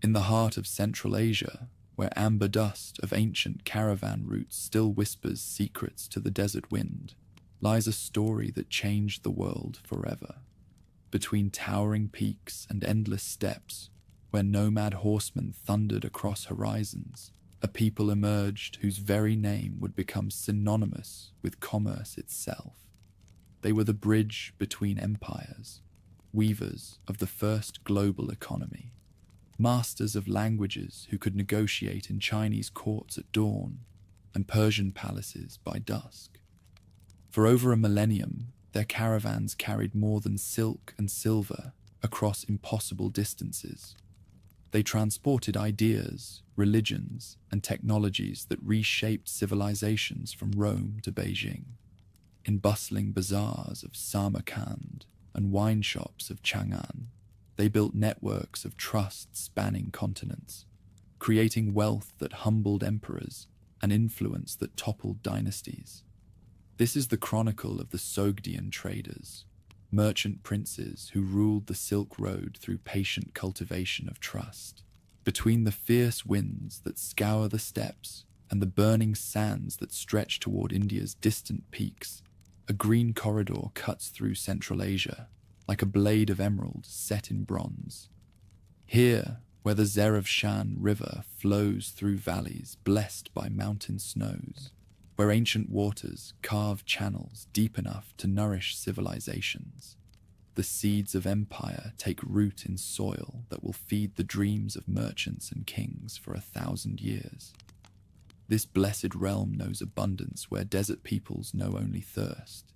In the heart of Central Asia, where amber dust of ancient caravan routes still whispers secrets to the desert wind, lies a story that changed the world forever. Between towering peaks and endless steppes, where nomad horsemen thundered across horizons, a people emerged whose very name would become synonymous with commerce itself. They were the bridge between empires, weavers of the first global economy, masters of languages who could negotiate in Chinese courts at dawn and Persian palaces by dusk. For over a millennium, their caravans carried more than silk and silver across impossible distances. They transported ideas, religions, and technologies that reshaped civilizations from Rome to Beijing. In bustling bazaars of Samarkand and wine shops of Chang'an, they built networks of trust spanning continents, creating wealth that humbled emperors and influence that toppled dynasties. This is the chronicle of the Sogdian traders, merchant princes who ruled the Silk Road through patient cultivation of trust. Between the fierce winds that scour the steppes and the burning sands that stretch toward India's distant peaks, a green corridor cuts through Central Asia, like a blade of emerald set in bronze. Here, where the Zerevshan River flows through valleys blessed by mountain snows, where ancient waters carve channels deep enough to nourish civilizations, the seeds of empire take root in soil that will feed the dreams of merchants and kings for 1,000 years. This blessed realm knows abundance where desert peoples know only thirst.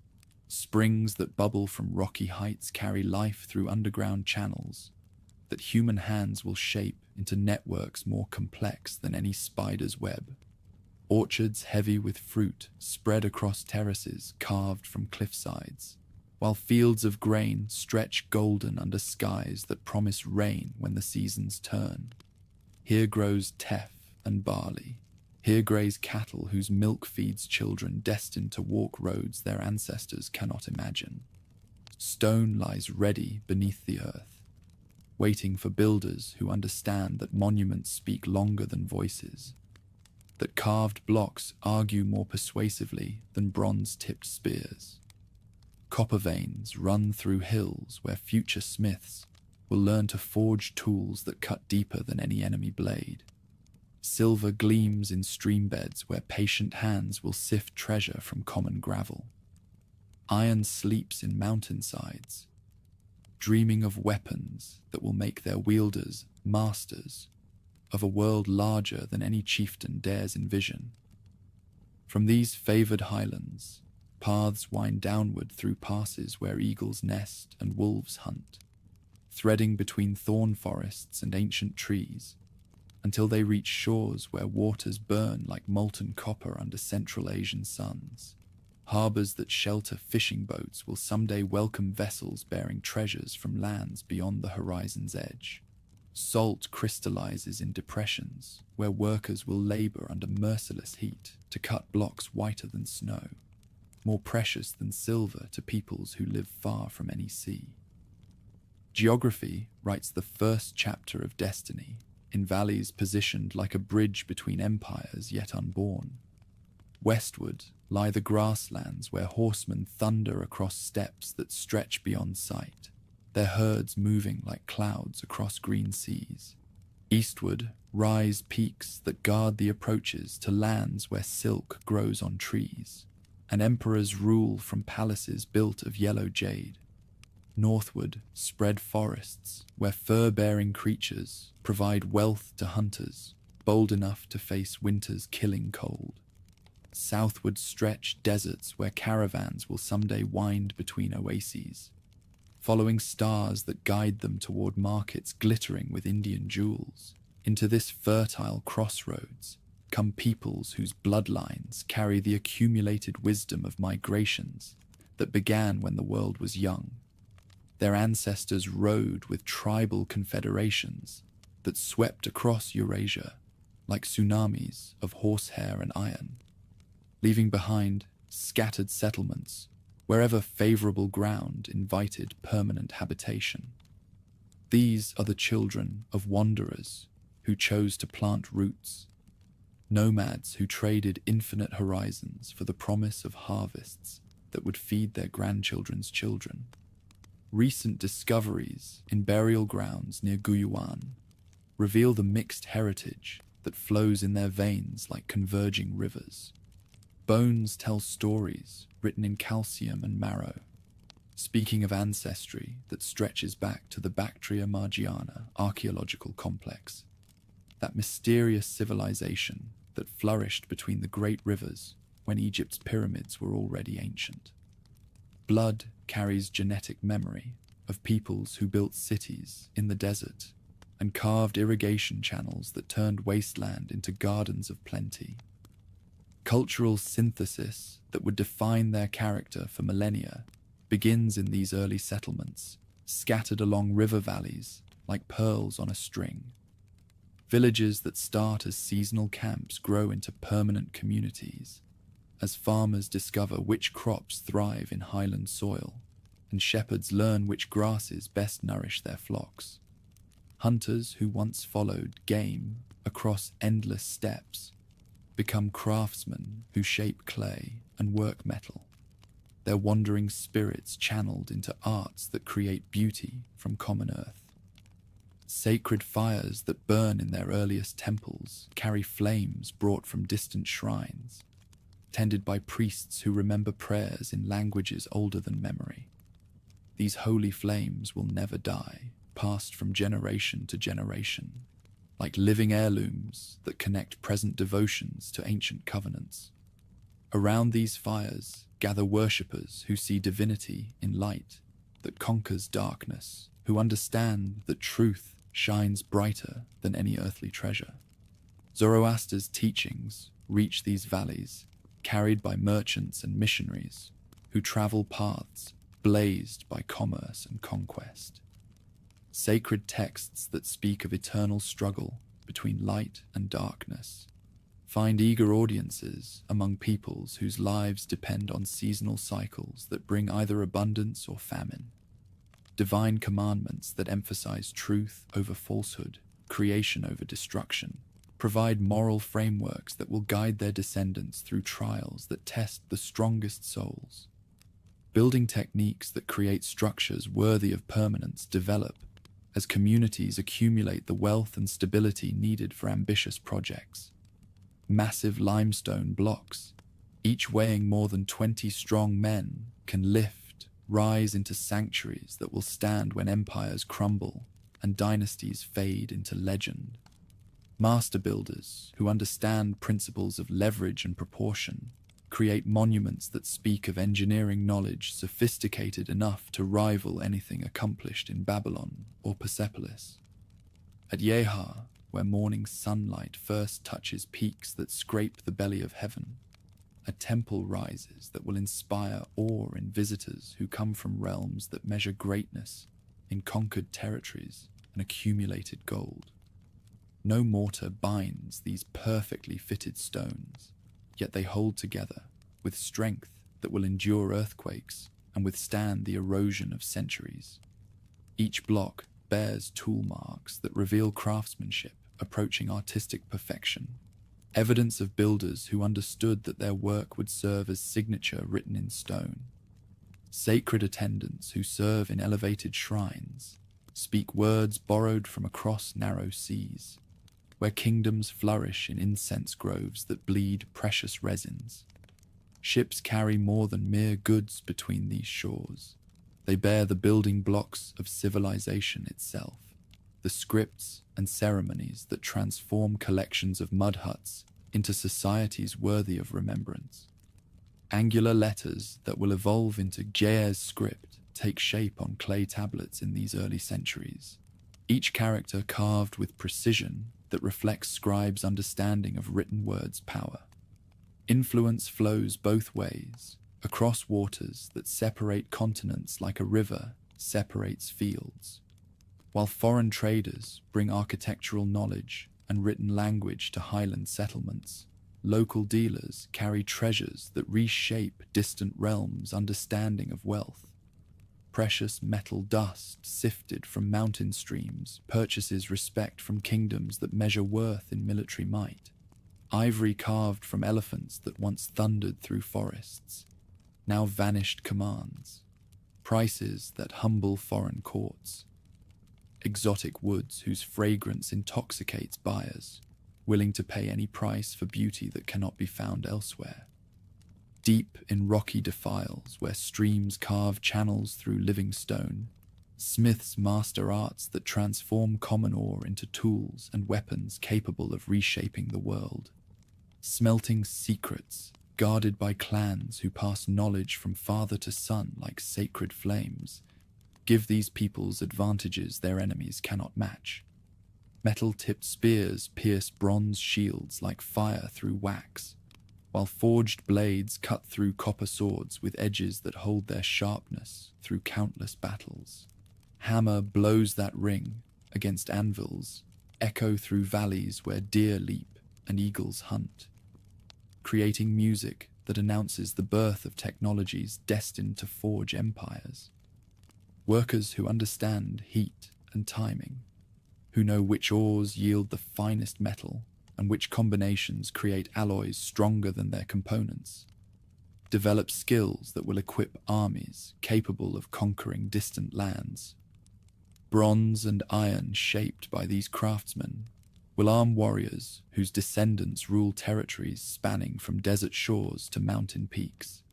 Springs that bubble from rocky heights carry life through underground channels that human hands will shape into networks more complex than any spider's web. Orchards heavy with fruit spread across terraces carved from cliffsides, while fields of grain stretch golden under skies that promise rain when the seasons turn. Here grows teff and barley. Here graze cattle whose milk feeds children destined to walk roads their ancestors cannot imagine. Stone lies ready beneath the earth, waiting for builders who understand that monuments speak longer than voices, that carved blocks argue more persuasively than bronze-tipped spears. Copper veins run through hills where future smiths will learn to forge tools that cut deeper than any enemy blade. Silver gleams in streambeds where patient hands will sift treasure from common gravel. Iron sleeps in mountainsides, dreaming of weapons that will make their wielders masters of a world larger than any chieftain dares envision. From these favored highlands, paths wind downward through passes where eagles nest and wolves hunt, threading between thorn forests and ancient trees, until they reach shores where waters burn like molten copper under Central Asian suns. Harbors that shelter fishing boats will someday welcome vessels bearing treasures from lands beyond the horizon's edge. Salt crystallizes in depressions where workers will labor under merciless heat to cut blocks whiter than snow, more precious than silver to peoples who live far from any sea. Geography writes the first chapter of destiny in valleys positioned like a bridge between empires yet unborn. Westward lie the grasslands where horsemen thunder across steppes that stretch beyond sight, their herds moving like clouds across green seas. Eastward rise peaks that guard the approaches to lands where silk grows on trees, and emperors rule from palaces built of yellow jade. Northward spread forests where fur-bearing creatures provide wealth to hunters bold enough to face winter's killing cold. Southward stretch deserts where caravans will someday wind between oases, following stars that guide them toward markets glittering with Indian jewels. Into this fertile crossroads come peoples whose bloodlines carry the accumulated wisdom of migrations that began when the world was young. Their ancestors rode with tribal confederations that swept across Eurasia like tsunamis of horsehair and iron, leaving behind scattered settlements wherever favorable ground invited permanent habitation. These are the children of wanderers who chose to plant roots, nomads who traded infinite horizons for the promise of harvests that would feed their grandchildren's children. Recent discoveries in burial grounds near Guyuan reveal the mixed heritage that flows in their veins like converging rivers. Bones tell stories written in calcium and marrow, speaking of ancestry that stretches back to the Bactria Margiana archaeological complex, that mysterious civilization that flourished between the great rivers when Egypt's pyramids were already ancient. Blood carries genetic memory of peoples who built cities in the desert and carved irrigation channels that turned wasteland into gardens of plenty. Cultural synthesis that would define their character for millennia begins in these early settlements, scattered along river valleys like pearls on a string. Villages that start as seasonal camps grow into permanent communities, as farmers discover which crops thrive in highland soil, and shepherds learn which grasses best nourish their flocks. Hunters who once followed game across endless steppes become craftsmen who shape clay and work metal, their wandering spirits channeled into arts that create beauty from common earth. Sacred fires that burn in their earliest temples carry flames brought from distant shrines, tended by priests who remember prayers in languages older than memory. These holy flames will never die, passed from generation to generation, like living heirlooms that connect present devotions to ancient covenants. Around these fires gather worshippers who see divinity in light that conquers darkness, who understand that truth shines brighter than any earthly treasure. Zoroaster's teachings reach these valleys, carried by merchants and missionaries who travel paths blazed by commerce and conquest. Sacred texts that speak of eternal struggle between light and darkness find eager audiences among peoples whose lives depend on seasonal cycles that bring either abundance or famine. Divine commandments that emphasize truth over falsehood, creation over destruction, provide moral frameworks that will guide their descendants through trials that test the strongest souls. Building techniques that create structures worthy of permanence develop as communities accumulate the wealth and stability needed for ambitious projects. Massive limestone blocks, each weighing more than 20 strong men, can rise into sanctuaries that will stand when empires crumble and dynasties fade into legend. Master builders who understand principles of leverage and proportion create monuments that speak of engineering knowledge sophisticated enough to rival anything accomplished in Babylon or Persepolis. At Yeha, where morning sunlight first touches peaks that scrape the belly of heaven, a temple rises that will inspire awe in visitors who come from realms that measure greatness in conquered territories and accumulated gold. No mortar binds these perfectly fitted stones, yet they hold together with strength that will endure earthquakes and withstand the erosion of centuries. Each block bears tool marks that reveal craftsmanship approaching artistic perfection, evidence of builders who understood that their work would serve as signature written in stone. Sacred attendants who serve in elevated shrines speak words borrowed from across narrow seas, where kingdoms flourish in incense groves that bleed precious resins. Ships carry more than mere goods between these shores. They bear the building blocks of civilization itself, the scripts and ceremonies that transform collections of mud huts into societies worthy of remembrance. Angular letters that will evolve into Ge'ez script take shape on clay tablets in these early centuries, each character carved with precision that reflects scribes' understanding of written words' power. Influence flows both ways, across waters that separate continents like a river separates fields. While foreign traders bring architectural knowledge and written language to highland settlements, local dealers carry treasures that reshape distant realms' understanding of wealth. Precious metal dust sifted from mountain streams purchases respect from kingdoms that measure worth in military might. Ivory carved from elephants that once thundered through forests, now vanished commands. Prices that humble foreign courts. Exotic woods whose fragrance intoxicates buyers, willing to pay any price for beauty that cannot be found elsewhere. Deep in rocky defiles where streams carve channels through living stone, smiths master arts that transform common ore into tools and weapons capable of reshaping the world. Smelting secrets, guarded by clans who pass knowledge from father to son like sacred flames, give these peoples advantages their enemies cannot match. Metal-tipped spears pierce bronze shields like fire through wax, while forged blades cut through copper swords with edges that hold their sharpness through countless battles. Hammer blows that ring against anvils, echo through valleys where deer leap and eagles hunt, creating music that announces the birth of technologies destined to forge empires. Workers who understand heat and timing, who know which ores yield the finest metal and which combinations create alloys stronger than their components, develop skills that will equip armies capable of conquering distant lands. Bronze and iron shaped by these craftsmen will arm warriors whose descendants rule territories spanning from desert shores to mountain peaks.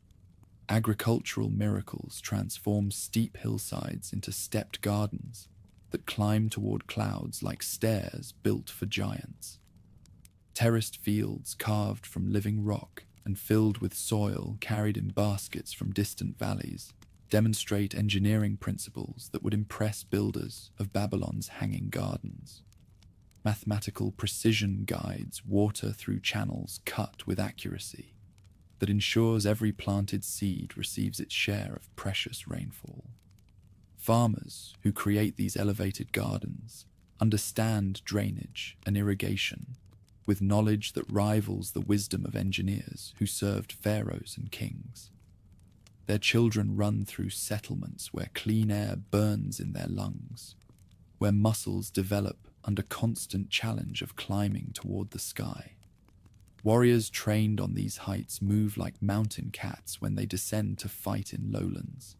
Agricultural miracles transform steep hillsides into stepped gardens that climb toward clouds like stairs built for giants. Terraced fields carved from living rock and filled with soil carried in baskets from distant valleys demonstrate engineering principles that would impress builders of Babylon's hanging gardens. Mathematical precision guides water through channels cut with accuracy that ensures every planted seed receives its share of precious rainfall. Farmers who create these elevated gardens understand drainage and irrigation with knowledge that rivals the wisdom of engineers who served pharaohs and kings. Their children run through settlements where clean air burns in their lungs, where muscles develop under constant challenge of climbing toward the sky. Warriors trained on these heights move like mountain cats when they descend to fight in lowlands,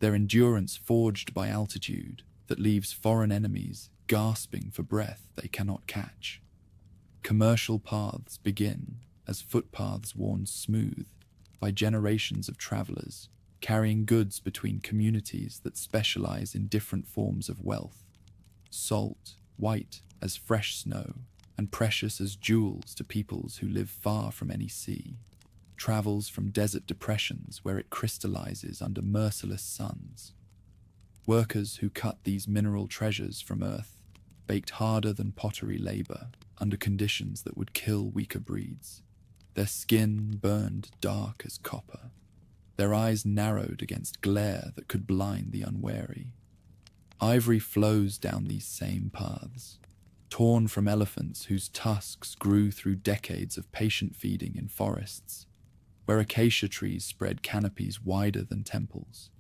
their endurance forged by altitude that leaves foreign enemies gasping for breath they cannot catch. Commercial paths begin as footpaths worn smooth by generations of travelers carrying goods between communities that specialize in different forms of wealth. Salt, white as fresh snow, and precious as jewels to peoples who live far from any sea, travels from desert depressions where it crystallizes under merciless suns. Workers who cut these mineral treasures from earth, baked harder than pottery labor, under conditions that would kill weaker breeds. Their skin burned dark as copper, their eyes narrowed against glare that could blind the unwary. Ivory flows down these same paths, torn from elephants whose tusks grew through decades of patient feeding in forests, where acacia trees spread canopies wider than temples.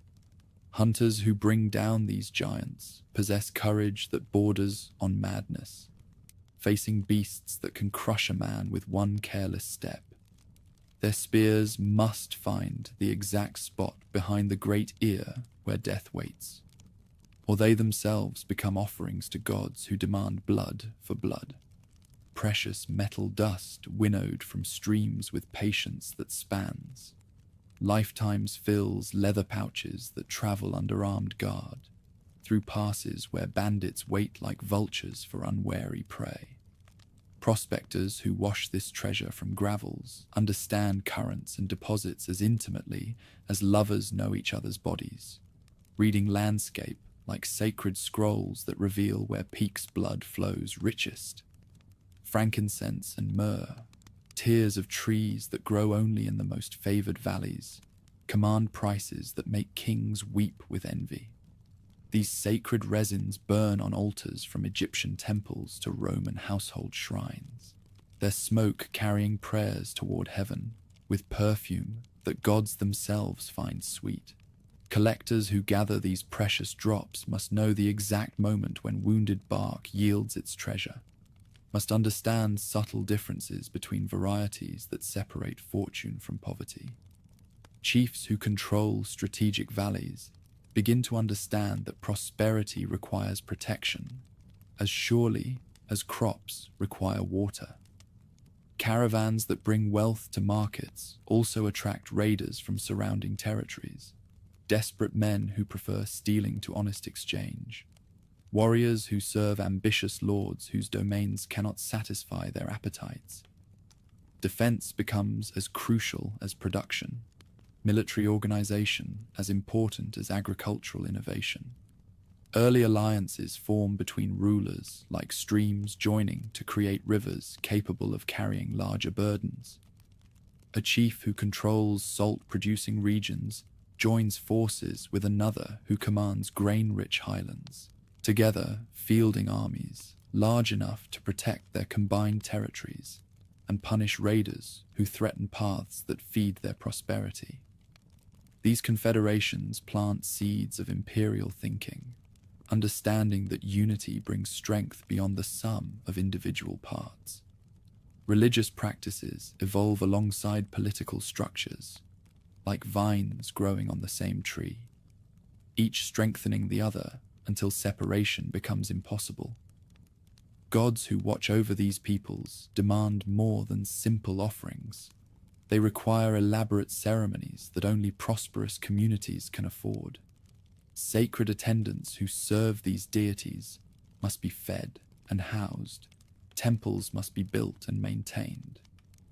Hunters who bring down these giants possess courage that borders on madness, facing beasts that can crush a man with one careless step. Their spears must find the exact spot behind the great ear where death waits, or they themselves become offerings to gods who demand blood for blood. Precious metal dust winnowed from streams with patience that spans. Lifetimes fills leather pouches that travel under armed guard, through passes where bandits wait like vultures for unwary prey. Prospectors who wash this treasure from gravels understand currents and deposits as intimately as lovers know each other's bodies, reading landscape like sacred scrolls that reveal where Peak's blood flows richest. Frankincense and myrrh, tears of trees that grow only in the most favored valleys, command prices that make kings weep with envy. These sacred resins burn on altars from Egyptian temples to Roman household shrines, their smoke carrying prayers toward heaven with perfume that gods themselves find sweet. Collectors who gather these precious drops must know the exact moment when wounded bark yields its treasure, must understand subtle differences between varieties that separate fortune from poverty. Chiefs who control strategic valleys begin to understand that prosperity requires protection, as surely as crops require water. Caravans that bring wealth to markets also attract raiders from surrounding territories, desperate men who prefer stealing to honest exchange, warriors who serve ambitious lords whose domains cannot satisfy their appetites. Defense becomes as crucial as production, military organization as important as agricultural innovation. Early alliances form between rulers, like streams joining to create rivers capable of carrying larger burdens. A chief who controls salt-producing regions joins forces with another who commands grain-rich highlands, together fielding armies large enough to protect their combined territories and punish raiders who threaten paths that feed their prosperity. These confederations plant seeds of imperial thinking, understanding that unity brings strength beyond the sum of individual parts. Religious practices evolve alongside political structures, like vines growing on the same tree, each strengthening the other until separation becomes impossible. Gods who watch over these peoples demand more than simple offerings. They require elaborate ceremonies that only prosperous communities can afford. Sacred attendants who serve these deities must be fed and housed. Temples must be built and maintained.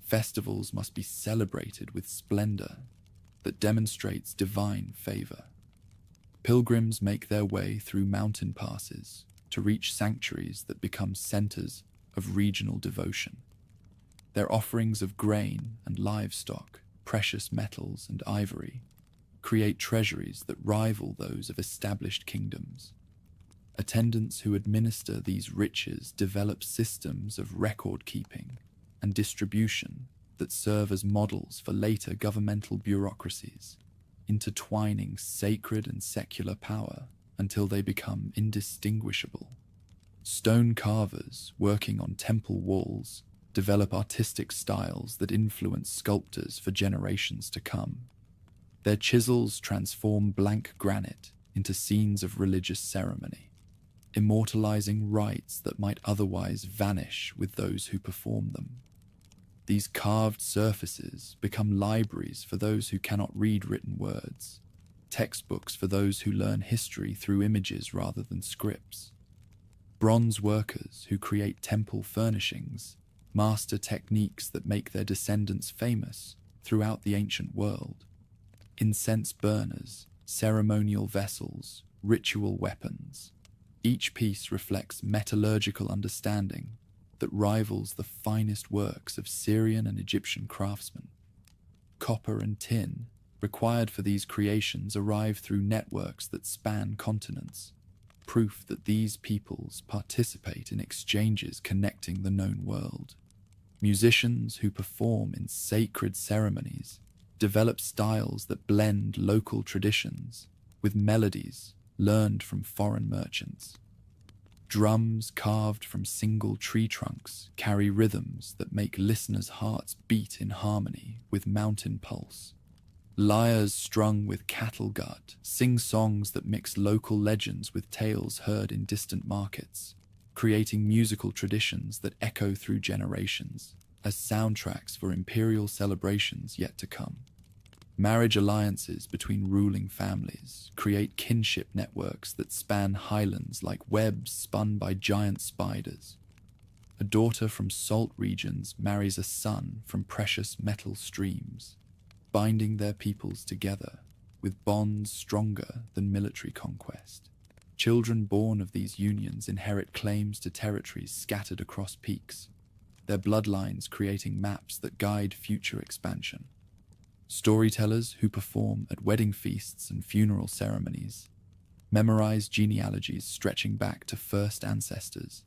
Festivals must be celebrated with splendor that demonstrates divine favor. Pilgrims make their way through mountain passes to reach sanctuaries that become centers of regional devotion. Their offerings of grain and livestock, precious metals and ivory, create treasuries that rival those of established kingdoms. Attendants who administer these riches develop systems of record-keeping and distribution that serve as models for later governmental bureaucracies, intertwining sacred and secular power until they become indistinguishable. Stone carvers working on temple walls develop artistic styles that influence sculptors for generations to come. Their chisels transform blank granite into scenes of religious ceremony, immortalizing rites that might otherwise vanish with those who perform them. These carved surfaces become libraries for those who cannot read written words, textbooks for those who learn history through images rather than scripts. Bronze workers who create temple furnishings master techniques that make their descendants famous throughout the ancient world. Incense burners, ceremonial vessels, ritual weapons. Each piece reflects metallurgical understanding that rivals the finest works of Syrian and Egyptian craftsmen. Copper and tin, required for these creations, arrive through networks that span continents, proof that these peoples participate in exchanges connecting the known world. Musicians who perform in sacred ceremonies develop styles that blend local traditions with melodies learned from foreign merchants. Drums carved from single tree trunks carry rhythms that make listeners' hearts beat in harmony with mountain pulse. Lyres strung with cattle gut sing songs that mix local legends with tales heard in distant markets, creating musical traditions that echo through generations as soundtracks for imperial celebrations yet to come. Marriage alliances between ruling families create kinship networks that span highlands like webs spun by giant spiders. A daughter from salt regions marries a son from precious metal streams, binding their peoples together with bonds stronger than military conquest. Children born of these unions inherit claims to territories scattered across peaks, their bloodlines creating maps that guide future expansion. Storytellers who perform at wedding feasts and funeral ceremonies memorize genealogies stretching back to first ancestors,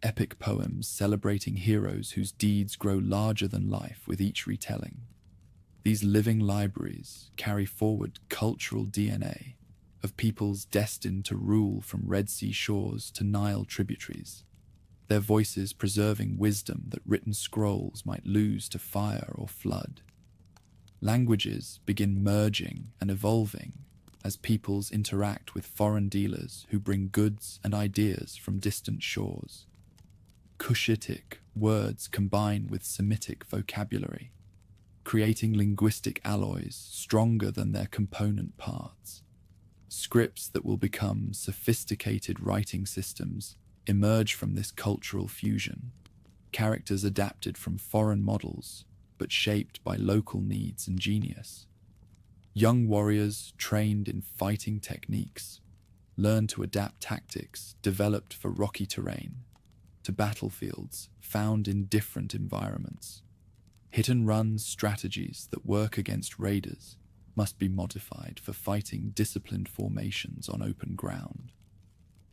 epic poems celebrating heroes whose deeds grow larger than life with each retelling. These living libraries carry forward cultural DNA of peoples destined to rule from Red Sea shores to Nile tributaries, their voices preserving wisdom that written scrolls might lose to fire or flood. Languages begin merging and evolving as peoples interact with foreign dealers who bring goods and ideas from distant shores. Cushitic words combine with Semitic vocabulary, creating linguistic alloys stronger than their component parts. Scripts that will become sophisticated writing systems emerge from this cultural fusion, characters adapted from foreign models but shaped by local needs and genius. Young warriors trained in fighting techniques learn to adapt tactics developed for rocky terrain to battlefields found in different environments. Hit-and-run strategies that work against raiders must be modified for fighting disciplined formations on open ground.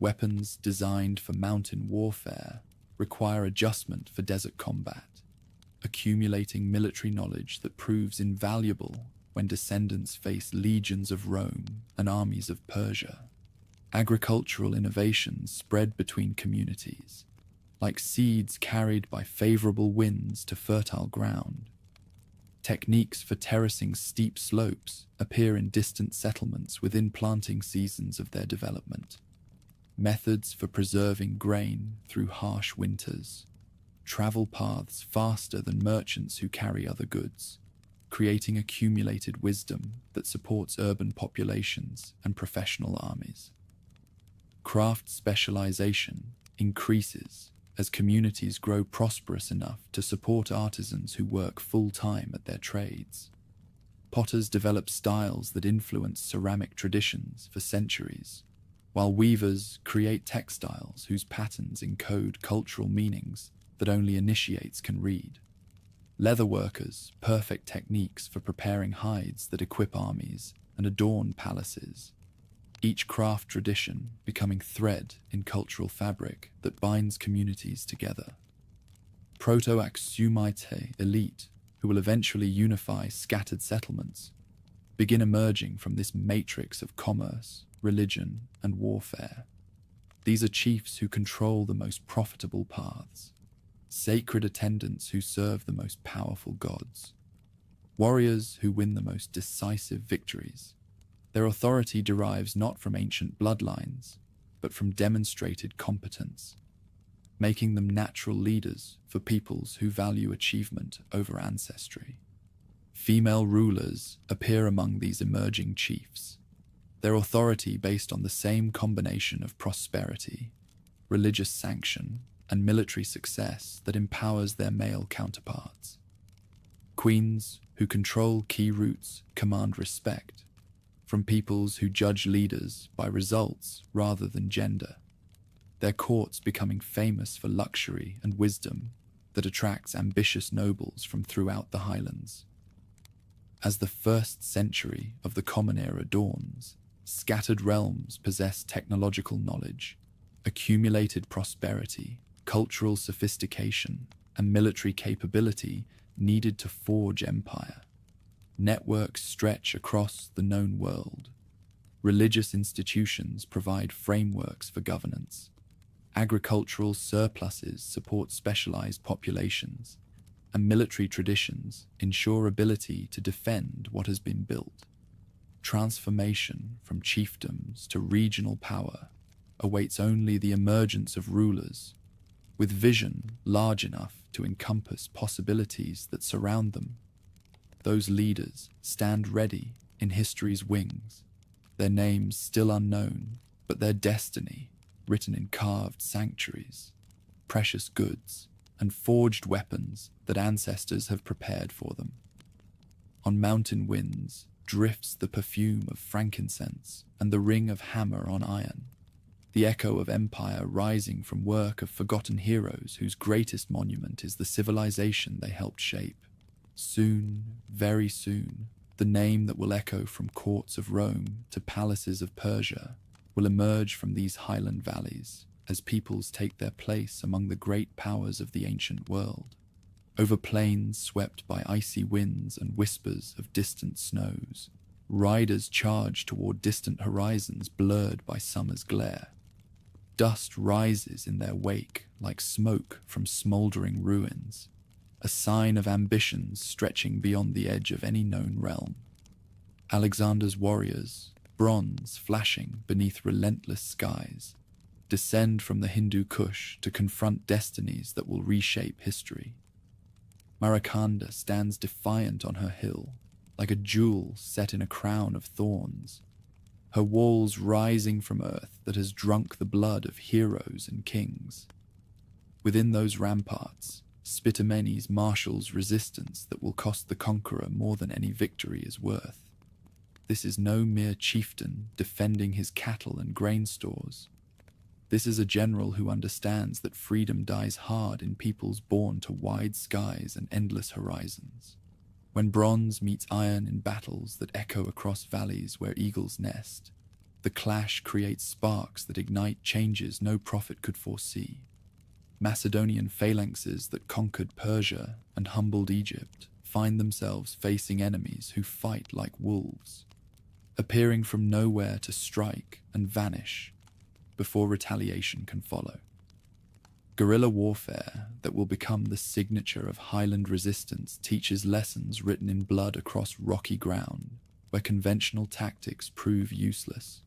Weapons designed for mountain warfare require adjustment for desert combat, accumulating military knowledge that proves invaluable when descendants face legions of Rome and armies of Persia. Agricultural innovations spread between communities, like seeds carried by favorable winds to fertile ground. Techniques for terracing steep slopes appear in distant settlements within planting seasons of their development. Methods for preserving grain through harsh winters travel paths faster than merchants who carry other goods, creating accumulated wisdom that supports urban populations and professional armies. Craft specialization increases as communities grow prosperous enough to support artisans who work full-time at their trades. Potters develop styles that influence ceramic traditions for centuries, while weavers create textiles whose patterns encode cultural meanings that only initiates can read. Leatherworkers perfect techniques for preparing hides that equip armies and adorn palaces, each craft tradition becoming thread in cultural fabric that binds communities together. Proto-Aksumite elite, who will eventually unify scattered settlements, begin emerging from this matrix of commerce, religion, and warfare. These are chiefs who control the most profitable paths, sacred attendants who serve the most powerful gods, warriors who win the most decisive victories. Their authority derives not from ancient bloodlines, but from demonstrated competence, making them natural leaders for peoples who value achievement over ancestry. Female rulers appear among these emerging chiefs, their authority based on the same combination of prosperity, religious sanction, and military success that empowers their male counterparts. Queens who control key routes command respect from peoples who judge leaders by results rather than gender, their courts becoming famous for luxury and wisdom that attracts ambitious nobles from throughout the highlands. As the first century of the Common Era dawns, scattered realms possess technological knowledge, accumulated prosperity, cultural sophistication, and military capability needed to forge empire. Networks stretch across the known world. Religious institutions provide frameworks for governance. Agricultural surpluses support specialized populations, and military traditions ensure ability to defend what has been built. Transformation from chiefdoms to regional power awaits only the emergence of rulers with vision large enough to encompass possibilities that surround them. Those leaders stand ready in history's wings, their names still unknown, but their destiny written in carved sanctuaries, precious goods, and forged weapons that ancestors have prepared for them. On mountain winds drifts the perfume of frankincense and the ring of hammer on iron, the echo of empire rising from work of forgotten heroes whose greatest monument is the civilization they helped shape. Soon, very soon, the name that will echo from courts of Rome to palaces of Persia will emerge from these highland valleys as peoples take their place among the great powers of the ancient world, over plains swept by icy winds and whispers of distant snows. Riders charge toward distant horizons blurred by summer's glare. Dust rises in their wake like smoke from smoldering ruins, a sign of ambitions stretching beyond the edge of any known realm. Alexander's warriors, bronze flashing beneath relentless skies, descend from the Hindu Kush to confront destinies that will reshape history. Marakanda stands defiant on her hill, like a jewel set in a crown of thorns, her walls rising from earth that has drunk the blood of heroes and kings. Within those ramparts, Spitamenes marshals resistance that will cost the conqueror more than any victory is worth. This is no mere chieftain defending his cattle and grain stores. This is a general who understands that freedom dies hard in peoples born to wide skies and endless horizons. When bronze meets iron in battles that echo across valleys where eagles nest, the clash creates sparks that ignite changes no prophet could foresee. Macedonian phalanxes that conquered Persia and humbled Egypt find themselves facing enemies who fight like wolves, appearing from nowhere to strike and vanish before retaliation can follow. Guerrilla warfare that will become the signature of Highland resistance teaches lessons written in blood across rocky ground where conventional tactics prove useless.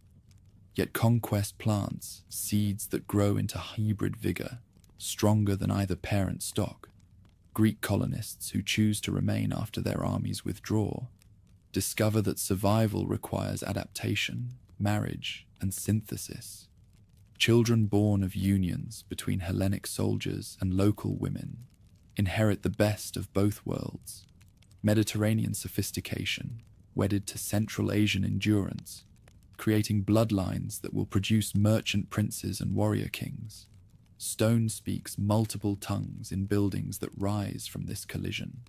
Yet conquest plants seeds that grow into hybrid vigor, stronger than either parent stock. Greek colonists who choose to remain after their armies withdraw discover that survival requires adaptation, marriage, and synthesis. Children born of unions between Hellenic soldiers and local women inherit the best of both worlds: Mediterranean sophistication wedded to Central Asian endurance, creating bloodlines that will produce merchant princes and warrior kings. Stone speaks multiple tongues in buildings that rise from this collision.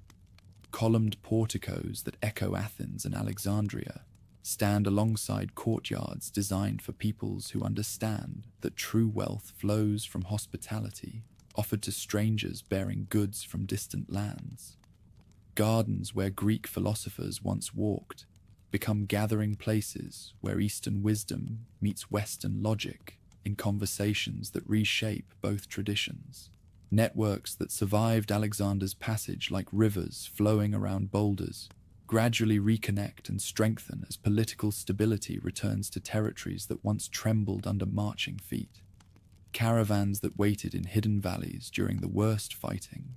Columned porticos that echo Athens and Alexandria stand alongside courtyards designed for peoples who understand that true wealth flows from hospitality offered to strangers bearing goods from distant lands. Gardens where Greek philosophers once walked become gathering places where Eastern wisdom meets Western logic in conversations that reshape both traditions. Networks that survived Alexander's passage like rivers flowing around boulders gradually reconnect and strengthen as political stability returns to territories that once trembled under marching feet. Caravans that waited in hidden valleys during the worst fighting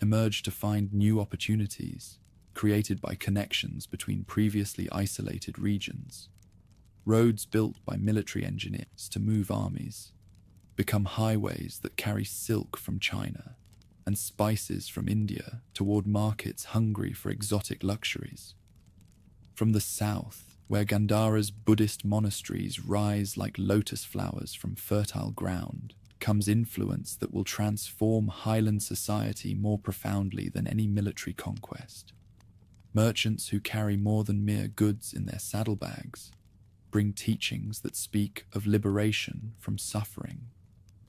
emerge to find new opportunities created by connections between previously isolated regions. Roads built by military engineers to move armies become highways that carry silk from China and spices from India toward markets hungry for exotic luxuries. From the south, where Gandhara's Buddhist monasteries rise like lotus flowers from fertile ground, comes influence that will transform Highland society more profoundly than any military conquest. Merchants who carry more than mere goods in their saddlebags bring teachings that speak of liberation from suffering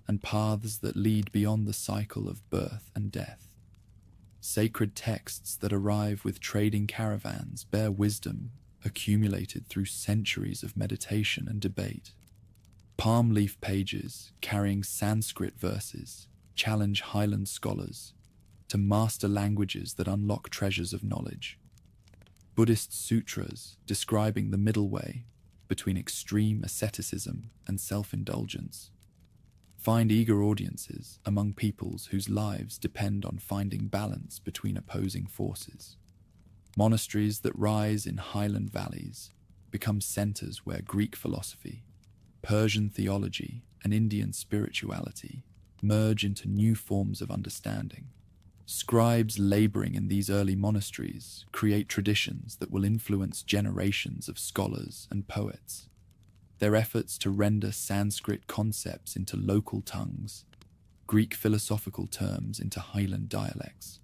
and paths that lead beyond the cycle of birth and death. Sacred texts that arrive with trading caravans bear wisdom accumulated through centuries of meditation and debate. Palm leaf pages carrying Sanskrit verses challenge Highland scholars to master languages that unlock treasures of knowledge. Buddhist sutras describing the middle way between extreme asceticism and self-indulgence find eager audiences among peoples whose lives depend on finding balance between opposing forces. Monasteries that rise in highland valleys become centers where Greek philosophy, Persian theology, and Indian spirituality merge into new forms of understanding. Scribes laboring in these early monasteries create traditions that will influence generations of scholars and poets. Their efforts to render Sanskrit concepts into local tongues, Greek philosophical terms into Highland dialects,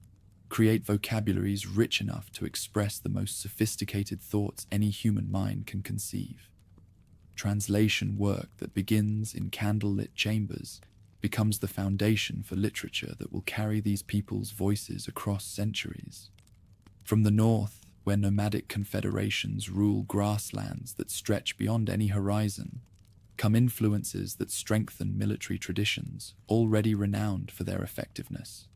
create vocabularies rich enough to express the most sophisticated thoughts any human mind can conceive. Translation work that begins in candlelit chambers becomes the foundation for literature that will carry these people's voices across centuries. From the north, where nomadic confederations rule grasslands that stretch beyond any horizon, come influences that strengthen military traditions already renowned for their effectiveness.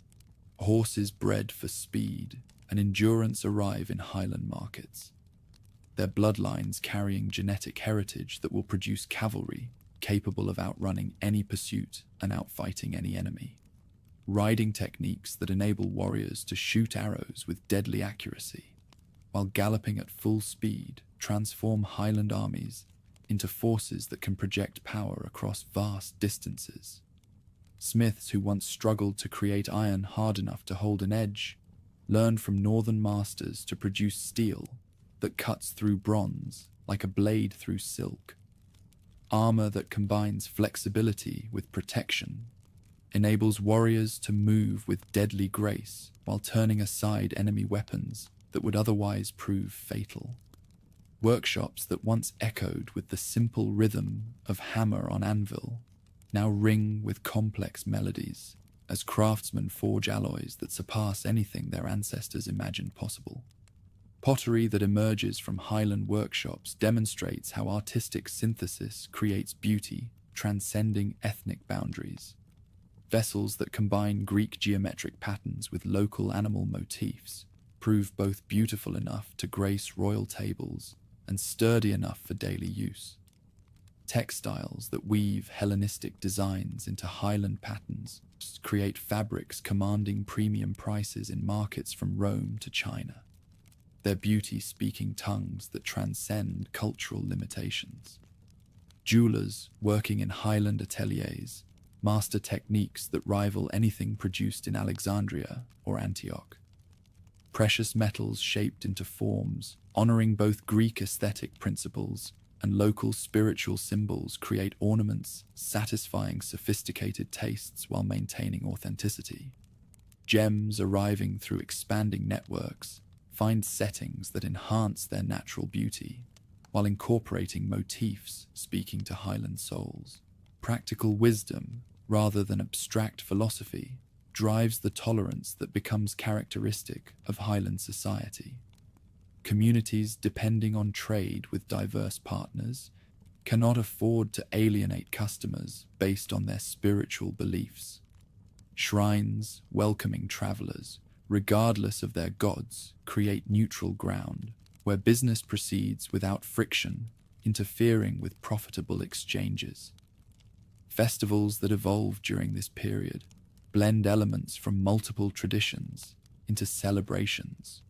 Horses bred for speed and endurance arrive in highland markets, their bloodlines carrying genetic heritage that will produce cavalry capable of outrunning any pursuit and outfighting any enemy. Riding techniques that enable warriors to shoot arrows with deadly accuracy, while galloping at full speed transform highland armies into forces that can project power across vast distances. Smiths who once struggled to create iron hard enough to hold an edge learned from northern masters to produce steel that cuts through bronze like a blade through silk. Armor that combines flexibility with protection enables warriors to move with deadly grace while turning aside enemy weapons that would otherwise prove fatal. Workshops that once echoed with the simple rhythm of hammer on anvil now ring with complex melodies as craftsmen forge alloys that surpass anything their ancestors imagined possible. Pottery that emerges from highland workshops demonstrates how artistic synthesis creates beauty, transcending ethnic boundaries. Vessels that combine Greek geometric patterns with local animal motifs prove both beautiful enough to grace royal tables and sturdy enough for daily use. Textiles that weave Hellenistic designs into highland patterns create fabrics commanding premium prices in markets from Rome to China, their beauty speaking tongues that transcend cultural limitations. Jewelers working in highland ateliers master techniques that rival anything produced in Alexandria or Antioch. Precious metals shaped into forms honoring both Greek aesthetic principles and local spiritual symbols create ornaments satisfying sophisticated tastes while maintaining authenticity. Gems arriving through expanding networks find settings that enhance their natural beauty while incorporating motifs speaking to highland souls. Practical wisdom, rather than abstract philosophy, drives the tolerance that becomes characteristic of highland society. Communities depending on trade with diverse partners cannot afford to alienate customers based on their spiritual beliefs. Shrines welcoming travelers, regardless of their gods, create neutral ground where business proceeds without friction, interfering with profitable exchanges. Festivals that evolve during this period blend elements from multiple traditions into celebrations,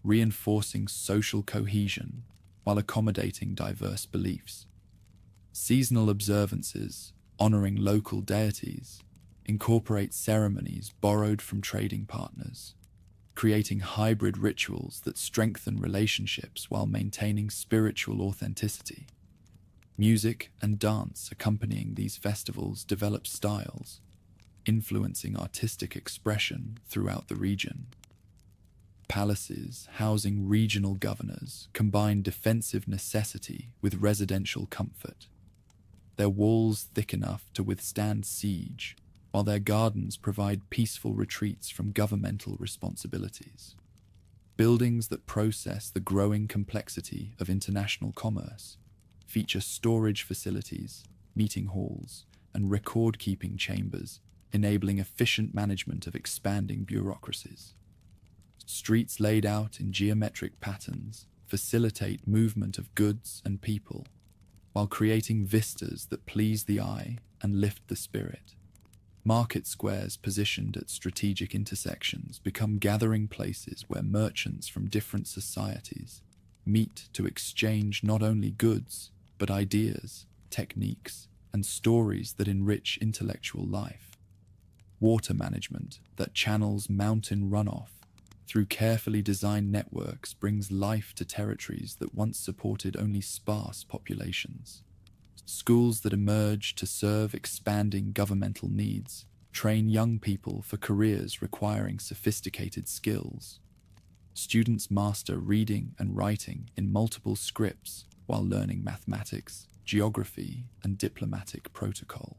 reinforcing social cohesion while accommodating diverse beliefs. Seasonal observances, honoring local deities, incorporate ceremonies borrowed from trading partners, creating hybrid rituals that strengthen relationships while maintaining spiritual authenticity. Music and dance accompanying these festivals develop styles, influencing artistic expression throughout the region. Palaces housing regional governors combine defensive necessity with residential comfort, their walls thick enough to withstand siege, while their gardens provide peaceful retreats from governmental responsibilities. Buildings that process the growing complexity of international commerce feature storage facilities, meeting halls, and record-keeping chambers, enabling efficient management of expanding bureaucracies. Streets laid out in geometric patterns facilitate movement of goods and people, while creating vistas that please the eye and lift the spirit. Market squares positioned at strategic intersections become gathering places where merchants from different societies meet to exchange not only goods, but ideas, techniques, and stories that enrich intellectual life. Water management that channels mountain runoff through carefully designed networks brings life to territories that once supported only sparse populations. Schools that emerge to serve expanding governmental needs train young people for careers requiring sophisticated skills. Students master reading and writing in multiple scripts while learning mathematics, geography, and diplomatic protocol.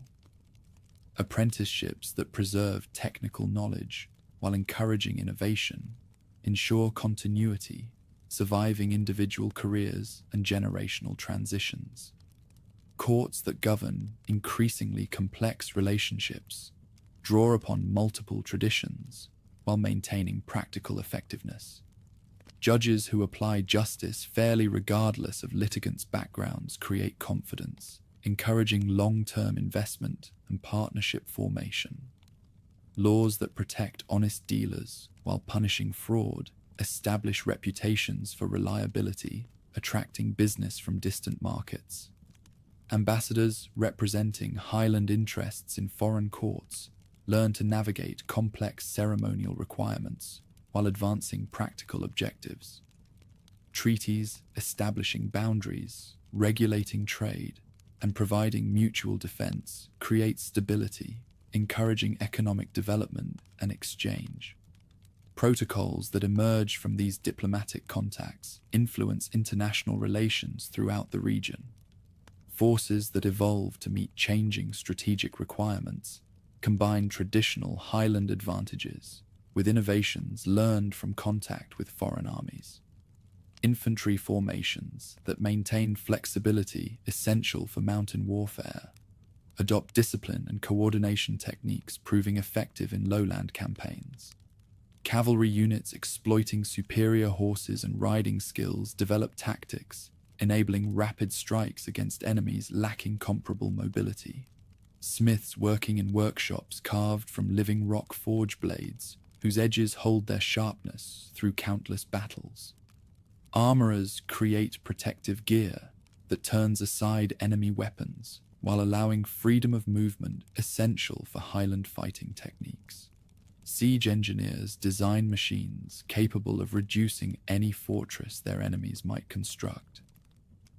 Apprenticeships that preserve technical knowledge while encouraging innovation ensure continuity surviving individual careers and generational transitions. Courts that govern increasingly complex relationships draw upon multiple traditions while maintaining practical effectiveness. Judges who apply justice fairly regardless of litigants' backgrounds create confidence, encouraging long-term investment and partnership formation. Laws that protect honest dealers while punishing fraud establish reputations for reliability, attracting business from distant markets. Ambassadors representing Highland interests in foreign courts learn to navigate complex ceremonial requirements while advancing practical objectives. Treaties establishing boundaries, regulating trade, and providing mutual defense create stability, encouraging economic development and exchange. Protocols that emerge from these diplomatic contacts influence international relations throughout the region. Forces that evolve to meet changing strategic requirements combine traditional Highland advantages with innovations learned from contact with foreign armies. Infantry formations that maintain flexibility essential for mountain warfare adopt discipline and coordination techniques proving effective in lowland campaigns. Cavalry units exploiting superior horses and riding skills develop tactics, enabling rapid strikes against enemies lacking comparable mobility. Smiths working in workshops carved from living rock forge blades, whose edges hold their sharpness through countless battles. Armorers create protective gear that turns aside enemy weapons, while allowing freedom of movement essential for Highland fighting techniques. Siege engineers design machines capable of reducing any fortress their enemies might construct.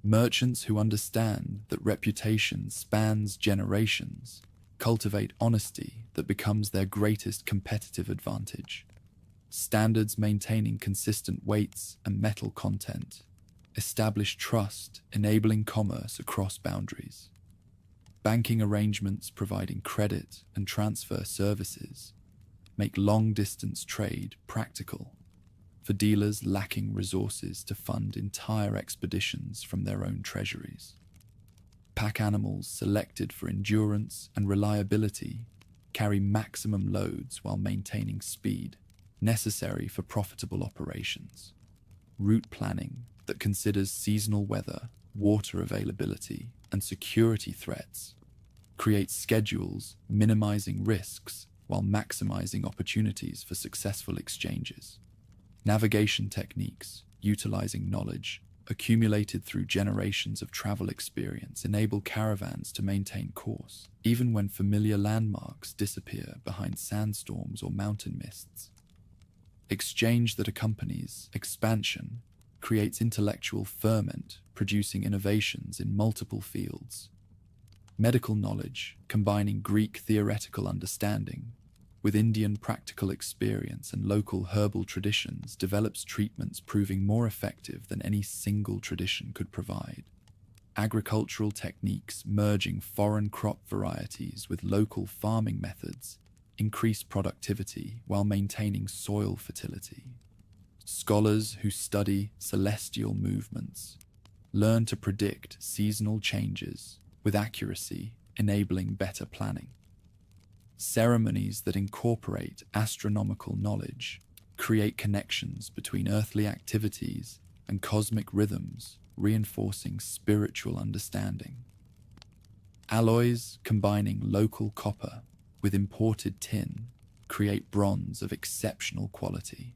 Merchants who understand that reputation spans generations cultivate honesty that becomes their greatest competitive advantage. Standards maintaining consistent weights and metal content establish trust, enabling commerce across boundaries. Banking arrangements providing credit and transfer services make long-distance trade practical for dealers lacking resources to fund entire expeditions from their own treasuries. Pack animals selected for endurance and reliability carry maximum loads while maintaining speed necessary for profitable operations. Route planning that considers seasonal weather, water availability, and security threats creates schedules minimizing risks while maximizing opportunities for successful exchanges. Navigation techniques, utilizing knowledge accumulated through generations of travel experience, enable caravans to maintain course, even when familiar landmarks disappear behind sandstorms or mountain mists. Exchange that accompanies expansion creates intellectual ferment, producing innovations in multiple fields. Medical knowledge, combining Greek theoretical understanding with Indian practical experience and local herbal traditions, develops treatments proving more effective than any single tradition could provide. Agricultural techniques merging foreign crop varieties with local farming methods increase productivity while maintaining soil fertility. Scholars who study celestial movements learn to predict seasonal changes with accuracy, enabling better planning. Ceremonies that incorporate astronomical knowledge create connections between earthly activities and cosmic rhythms, reinforcing spiritual understanding. Alloys combining local copper with imported tin create bronze of exceptional quality,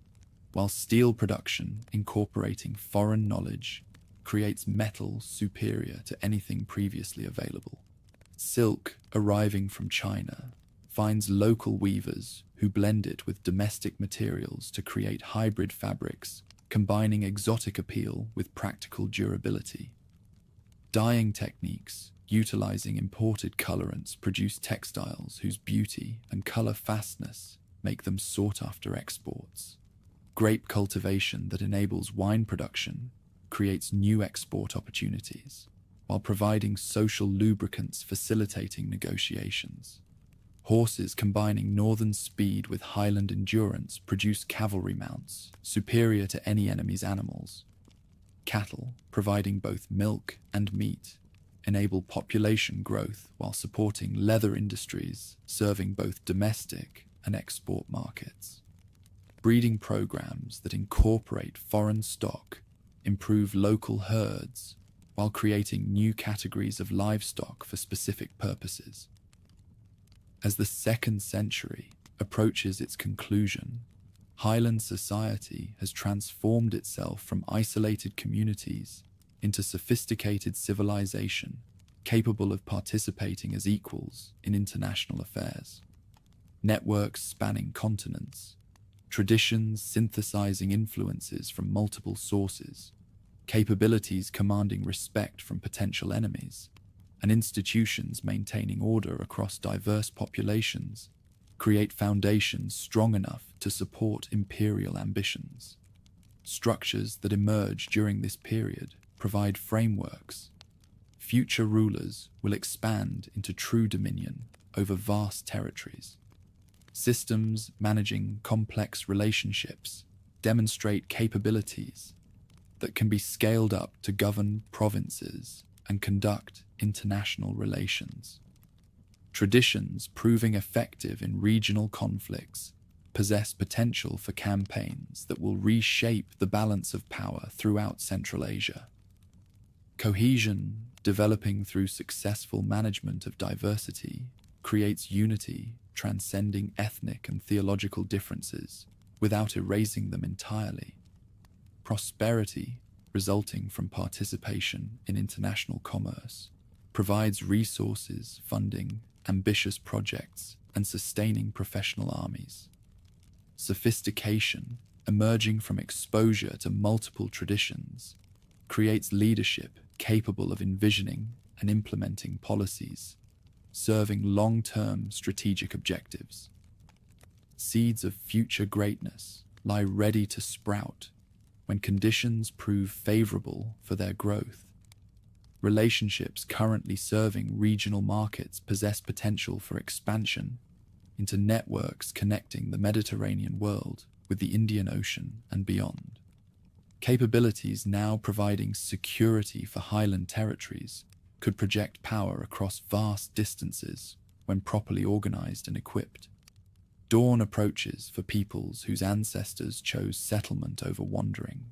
while steel production incorporating foreign knowledge creates metal superior to anything previously available. Silk arriving from China finds local weavers who blend it with domestic materials to create hybrid fabrics, combining exotic appeal with practical durability. Dyeing techniques, utilizing imported colorants, produce textiles whose beauty and color fastness make them sought-after exports. Grape cultivation that enables wine production creates new export opportunities, while providing social lubricants facilitating negotiations. Horses combining northern speed with highland endurance produce cavalry mounts superior to any enemy's animals. Cattle, providing both milk and meat, enable population growth while supporting leather industries serving both domestic and export markets. Breeding programs that incorporate foreign stock improve local herds while creating new categories of livestock for specific purposes. As the 2nd century approaches its conclusion, Highland society has transformed itself from isolated communities into sophisticated civilization capable of participating as equals in international affairs. Networks spanning continents, traditions synthesizing influences from multiple sources, capabilities commanding respect from potential enemies, and institutions maintaining order across diverse populations create foundations strong enough to support imperial ambitions. Structures that emerge during this period provide frameworks. Future rulers will expand into true dominion over vast territories. Systems managing complex relationships demonstrate capabilities that can be scaled up to govern provinces and conduct international relations. Traditions proving effective in regional conflicts possess potential for campaigns that will reshape the balance of power throughout Central Asia. Cohesion, developing through successful management of diversity, creates unity transcending ethnic and theological differences without erasing them entirely. Prosperity, resulting from participation in international commerce, provides resources, funding, ambitious projects, and sustaining professional armies. Sophistication, emerging from exposure to multiple traditions, creates leadership capable of envisioning and implementing policies, serving long-term strategic objectives. Seeds of future greatness lie ready to sprout when conditions prove favorable for their growth. Relationships currently serving regional markets possess potential for expansion into networks connecting the Mediterranean world with the Indian Ocean and beyond. Capabilities now providing security for highland territories could project power across vast distances when properly organized and equipped. Dawn approaches for peoples whose ancestors chose settlement over wandering,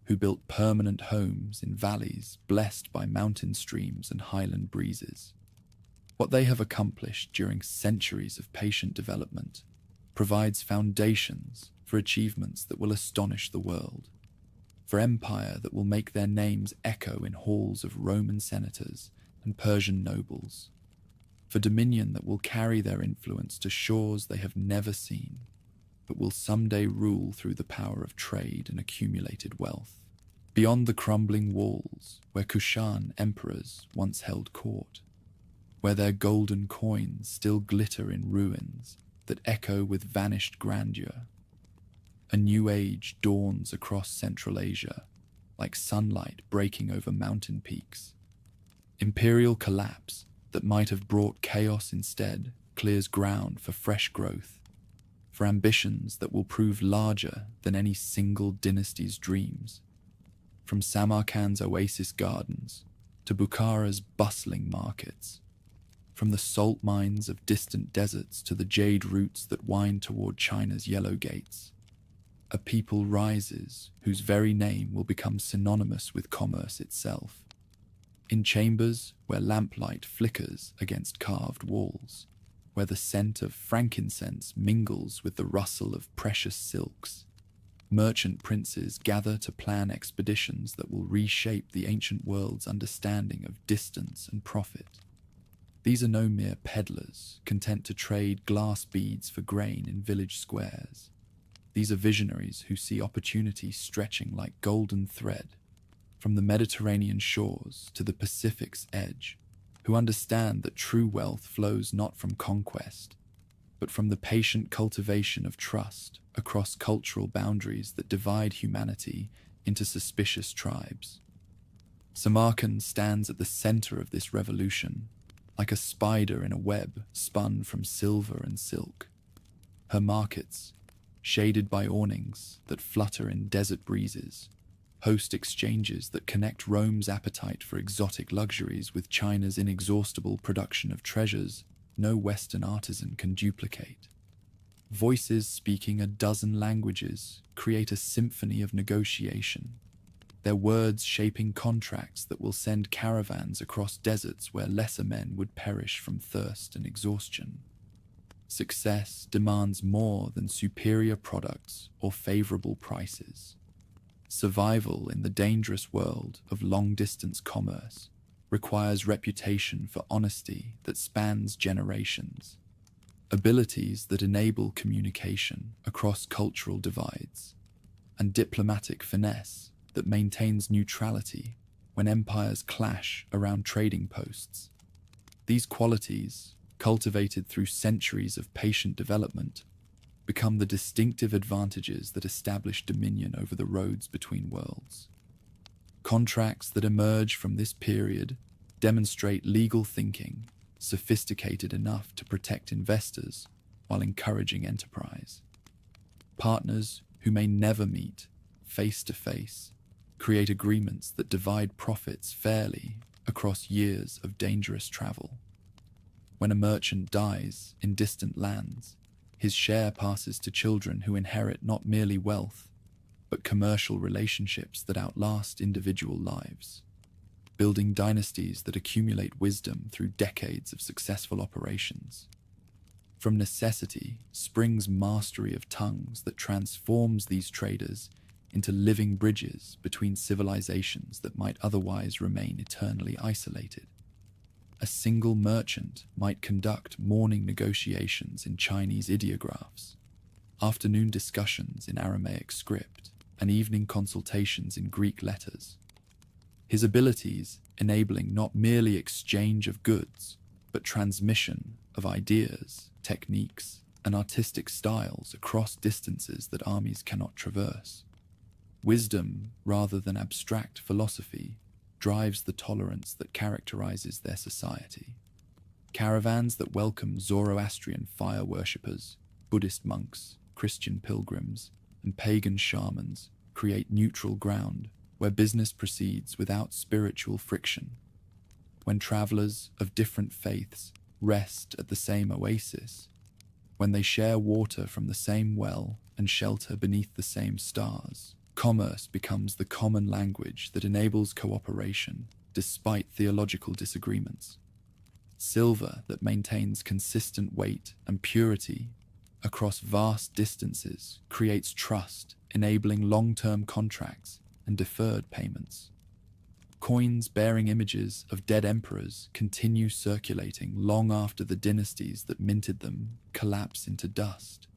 who built permanent homes in valleys blessed by mountain streams and highland breezes. What they have accomplished during centuries of patient development provides foundations for achievements that will astonish the world, for empire that will make their names echo in halls of Roman senators and Persian nobles, for dominion that will carry their influence to shores they have never seen, but will someday rule through the power of trade and accumulated wealth. Beyond the crumbling walls where Kushan emperors once held court, where their golden coins still glitter in ruins that echo with vanished grandeur, a new age dawns across Central Asia, like sunlight breaking over mountain peaks. Imperial collapse that might have brought chaos instead clears ground for fresh growth, for ambitions that will prove larger than any single dynasty's dreams. From Samarkand's oasis gardens to Bukhara's bustling markets, from the salt mines of distant deserts to the jade routes that wind toward China's yellow gates, a people rises whose very name will become synonymous with commerce itself. In chambers where lamplight flickers against carved walls, where the scent of frankincense mingles with the rustle of precious silks, merchant princes gather to plan expeditions that will reshape the ancient world's understanding of distance and profit. These are no mere peddlers content to trade glass beads for grain in village squares. These are visionaries who see opportunity stretching like golden thread from the Mediterranean shores to the Pacific's edge, who understand that true wealth flows not from conquest, but from the patient cultivation of trust across cultural boundaries that divide humanity into suspicious tribes. Samarkand stands at the center of this revolution, like a spider in a web spun from silver and silk. Her markets, shaded by awnings that flutter in desert breezes, host exchanges that connect Rome's appetite for exotic luxuries with China's inexhaustible production of treasures no Western artisan can duplicate. Voices speaking a dozen languages create a symphony of negotiation, their words shaping contracts that will send caravans across deserts where lesser men would perish from thirst and exhaustion. Success demands more than superior products or favorable prices. Survival in the dangerous world of long-distance commerce requires reputation for honesty that spans generations, abilities that enable communication across cultural divides, and diplomatic finesse that maintains neutrality when empires clash around trading posts. These qualities, cultivated through centuries of patient development, become the distinctive advantages that establish dominion over the roads between worlds. Contracts that emerge from this period demonstrate legal thinking sophisticated enough to protect investors while encouraging enterprise. Partners who may never meet face to face create agreements that divide profits fairly across years of dangerous travel. When a merchant dies in distant lands, his share passes to children who inherit not merely wealth, but commercial relationships that outlast individual lives, building dynasties that accumulate wisdom through decades of successful operations. From necessity springs mastery of tongues that transforms these traders into living bridges between civilizations that might otherwise remain eternally isolated. A single merchant might conduct morning negotiations in Chinese ideographs, afternoon discussions in Aramaic script, and evening consultations in Greek letters. His abilities enabling not merely exchange of goods, but transmission of ideas, techniques, and artistic styles across distances that armies cannot traverse. Wisdom, rather than abstract philosophy, drives the tolerance that characterizes their society. Caravans that welcome Zoroastrian fire worshippers, Buddhist monks, Christian pilgrims, and pagan shamans create neutral ground where business proceeds without spiritual friction. When travelers of different faiths rest at the same oasis, when they share water from the same well and shelter beneath the same stars, commerce becomes the common language that enables cooperation despite theological disagreements. Silver that maintains consistent weight and purity across vast distances creates trust, enabling long-term contracts and deferred payments. Coins bearing images of dead emperors continue circulating long after the dynasties that minted them collapse into dust,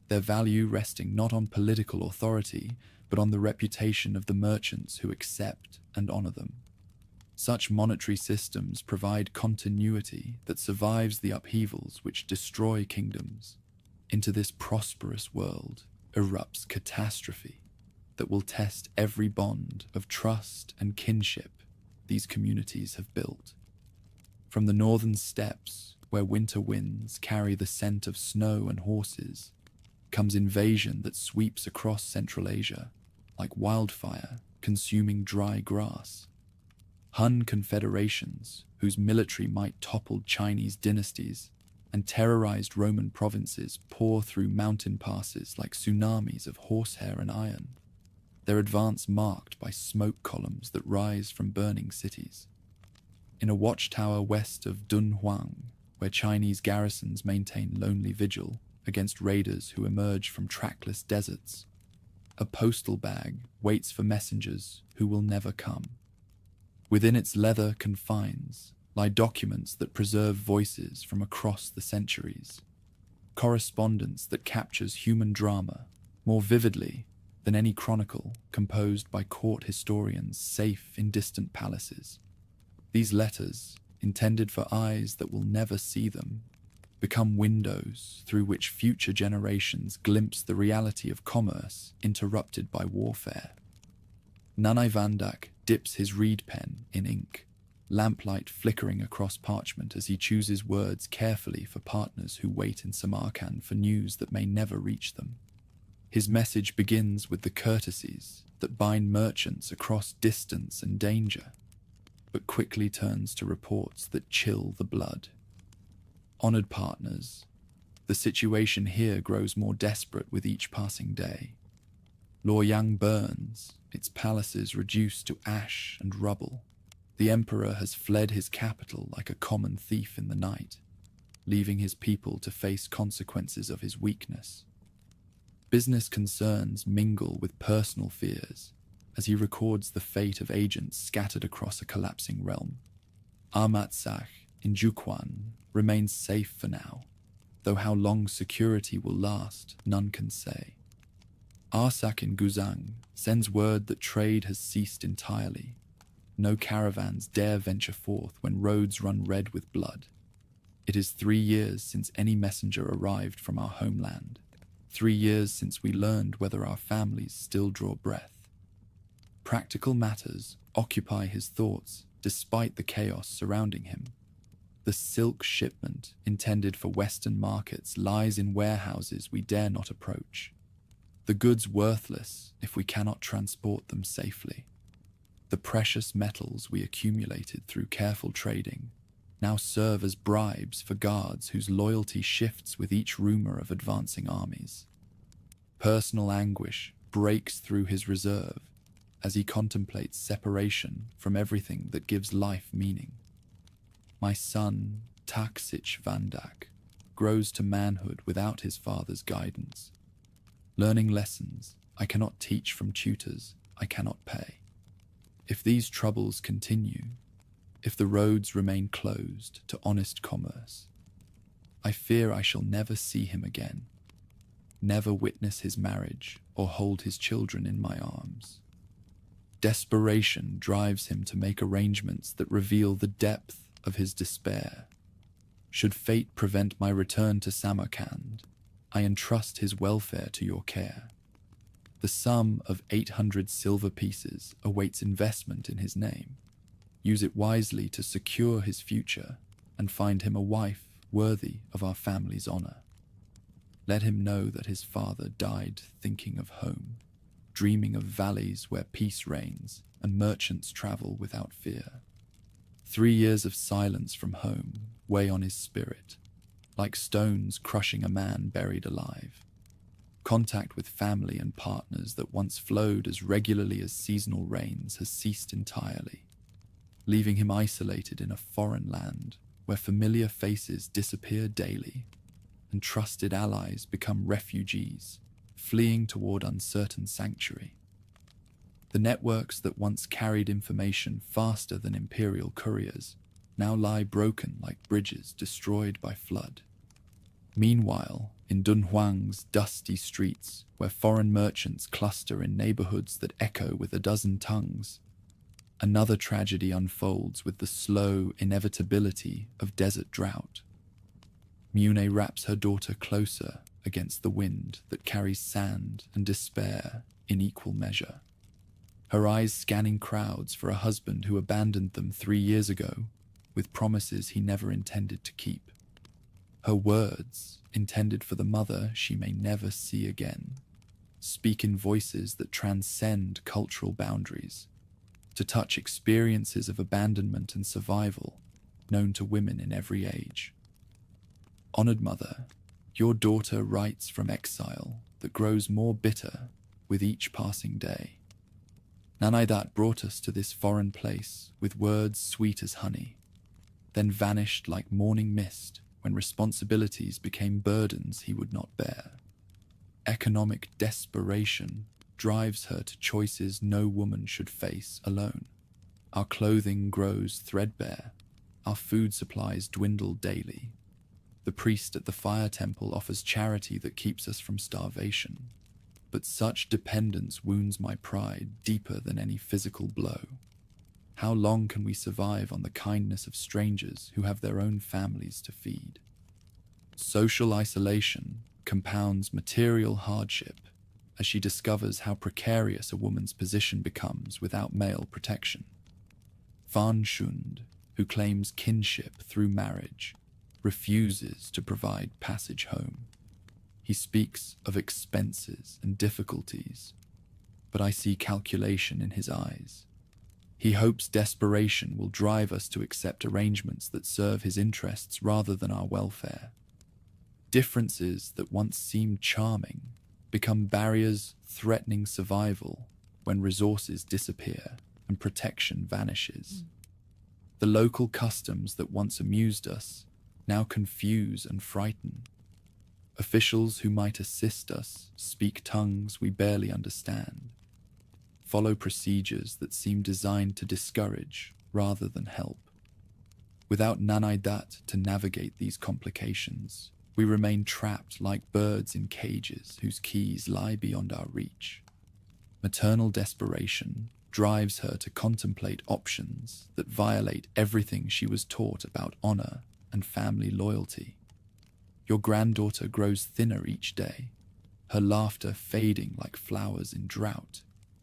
their value resting not on political authority, but on the reputation of the merchants who accept and honor them. Such monetary systems provide continuity that survives the upheavals which destroy kingdoms. Into this prosperous world erupts catastrophe that will test every bond of trust and kinship these communities have built. From the northern steppes, where winter winds carry the scent of snow and horses, comes invasion that sweeps across Central Asia like wildfire consuming dry grass. Hun confederations, whose military might toppled Chinese dynasties and terrorized Roman provinces, pour through mountain passes like tsunamis of horsehair and iron, their advance marked by smoke columns that rise from burning cities. In a watchtower west of Dunhuang, where Chinese garrisons maintain lonely vigil against raiders who emerge from trackless deserts, a postal bag waits for messengers who will never come. Within its leather confines lie documents that preserve voices from across the centuries, correspondence that captures human drama more vividly than any chronicle composed by court historians safe in distant palaces. These letters, intended for eyes that will never see them, become windows through which future generations glimpse the reality of commerce interrupted by warfare. Nanai Vandak dips his reed pen in ink, lamplight flickering across parchment as he chooses words carefully for partners who wait in Samarkand for news that may never reach them. His message begins with the courtesies that bind merchants across distance and danger, but quickly turns to reports that chill the blood. Honored partners, the situation here grows more desperate with each passing day. Luoyang burns, its palaces reduced to ash and rubble. The emperor has fled his capital like a common thief in the night, leaving his people to face consequences of his weakness. Business concerns mingle with personal fears as he records the fate of agents scattered across a collapsing realm. Armatsakh in Juquan remains safe for now, though how long security will last, none can say. Arsak in Guzang sends word that trade has ceased entirely. No caravans dare venture forth when roads run red with blood. It is 3 years since any messenger arrived from our homeland. 3 years since we learned whether our families still draw breath. Practical matters occupy his thoughts despite the chaos surrounding him. The silk shipment intended for Western markets lies in warehouses we dare not approach. The goods worthless if we cannot transport them safely. The precious metals we accumulated through careful trading now serve as bribes for guards whose loyalty shifts with each rumor of advancing armies. Personal anguish breaks through his reserve as he contemplates separation from everything that gives life meaning. My son, Taksich Vandak, grows to manhood without his father's guidance. Learning lessons I cannot teach from tutors I cannot pay. If these troubles continue, if the roads remain closed to honest commerce, I fear I shall never see him again, never witness his marriage or hold his children in my arms. Desperation drives him to make arrangements that reveal the depth of his despair. Should fate prevent my return to Samarkand, I entrust his welfare to your care. The sum of 800 silver pieces awaits investment in his name. Use it wisely to secure his future and find him a wife worthy of our family's honor. Let him know that his father died thinking of home, dreaming of valleys where peace reigns and merchants travel without fear. 3 years of silence from home weigh on his spirit, like stones crushing a man buried alive. Contact with family and partners that once flowed as regularly as seasonal rains has ceased entirely, leaving him isolated in a foreign land where familiar faces disappear daily and trusted allies become refugees, fleeing toward uncertain sanctuary. The networks that once carried information faster than imperial couriers now lie broken like bridges destroyed by flood. Meanwhile, in Dunhuang's dusty streets, where foreign merchants cluster in neighborhoods that echo with a dozen tongues, another tragedy unfolds with the slow inevitability of desert drought. Mune wraps her daughter closer against the wind that carries sand and despair in equal measure, her eyes scanning crowds for a husband who abandoned them 3 years ago with promises he never intended to keep. Her words, intended for the mother she may never see again, speak in voices that transcend cultural boundaries, to touch experiences of abandonment and survival known to women in every age. Honored mother, your daughter writes from exile that grows more bitter with each passing day. Nanaidat brought us to this foreign place with words sweet as honey, then vanished like morning mist when responsibilities became burdens he would not bear. Economic desperation drives her to choices no woman should face alone. Our clothing grows threadbare, our food supplies dwindle daily. The priest at the fire temple offers charity that keeps us from starvation, but such dependence wounds my pride deeper than any physical blow. How long can we survive on the kindness of strangers who have their own families to feed? Social isolation compounds material hardship as she discovers how precarious a woman's position becomes without male protection. Fan Shund, who claims kinship through marriage, refuses to provide passage home. He speaks of expenses and difficulties, but I see calculation in his eyes. He hopes desperation will drive us to accept arrangements that serve his interests rather than our welfare. Differences that once seemed charming become barriers threatening survival when resources disappear and protection vanishes. The local customs that once amused us now confuse and frighten. Officials who might assist us speak tongues we barely understand, follow procedures that seem designed to discourage rather than help. Without Nanaidat to navigate these complications, we remain trapped like birds in cages whose keys lie beyond our reach. Maternal desperation drives her to contemplate options that violate everything she was taught about honor and family loyalty. Your granddaughter grows thinner each day, her laughter fading like flowers in drought.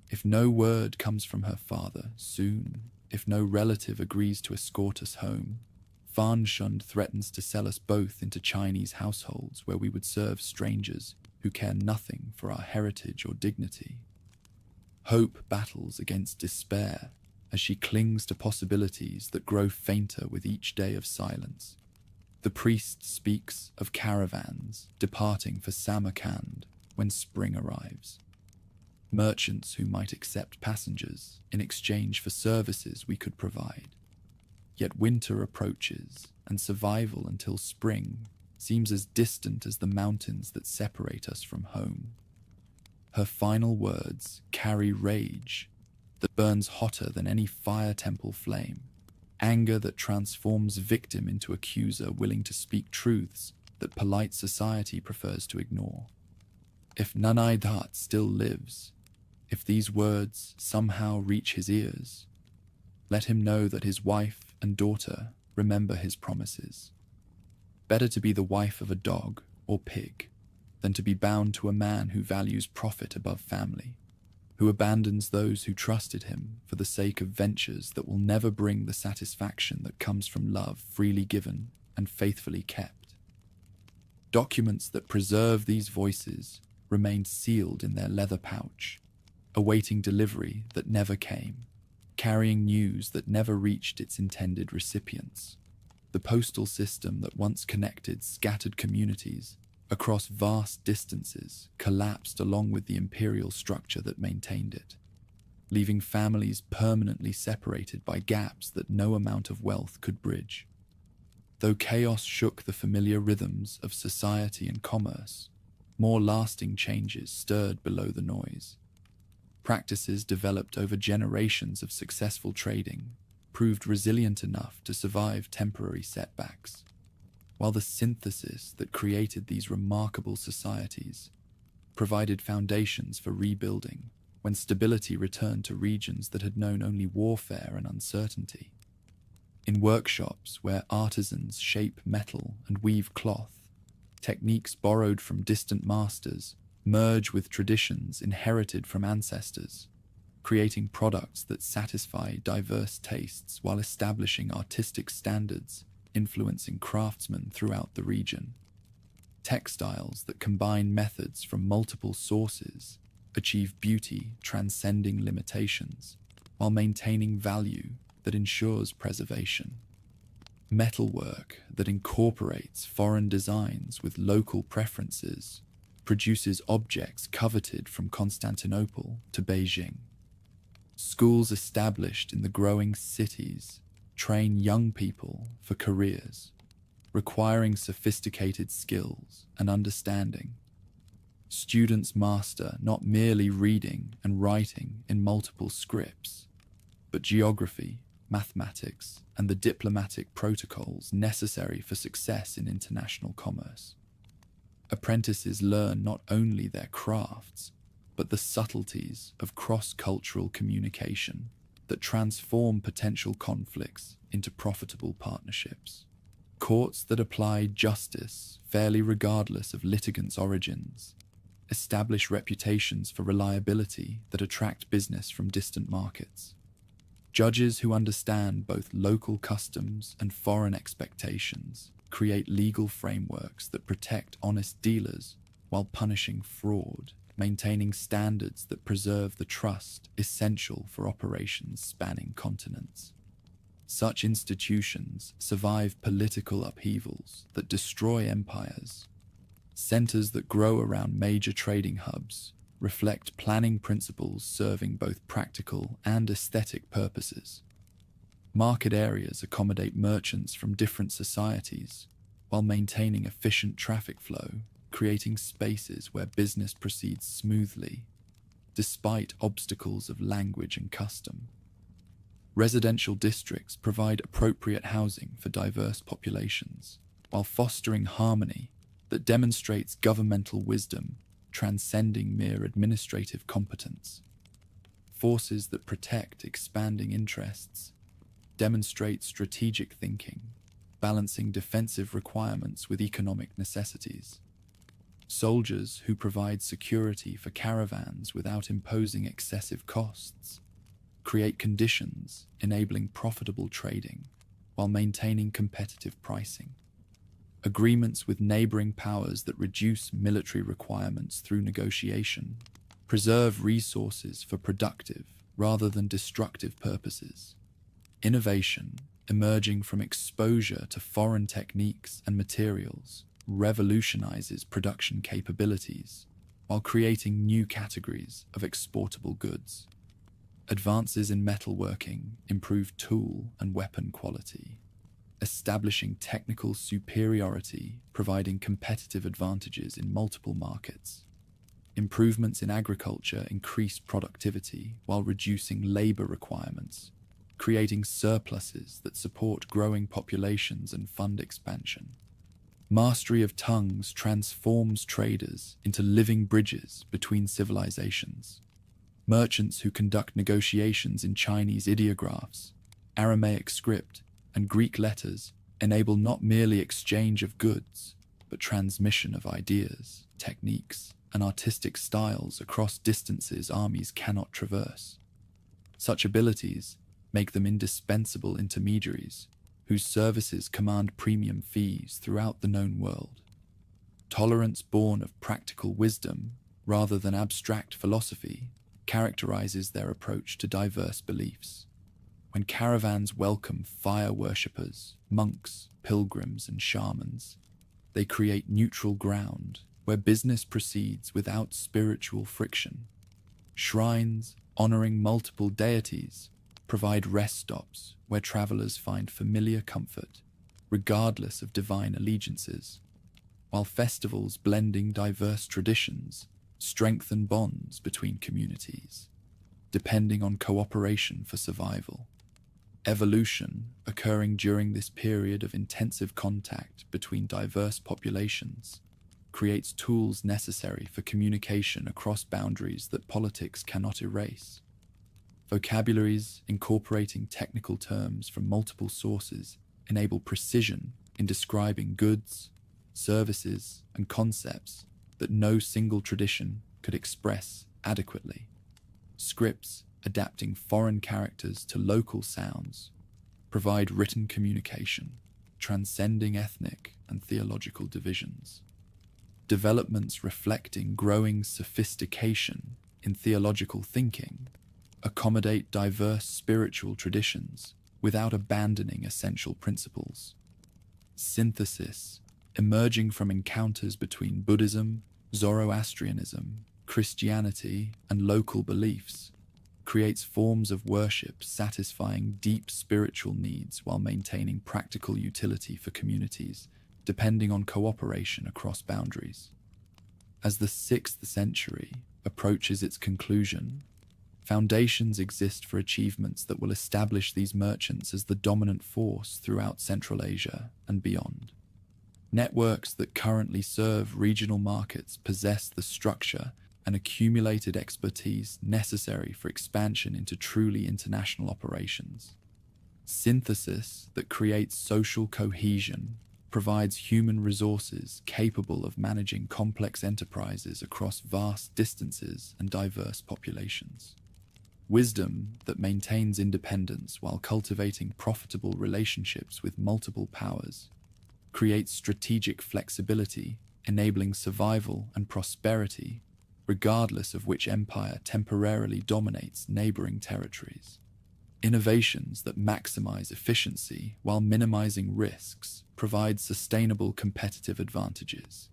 If no word comes from her father soon, if no relative agrees to escort us home, Fan Shund threatens to sell us both into Chinese households where we would serve strangers who care nothing for our heritage or dignity. Hope battles against despair as she clings to possibilities that grow fainter with each day of silence. The priest speaks of caravans departing for Samarkand when spring arrives. Merchants who might accept passengers in exchange for services we could provide. Yet winter approaches, and survival until spring seems as distant as the mountains that separate us from home. Her final words carry rage that burns hotter than any fire temple flame, anger that transforms victim into accuser willing to speak truths that polite society prefers to ignore. If Nanaidat still lives, if these words somehow reach his ears, let him know that his wife and daughter remember his promises. Better to be the wife of a dog or pig than to be bound to a man who values profit above family, who abandons those who trusted him for the sake of ventures that will never bring the satisfaction that comes from love freely given and faithfully kept. Documents that preserve these voices remained sealed in their leather pouch, awaiting delivery that never came, carrying news that never reached its intended recipients. The postal system that once connected scattered communities across vast distances collapsed along with the imperial structure that maintained it, leaving families permanently separated by gaps that no amount of wealth could bridge. Though chaos shook the familiar rhythms of society and commerce, more lasting changes stirred below the noise. Practices developed over generations of successful trading proved resilient enough to survive temporary setbacks, while the synthesis that created these remarkable societies provided foundations for rebuilding when stability returned to regions that had known only warfare and uncertainty. In workshops where artisans shape metal and weave cloth, techniques borrowed from distant masters merge with traditions inherited from ancestors, creating products that satisfy diverse tastes while establishing artistic standards influencing craftsmen throughout the region. Textiles that combine methods from multiple sources achieve beauty transcending limitations while maintaining value that ensures preservation. Metalwork that incorporates foreign designs with local preferences produces objects coveted from Constantinople to Beijing. Schools established in the growing cities train young people for careers, requiring sophisticated skills and understanding. Students master not merely reading and writing in multiple scripts, but geography, mathematics, and the diplomatic protocols necessary for success in international commerce. Apprentices learn not only their crafts, but the subtleties of cross-cultural communication that transform potential conflicts into profitable partnerships. Courts that apply justice fairly regardless of litigants' origins establish reputations for reliability that attract business from distant markets. Judges who understand both local customs and foreign expectations create legal frameworks that protect honest dealers while punishing fraud, maintaining standards that preserve the trust essential for operations spanning continents. Such institutions survive political upheavals that destroy empires. Centers that grow around major trading hubs reflect planning principles serving both practical and aesthetic purposes. Market areas accommodate merchants from different societies while maintaining efficient traffic flow, creating spaces where business proceeds smoothly, despite obstacles of language and custom. Residential districts provide appropriate housing for diverse populations, while fostering harmony that demonstrates governmental wisdom transcending mere administrative competence. Forces that protect expanding interests demonstrate strategic thinking, balancing defensive requirements with economic necessities. Soldiers who provide security for caravans without imposing excessive costs create conditions enabling profitable trading while maintaining competitive pricing. Agreements with neighboring powers that reduce military requirements through negotiation preserve resources for productive rather than destructive purposes. Innovation, emerging from exposure to foreign techniques and materials, revolutionizes production capabilities while creating new categories of exportable goods. Advances in metalworking improve tool and weapon quality, establishing technical superiority, providing competitive advantages in multiple markets. Improvements in agriculture increase productivity while reducing labor requirements, creating surpluses that support growing populations and fund expansion. Mastery of tongues transforms traders into living bridges between civilizations. Merchants who conduct negotiations in Chinese ideographs, Aramaic script, and Greek letters enable not merely exchange of goods, but transmission of ideas, techniques, and artistic styles across distances armies cannot traverse. Such abilities make them indispensable intermediaries whose services command premium fees throughout the known world. Tolerance born of practical wisdom rather than abstract philosophy characterizes their approach to diverse beliefs. When caravans welcome fire worshippers, monks, pilgrims, and shamans, they create neutral ground where business proceeds without spiritual friction. Shrines honoring multiple deities provide rest stops where travelers find familiar comfort, regardless of divine allegiances, while festivals blending diverse traditions strengthen bonds between communities, depending on cooperation for survival. Evolution, occurring during this period of intensive contact between diverse populations, creates tools necessary for communication across boundaries that politics cannot erase. Vocabularies incorporating technical terms from multiple sources enable precision in describing goods, services, and concepts that no single tradition could express adequately. Scripts adapting foreign characters to local sounds provide written communication, transcending ethnic and theological divisions. Developments reflecting growing sophistication in theological thinking accommodate diverse spiritual traditions without abandoning essential principles. Synthesis, emerging from encounters between Buddhism, Zoroastrianism, Christianity, and local beliefs, creates forms of worship satisfying deep spiritual needs while maintaining practical utility for communities, depending on cooperation across boundaries. As the 6th century approaches its conclusion, foundations exist for achievements that will establish these merchants as the dominant force throughout Central Asia and beyond. Networks that currently serve regional markets possess the structure and accumulated expertise necessary for expansion into truly international operations. Synthesis that creates social cohesion provides human resources capable of managing complex enterprises across vast distances and diverse populations. wisdom that maintains independence while cultivating profitable relationships with multiple powers, creates strategic flexibility, enabling survival and prosperity, regardless of which empire temporarily dominates neighboring territories. Innovations that maximize efficiency while minimizing risks provide sustainable competitive advantages,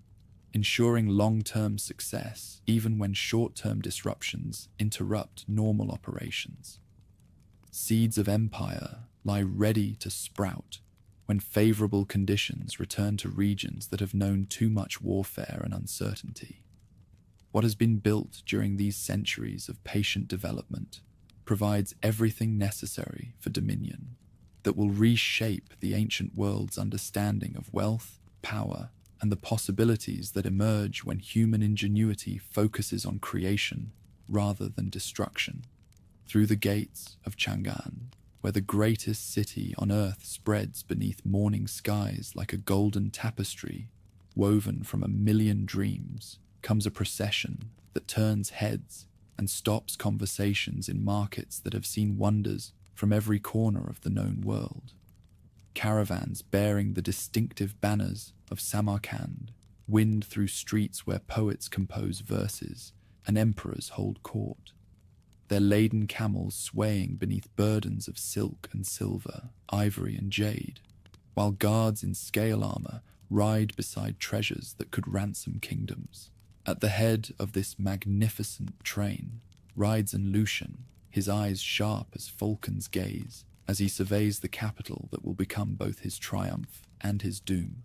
ensuring long-term success even when short-term disruptions interrupt normal operations. Seeds of empire lie ready to sprout when favorable conditions return to regions that have known too much warfare and uncertainty. What has been built during these centuries of patient development provides everything necessary for dominion that will reshape the ancient world's understanding of wealth, power, and the possibilities that emerge when human ingenuity focuses on creation rather than destruction. Through the gates of Chang'an, where the greatest city on earth spreads beneath morning skies like a golden tapestry woven from 1,000,000 dreams, comes a procession that turns heads and stops conversations in markets that have seen wonders from every corner of the known world. Caravans bearing the distinctive banners of Samarkand wind through streets where poets compose verses and emperors hold court, their laden camels swaying beneath burdens of silk and silver, ivory and jade, while guards in scale armor ride beside treasures that could ransom kingdoms. At the head of this magnificent train rides an Lucian, his eyes sharp as falcon's gaze, as he surveys the capital that will become both his triumph and his doom.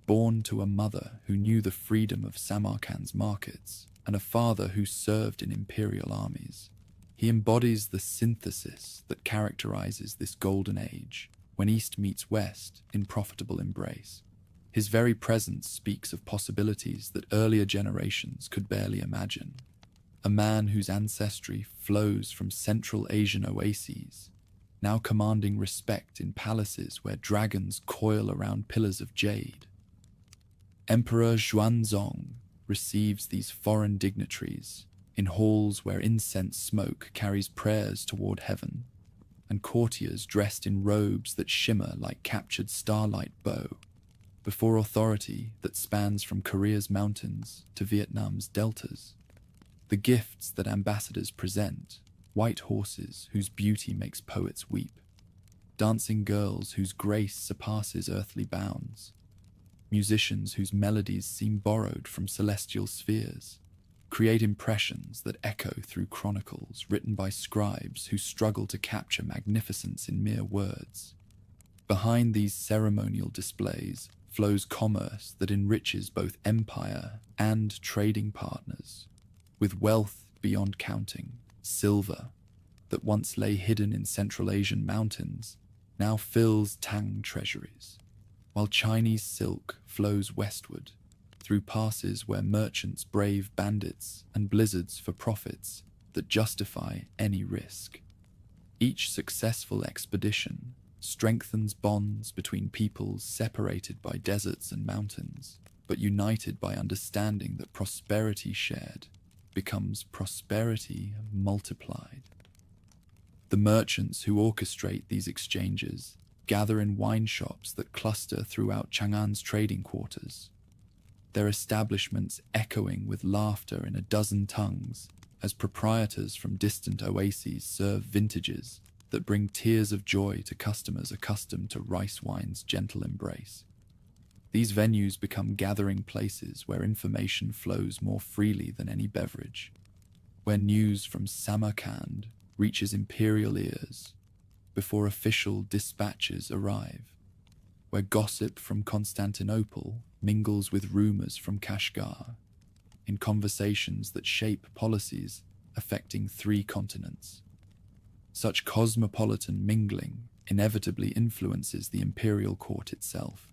Born to a mother who knew the freedom of Samarkand's markets and a father who served in imperial armies, he embodies the synthesis that characterizes this golden age, when East meets West in profitable embrace. His very presence speaks of possibilities that earlier generations could barely imagine. A man whose ancestry flows from Central Asian oases, now commanding respect in palaces where dragons coil around pillars of jade. Emperor Xuanzong receives these foreign dignitaries in halls where incense smoke carries prayers toward heaven, and courtiers dressed in robes that shimmer like captured starlight bow, before authority that spans from Korea's mountains to Vietnam's deltas. The gifts that ambassadors present: white horses whose beauty makes poets weep, dancing girls whose grace surpasses earthly bounds, musicians whose melodies seem borrowed from celestial spheres, create impressions that echo through chronicles written by scribes who struggle to capture magnificence in mere words. Behind these ceremonial displays flows commerce that enriches both empire and trading partners, with wealth beyond counting. Silver, that once lay hidden in Central Asian mountains, now fills Tang treasuries, while Chinese silk flows westward, through passes where merchants brave bandits and blizzards for profits that justify any risk. Each successful expedition strengthens bonds between peoples separated by deserts and mountains, but united by understanding that prosperity shared becomes prosperity multiplied. The merchants who orchestrate these exchanges gather in wine shops that cluster throughout Chang'an's trading quarters, their establishments echoing with laughter in a dozen tongues as proprietors from distant oases serve vintages that bring tears of joy to customers accustomed to rice wine's gentle embrace. These venues become gathering places where information flows more freely than any beverage, where news from Samarkand reaches imperial ears before official dispatches arrive, where gossip from Constantinople mingles with rumors from Kashgar, in conversations that shape policies affecting 3 continents. Such cosmopolitan mingling inevitably influences the imperial court itself.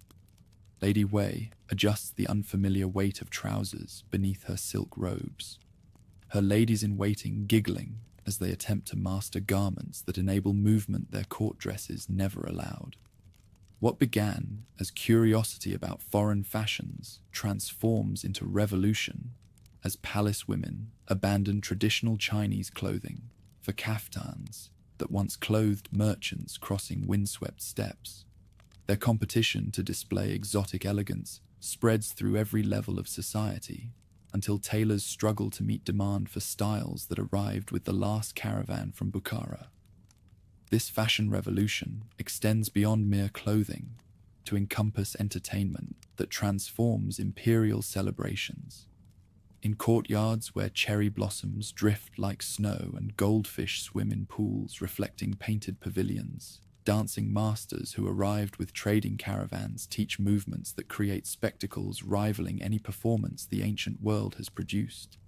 Lady Wei adjusts the unfamiliar weight of trousers beneath her silk robes, her ladies-in-waiting giggling as they attempt to master garments that enable movement their court dresses never allowed. What began as curiosity about foreign fashions transforms into revolution as palace women abandon traditional Chinese clothing, for kaftans that once clothed merchants crossing windswept steppes. Their competition to display exotic elegance spreads through every level of society, until tailors struggle to meet demand for styles that arrived with the last caravan from Bukhara. This fashion revolution extends beyond mere clothing to encompass entertainment that transforms imperial celebrations. In courtyards where cherry blossoms drift like snow and goldfish swim in pools reflecting painted pavilions, dancing masters who arrived with trading caravans teach movements that create spectacles rivaling any performance the ancient world has produced.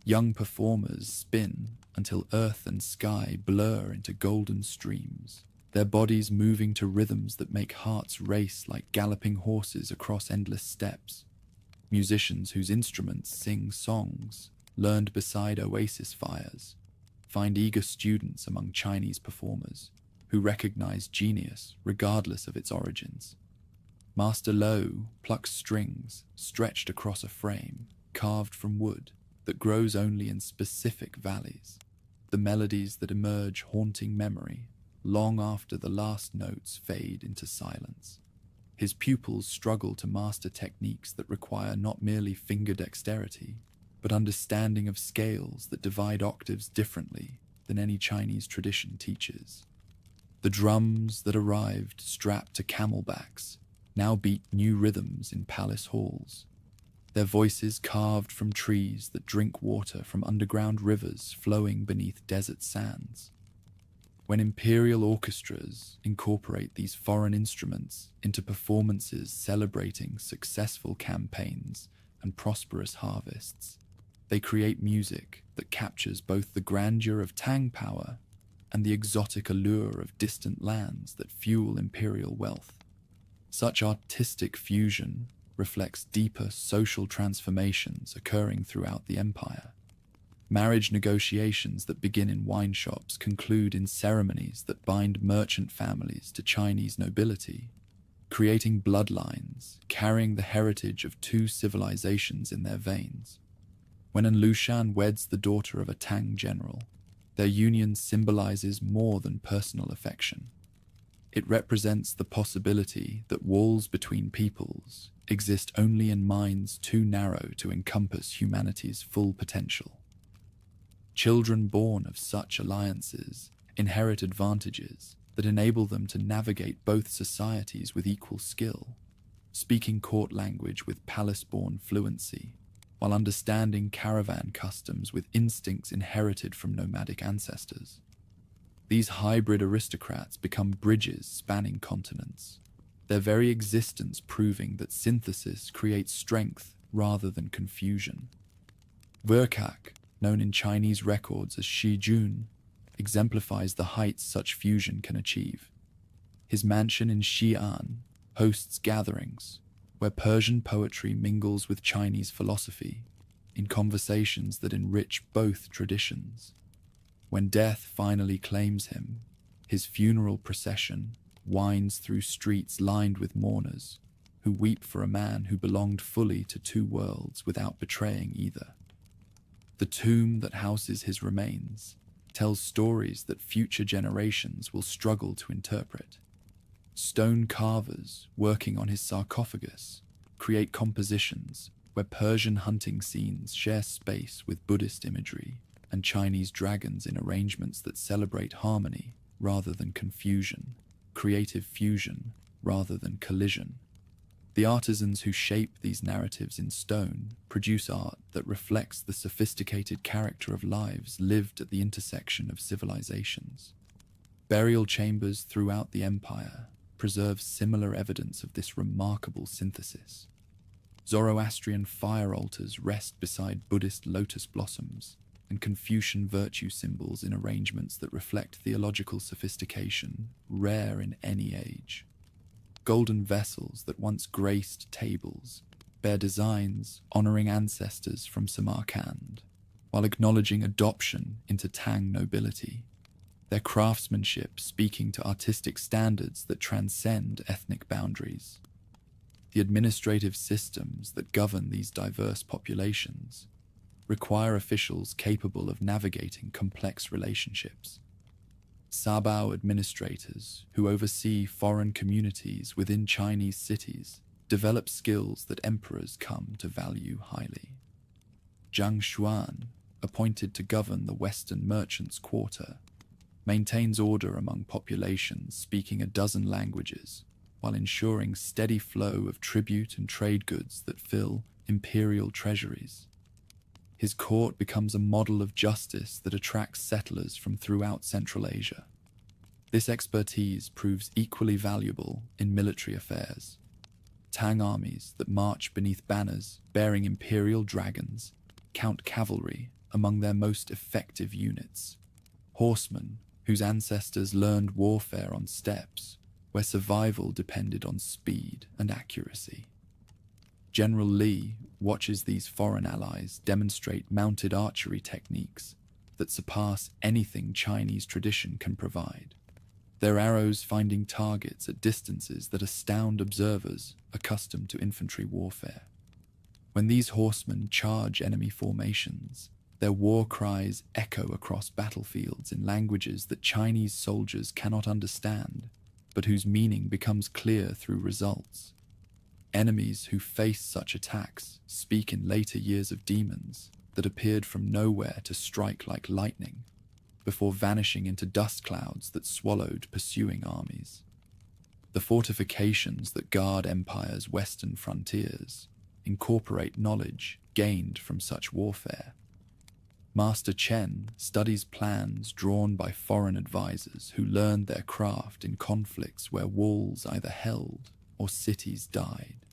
Young performers spin until earth and sky blur into golden streams, their bodies moving to rhythms that make hearts race like galloping horses across endless steppes. Musicians whose instruments sing songs, learned beside oasis fires, find eager students among Chinese performers who recognize genius regardless of its origins. Master Lo plucks strings stretched across a frame carved from wood that grows only in specific valleys, the melodies that emerge haunting memory long after the last notes fade into silence. His pupils struggle to master techniques that require not merely finger dexterity, but understanding of scales that divide octaves differently than any Chinese tradition teaches. The drums that arrived strapped to camelbacks now beat new rhythms in palace halls, their voices carved from trees that drink water from underground rivers flowing beneath desert sands. When imperial orchestras incorporate these foreign instruments into performances celebrating successful campaigns and prosperous harvests, they create music that captures both the grandeur of Tang power and the exotic allure of distant lands that fuel imperial wealth. Such artistic fusion reflects deeper social transformations occurring throughout the empire. Marriage negotiations that begin in wine shops conclude in ceremonies that bind merchant families to Chinese nobility, creating bloodlines carrying the heritage of two civilizations in their veins. When An Lushan weds the daughter of a Tang general, their union symbolizes more than personal affection. It represents the possibility that walls between peoples exist only in minds too narrow to encompass humanity's full potential. Children born of such alliances inherit advantages that enable them to navigate both societies with equal skill, speaking court language with palace-born fluency, while understanding caravan customs with instincts inherited from nomadic ancestors. These hybrid aristocrats become bridges spanning continents, their very existence proving that synthesis creates strength rather than confusion. Verkak, known in Chinese records as Shi Jun, exemplifies the heights such fusion can achieve. His mansion in Xi'an hosts gatherings where Persian poetry mingles with Chinese philosophy in conversations that enrich both traditions. When death finally claims him, his funeral procession winds through streets lined with mourners who weep for a man who belonged fully to two worlds without betraying either. The tomb that houses his remains tells stories that future generations will struggle to interpret. Stone carvers working on his sarcophagus create compositions where Persian hunting scenes share space with Buddhist imagery and Chinese dragons in arrangements that celebrate harmony rather than confusion, creative fusion rather than collision. The artisans who shape these narratives in stone produce art that reflects the sophisticated character of lives lived at the intersection of civilizations. Burial chambers throughout the empire preserve similar evidence of this remarkable synthesis. Zoroastrian fire altars rest beside Buddhist lotus blossoms, and Confucian virtue symbols in arrangements that reflect theological sophistication rare in any age. Golden vessels that once graced tables bear designs honoring ancestors from Samarkand, while acknowledging adoption into Tang nobility, their craftsmanship speaking to artistic standards that transcend ethnic boundaries. The administrative systems that govern these diverse populations require officials capable of navigating complex relationships. Sabao administrators, who oversee foreign communities within Chinese cities, develop skills that emperors come to value highly. Zhang Xuan, appointed to govern the Western Merchants' Quarter, maintains order among populations speaking a dozen languages, while ensuring steady flow of tribute and trade goods that fill imperial treasuries. His court becomes a model of justice that attracts settlers from throughout Central Asia. This expertise proves equally valuable in military affairs. Tang armies that march beneath banners bearing imperial dragons count cavalry among their most effective units. Horsemen whose ancestors learned warfare on steppes, where survival depended on speed and accuracy. General Li watches these foreign allies demonstrate mounted archery techniques that surpass anything Chinese tradition can provide, their arrows finding targets at distances that astound observers accustomed to infantry warfare. When these horsemen charge enemy formations, their war cries echo across battlefields in languages that Chinese soldiers cannot understand, but whose meaning becomes clear through results. Enemies who face such attacks speak in later years of demons that appeared from nowhere to strike like lightning, before vanishing into dust clouds that swallowed pursuing armies. The fortifications that guard Empire's western frontiers incorporate knowledge gained from such warfare. Master Chen studies plans drawn by foreign advisors who learned their craft in conflicts where walls either held or cities died.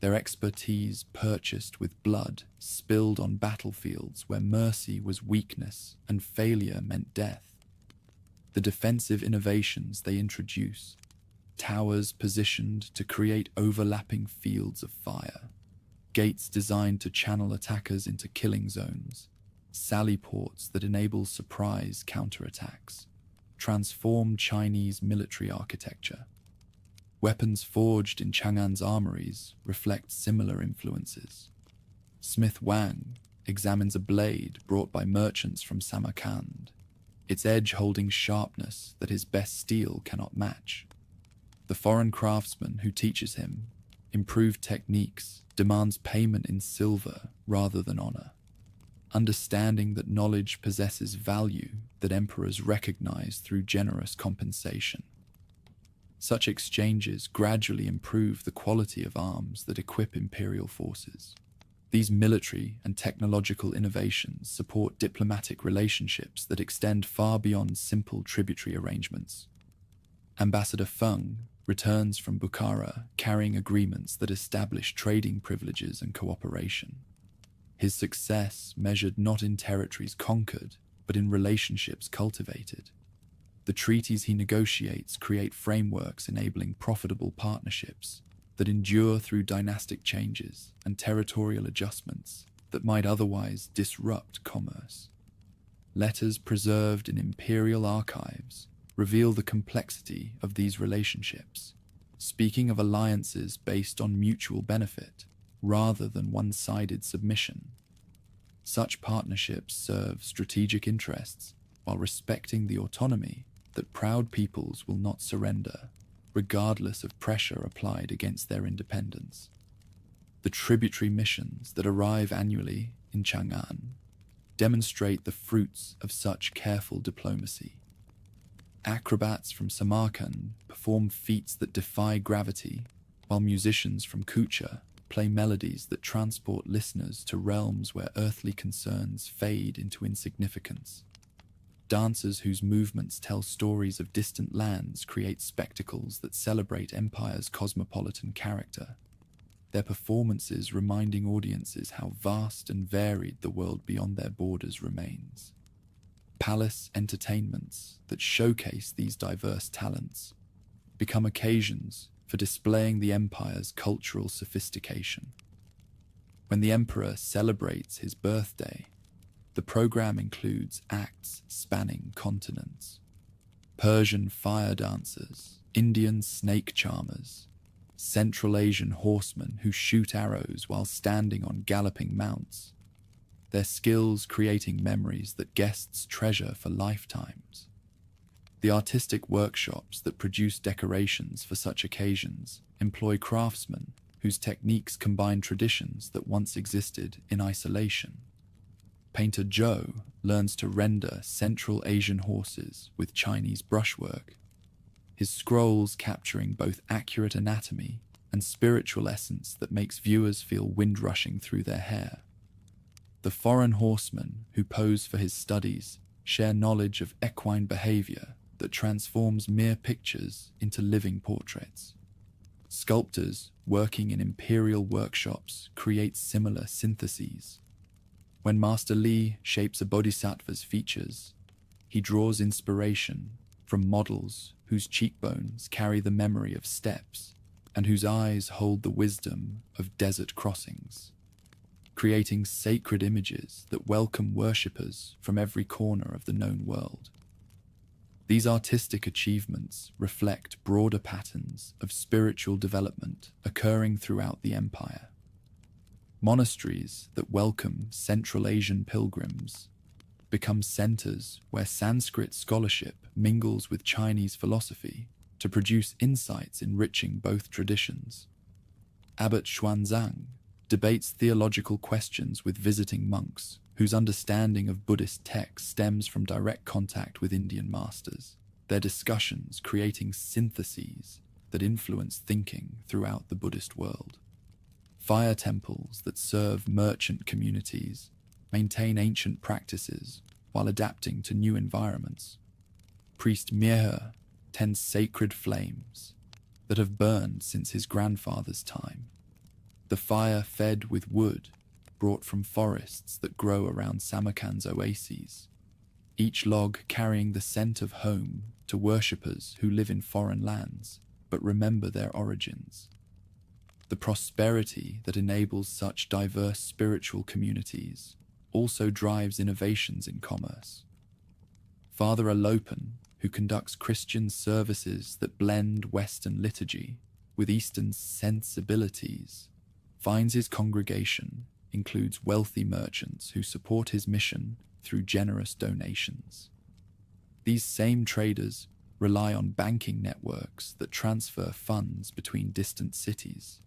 Their expertise purchased with blood spilled on battlefields where mercy was weakness and failure meant death. The defensive innovations they introduce, towers positioned to create overlapping fields of fire, gates designed to channel attackers into killing zones, sally ports that enable surprise counterattacks, transform Chinese military architecture. Weapons forged in Chang'an's armories reflect similar influences. Smith Wang examines a blade brought by merchants from Samarkand, its edge holding sharpness that his best steel cannot match. The foreign craftsman who teaches him improved techniques demands payment in silver rather than honor, understanding that knowledge possesses value that emperors recognize through generous compensation. Such exchanges gradually improve the quality of arms that equip imperial forces. These military and technological innovations support diplomatic relationships that extend far beyond simple tributary arrangements. Ambassador Feng returns from Bukhara carrying agreements that establish trading privileges and cooperation. His success measured not in territories conquered, but in relationships cultivated. The treaties he negotiates create frameworks enabling profitable partnerships that endure through dynastic changes and territorial adjustments that might otherwise disrupt commerce. Letters preserved in imperial archives reveal the complexity of these relationships, speaking of alliances based on mutual benefit rather than one-sided submission. Such partnerships serve strategic interests while respecting the autonomy that proud peoples will not surrender, regardless of pressure applied against their independence. The tributary missions that arrive annually in Chang'an demonstrate the fruits of such careful diplomacy. Acrobats from Samarkand perform feats that defy gravity, while musicians from Kucha play melodies that transport listeners to realms where earthly concerns fade into insignificance. Dancers whose movements tell stories of distant lands create spectacles that celebrate Empire's cosmopolitan character, their performances reminding audiences how vast and varied the world beyond their borders remains. Palace entertainments that showcase these diverse talents become occasions for displaying the Empire's cultural sophistication. When the Emperor celebrates his birthday, the program includes acts spanning continents. Persian fire dancers, Indian snake charmers, Central Asian horsemen who shoot arrows while standing on galloping mounts, their skills creating memories that guests treasure for lifetimes. The artistic workshops that produce decorations for such occasions employ craftsmen whose techniques combine traditions that once existed in isolation. Painter Zhou learns to render Central Asian horses with Chinese brushwork, his scrolls capturing both accurate anatomy and spiritual essence that makes viewers feel wind rushing through their hair. The foreign horsemen who pose for his studies share knowledge of equine behavior that transforms mere pictures into living portraits. Sculptors working in imperial workshops create similar syntheses. When Master Li shapes a bodhisattva's features, he draws inspiration from models whose cheekbones carry the memory of steppes and whose eyes hold the wisdom of desert crossings, creating sacred images that welcome worshippers from every corner of the known world. These artistic achievements reflect broader patterns of spiritual development occurring throughout the empire. Monasteries that welcome Central Asian pilgrims become centers where Sanskrit scholarship mingles with Chinese philosophy to produce insights enriching both traditions. Abbot Xuanzang debates theological questions with visiting monks whose understanding of Buddhist texts stems from direct contact with Indian masters, their discussions creating syntheses that influence thinking throughout the Buddhist world. Fire temples that serve merchant communities maintain ancient practices while adapting to new environments. Priest Miehe tends sacred flames that have burned since his grandfather's time. The fire fed with wood brought from forests that grow around Samarkand's oases, each log carrying the scent of home to worshippers who live in foreign lands but remember their origins. The prosperity that enables such diverse spiritual communities also drives innovations in commerce. Father Alopen, who conducts Christian services that blend Western liturgy with Eastern sensibilities, finds his congregation includes wealthy merchants who support his mission through generous donations. These same traders rely on banking networks that transfer funds between distant cities,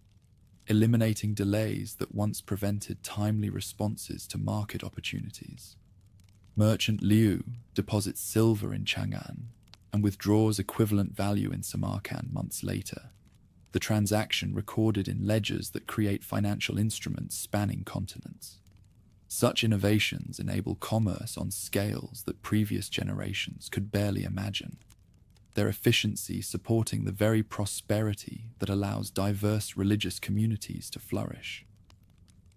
eliminating delays that once prevented timely responses to market opportunities. Merchant Liu deposits silver in Chang'an and withdraws equivalent value in Samarkand months later, the transaction recorded in ledgers that create financial instruments spanning continents. Such innovations enable commerce on scales that previous generations could barely imagine, their efficiency supporting the very prosperity that allows diverse religious communities to flourish.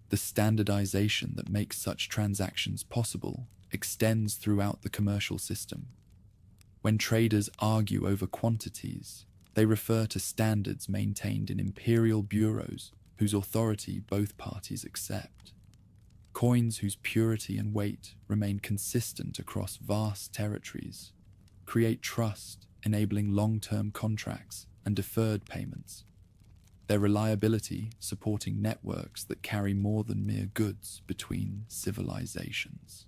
The standardization that makes such transactions possible extends throughout the commercial system. When traders argue over quantities, they refer to standards maintained in imperial bureaus whose authority both parties accept. Coins whose purity and weight remain consistent across vast territories create trust, enabling long-term contracts and deferred payments, their reliability supporting networks that carry more than mere goods between civilizations.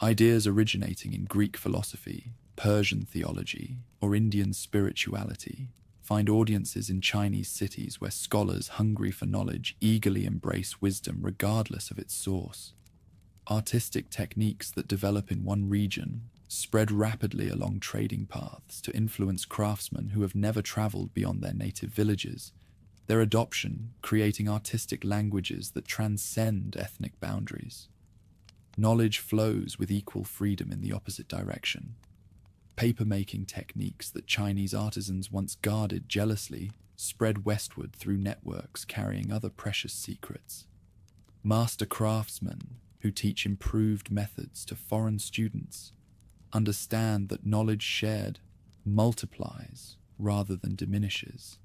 Ideas originating in Greek philosophy, Persian theology, or Indian spirituality find audiences in Chinese cities where scholars hungry for knowledge eagerly embrace wisdom regardless of its source. Artistic techniques that develop in one region spread rapidly along trading paths to influence craftsmen who have never traveled beyond their native villages, their adoption creating artistic languages that transcend ethnic boundaries. Knowledge flows with equal freedom in the opposite direction. Paper-making techniques that Chinese artisans once guarded jealously spread westward through networks carrying other precious secrets. Master craftsmen who teach improved methods to foreign students understand that knowledge shared multiplies rather than diminishes.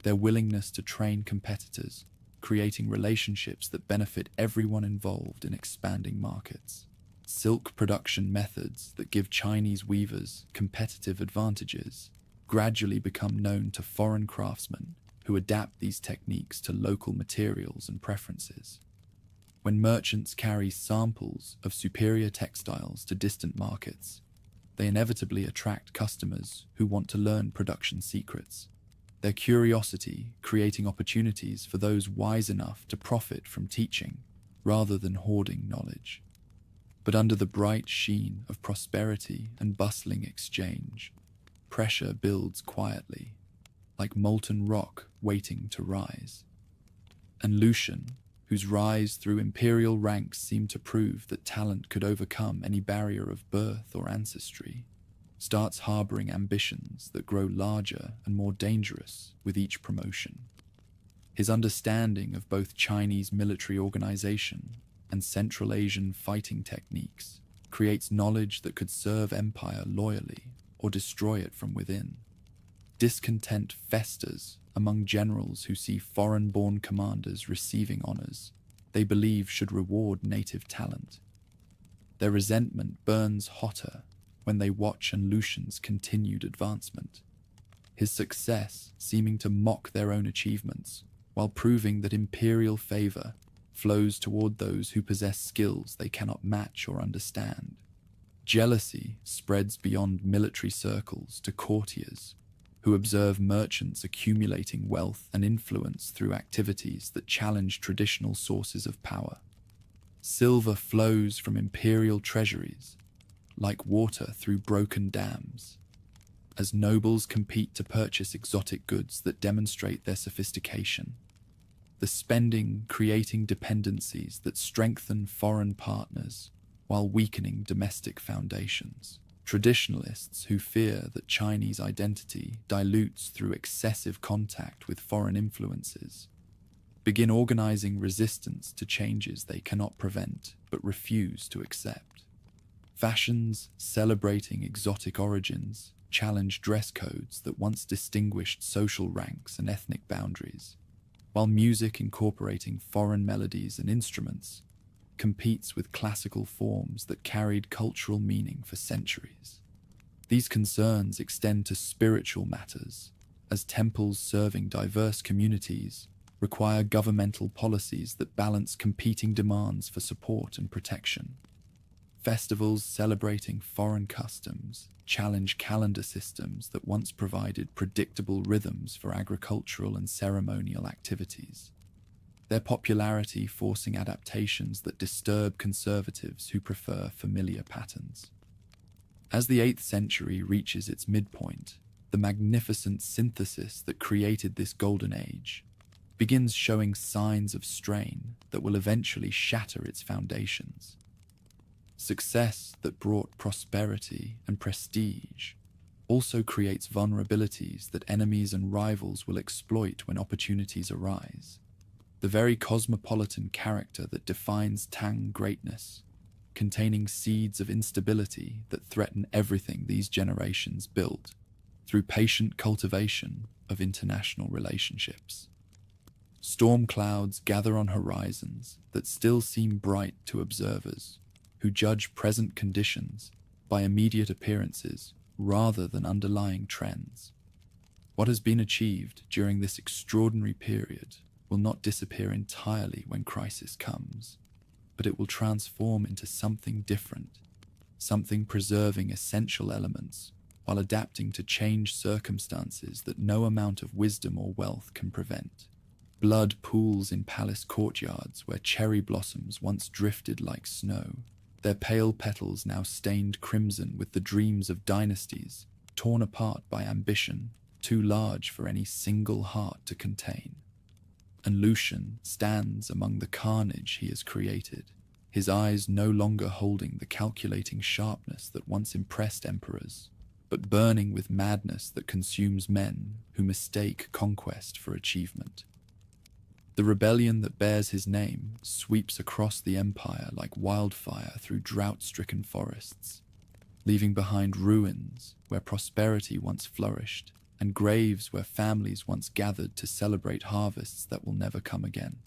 Their willingness to train competitors, creating relationships that benefit everyone involved in expanding markets. Silk production methods that give Chinese weavers competitive advantages gradually become known to foreign craftsmen who adapt these techniques to local materials and preferences. When merchants carry samples of superior textiles to distant markets, they inevitably attract customers who want to learn production secrets, their curiosity creating opportunities for those wise enough to profit from teaching rather than hoarding knowledge. But under the bright sheen of prosperity and bustling exchange, pressure builds quietly, like molten rock waiting to rise. And Lucian, whose rise through imperial ranks seemed to prove that talent could overcome any barrier of birth or ancestry, starts harboring ambitions that grow larger and more dangerous with each promotion. His understanding of both Chinese military organization and Central Asian fighting techniques creates knowledge that could serve empire loyally or destroy it from within. Discontent festers among generals who see foreign-born commanders receiving honors they believe should reward native talent. Their resentment burns hotter when they watch Lucian's continued advancement, his success seeming to mock their own achievements while proving that imperial favor flows toward those who possess skills they cannot match or understand. Jealousy spreads beyond military circles to courtiers who observe merchants accumulating wealth and influence through activities that challenge traditional sources of power. Silver flows from imperial treasuries, like water through broken dams, as nobles compete to purchase exotic goods that demonstrate their sophistication. The spending creating dependencies that strengthen foreign partners while weakening domestic foundations. Traditionalists who fear that Chinese identity dilutes through excessive contact with foreign influences begin organizing resistance to changes they cannot prevent but refuse to accept. Fashions celebrating exotic origins challenge dress codes that once distinguished social ranks and ethnic boundaries, while music incorporating foreign melodies and instruments competes with classical forms that carried cultural meaning for centuries. These concerns extend to spiritual matters, as temples serving diverse communities require governmental policies that balance competing demands for support and protection. Festivals celebrating foreign customs challenge calendar systems that once provided predictable rhythms for agricultural and ceremonial activities, their popularity forcing adaptations that disturb conservatives who prefer familiar patterns. As the 8th century reaches its midpoint, the magnificent synthesis that created this golden age begins showing signs of strain that will eventually shatter its foundations. Success that brought prosperity and prestige also creates vulnerabilities that enemies and rivals will exploit when opportunities arise. The very cosmopolitan character that defines Tang greatness, containing seeds of instability that threaten everything these generations built through patient cultivation of international relationships. Storm clouds gather on horizons that still seem bright to observers who judge present conditions by immediate appearances rather than underlying trends. What has been achieved during this extraordinary period will not disappear entirely when crisis comes, but it will transform into something different, something preserving essential elements while adapting to changed circumstances that no amount of wisdom or wealth can prevent. Blood pools in palace courtyards where cherry blossoms once drifted like snow, their pale petals now stained crimson with the dreams of dynasties torn apart by ambition too large for any single heart to contain. And Lucian stands among the carnage he has created, his eyes no longer holding the calculating sharpness that once impressed emperors, but burning with madness that consumes men who mistake conquest for achievement. The rebellion that bears his name sweeps across the empire like wildfire through drought-stricken forests, leaving behind ruins where prosperity once flourished and graves where families once gathered to celebrate harvests that will never come again.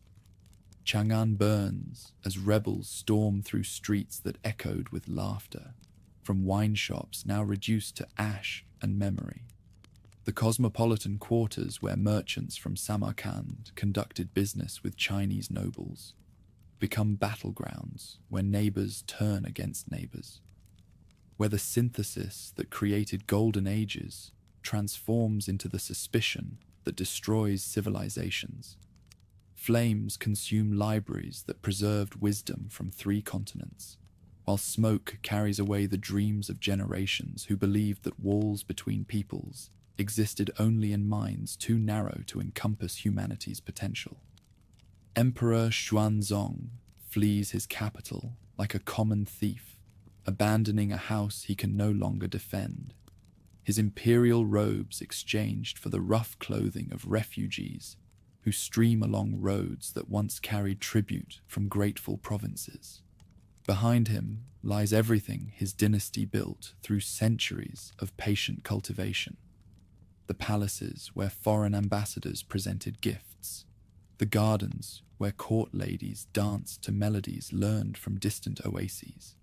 Chang'an burns as rebels storm through streets that echoed with laughter, from wine shops now reduced to ash and memory. The cosmopolitan quarters where merchants from Samarkand conducted business with Chinese nobles become battlegrounds where neighbors turn against neighbors, where the synthesis that created golden ages transforms into the suspicion that destroys civilizations. Flames consume libraries that preserved wisdom from 3 continents, while smoke carries away the dreams of generations who believed that walls between peoples existed only in minds too narrow to encompass humanity's potential. Emperor Xuanzong flees his capital like a common thief, abandoning a house he can no longer defend. His imperial robes exchanged for the rough clothing of refugees who stream along roads that once carried tribute from grateful provinces. Behind him lies everything his dynasty built through centuries of patient cultivation. The palaces where foreign ambassadors presented gifts, the gardens where court ladies danced to melodies learned from distant oases,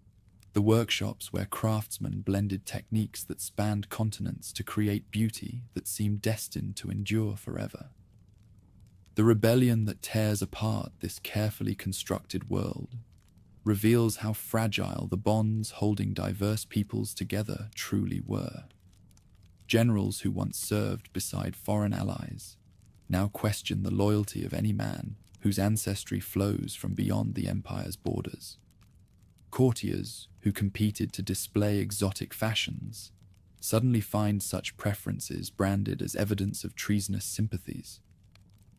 the workshops where craftsmen blended techniques that spanned continents to create beauty that seemed destined to endure forever. The rebellion that tears apart this carefully constructed world reveals how fragile the bonds holding diverse peoples together truly were. Generals who once served beside foreign allies now question the loyalty of any man whose ancestry flows from beyond the empire's borders. Courtiers who competed to display exotic fashions suddenly find such preferences branded as evidence of treasonous sympathies.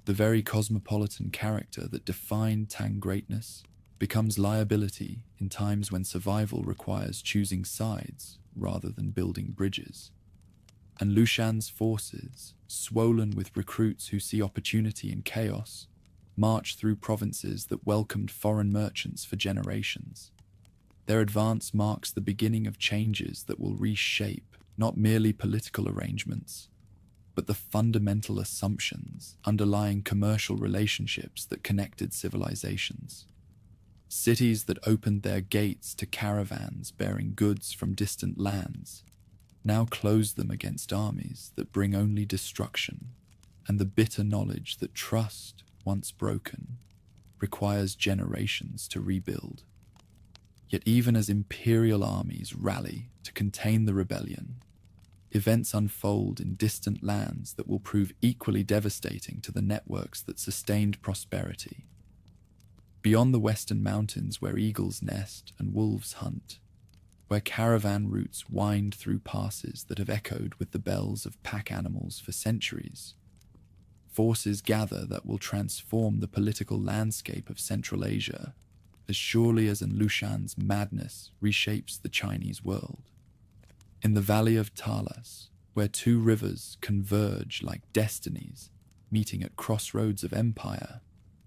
The very cosmopolitan character that defined Tang greatness becomes liability in times when survival requires choosing sides rather than building bridges. And Lushan's forces, swollen with recruits who see opportunity in chaos, march through provinces that welcomed foreign merchants for generations. Their advance marks the beginning of changes that will reshape not merely political arrangements, but the fundamental assumptions underlying commercial relationships that connected civilizations. Cities that opened their gates to caravans bearing goods from distant lands now close them against armies that bring only destruction, and the bitter knowledge that trust, once broken, requires generations to rebuild. Yet even as imperial armies rally to contain the rebellion, events unfold in distant lands that will prove equally devastating to the networks that sustained prosperity. Beyond the western mountains where eagles nest and wolves hunt, where caravan routes wind through passes that have echoed with the bells of pack animals for centuries, forces gather that will transform the political landscape of Central Asia as surely as An Lushan's madness reshapes the Chinese world. In the valley of Talas, where 2 rivers converge like destinies meeting at crossroads of empire,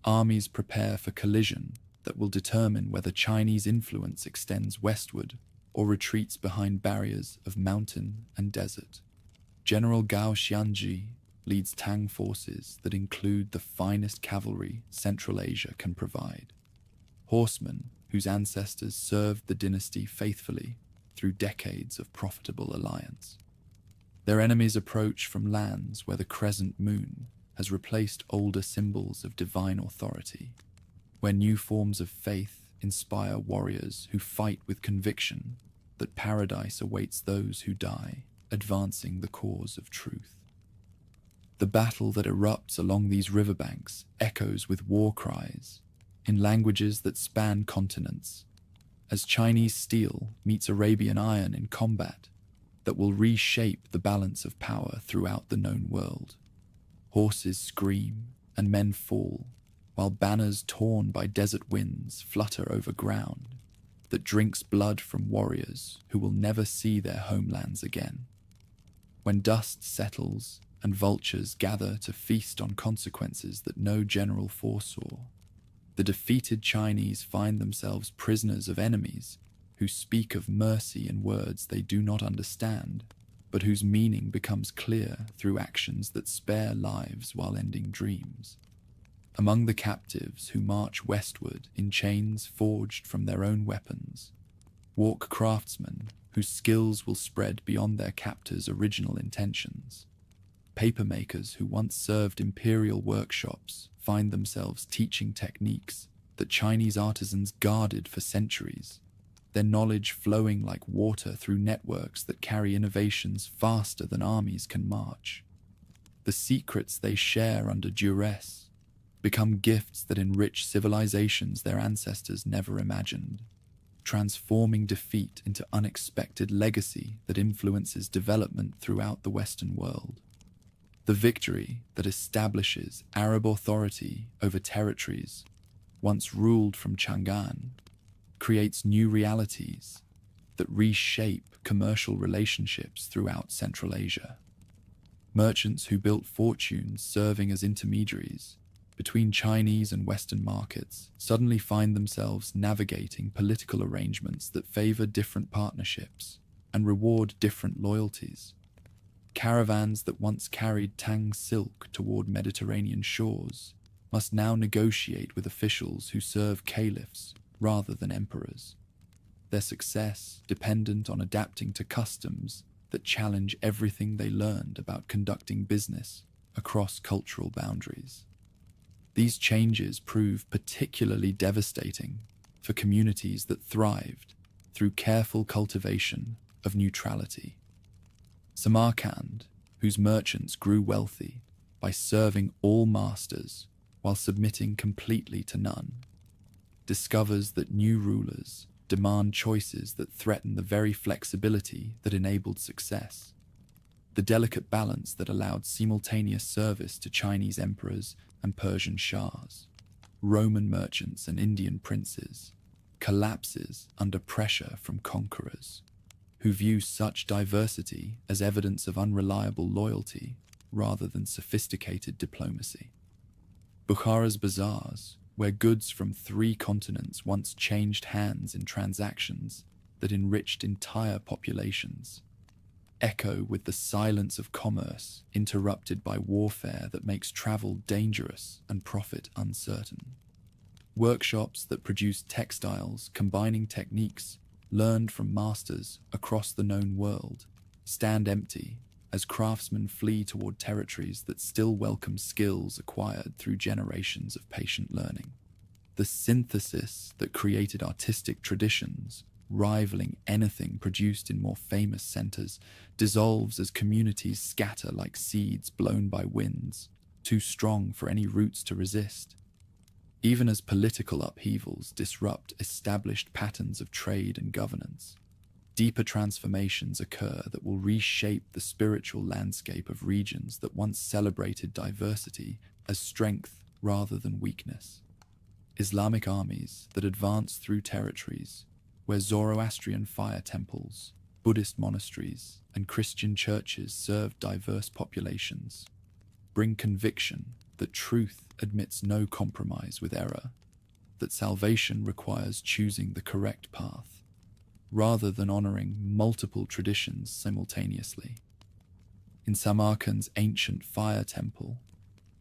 armies prepare for collision that will determine whether Chinese influence extends westward or retreats behind barriers of mountain and desert. General Gao Xianji leads Tang forces that include the finest cavalry Central Asia can provide, horsemen whose ancestors served the dynasty faithfully through decades of profitable alliance. Their enemies approach from lands where the crescent moon has replaced older symbols of divine authority, where new forms of faith inspire warriors who fight with conviction that paradise awaits those who die, advancing the cause of truth. The battle that erupts along these riverbanks echoes with war cries in languages that span continents, as Chinese steel meets Arabian iron in combat that will reshape the balance of power throughout the known world. Horses scream and men fall, while banners torn by desert winds flutter over ground that drinks blood from warriors who will never see their homelands again. When dust settles and vultures gather to feast on consequences that no general foresaw, the defeated Chinese find themselves prisoners of enemies who speak of mercy in words they do not understand, but whose meaning becomes clear through actions that spare lives while ending dreams. Among the captives who march westward in chains forged from their own weapons, walk craftsmen whose skills will spread beyond their captors' original intentions. Papermakers who once served imperial workshops find themselves teaching techniques that that Chinese artisans guarded for centuries, their knowledge flowing like water through networks that carry innovations faster than armies can march. The secrets they share under duress become gifts that enrich civilizations their ancestors never imagined, transforming defeat into unexpected legacy that influences development throughout the Western world. The victory that establishes Arab authority over territories once ruled from Chang'an creates new realities that reshape commercial relationships throughout Central Asia. Merchants who built fortunes serving as intermediaries between Chinese and Western markets suddenly find themselves navigating political arrangements that favor different partnerships and reward different loyalties. Caravans that once carried Tang silk toward Mediterranean shores must now negotiate with officials who serve caliphs rather than emperors, their success dependent on adapting to customs that challenge everything they learned about conducting business across cultural boundaries. These changes prove particularly devastating for communities that thrived through careful cultivation of neutrality. Samarkand, whose merchants grew wealthy by serving all masters while submitting completely to none, discovers that new rulers demand choices that threaten the very flexibility that enabled success. The delicate balance that allowed simultaneous service to Chinese emperors and Persian shahs, Roman merchants and Indian princes, collapses under pressure from conquerors, who view such diversity as evidence of unreliable loyalty rather than sophisticated diplomacy. Bukhara's bazaars, where goods from 3 continents once changed hands in transactions that enriched entire populations, echo with the silence of commerce interrupted by warfare that makes travel dangerous and profit uncertain. Workshops that produce textiles combining techniques learned from masters across the known world stand empty as craftsmen flee toward territories that still welcome skills acquired through generations of patient learning. The synthesis that created artistic traditions, rivaling anything produced in more famous centers, dissolves as communities scatter like seeds blown by winds, too strong for any roots to resist. Even as political upheavals disrupt established patterns of trade and governance, deeper transformations occur that will reshape the spiritual landscape of regions that once celebrated diversity as strength rather than weakness. Islamic armies that advance through territories where Zoroastrian fire temples, Buddhist monasteries, and Christian churches serve diverse populations bring conviction that truth admits no compromise with error, that salvation requires choosing the correct path, rather than honoring multiple traditions simultaneously. In Samarkand's ancient fire temple,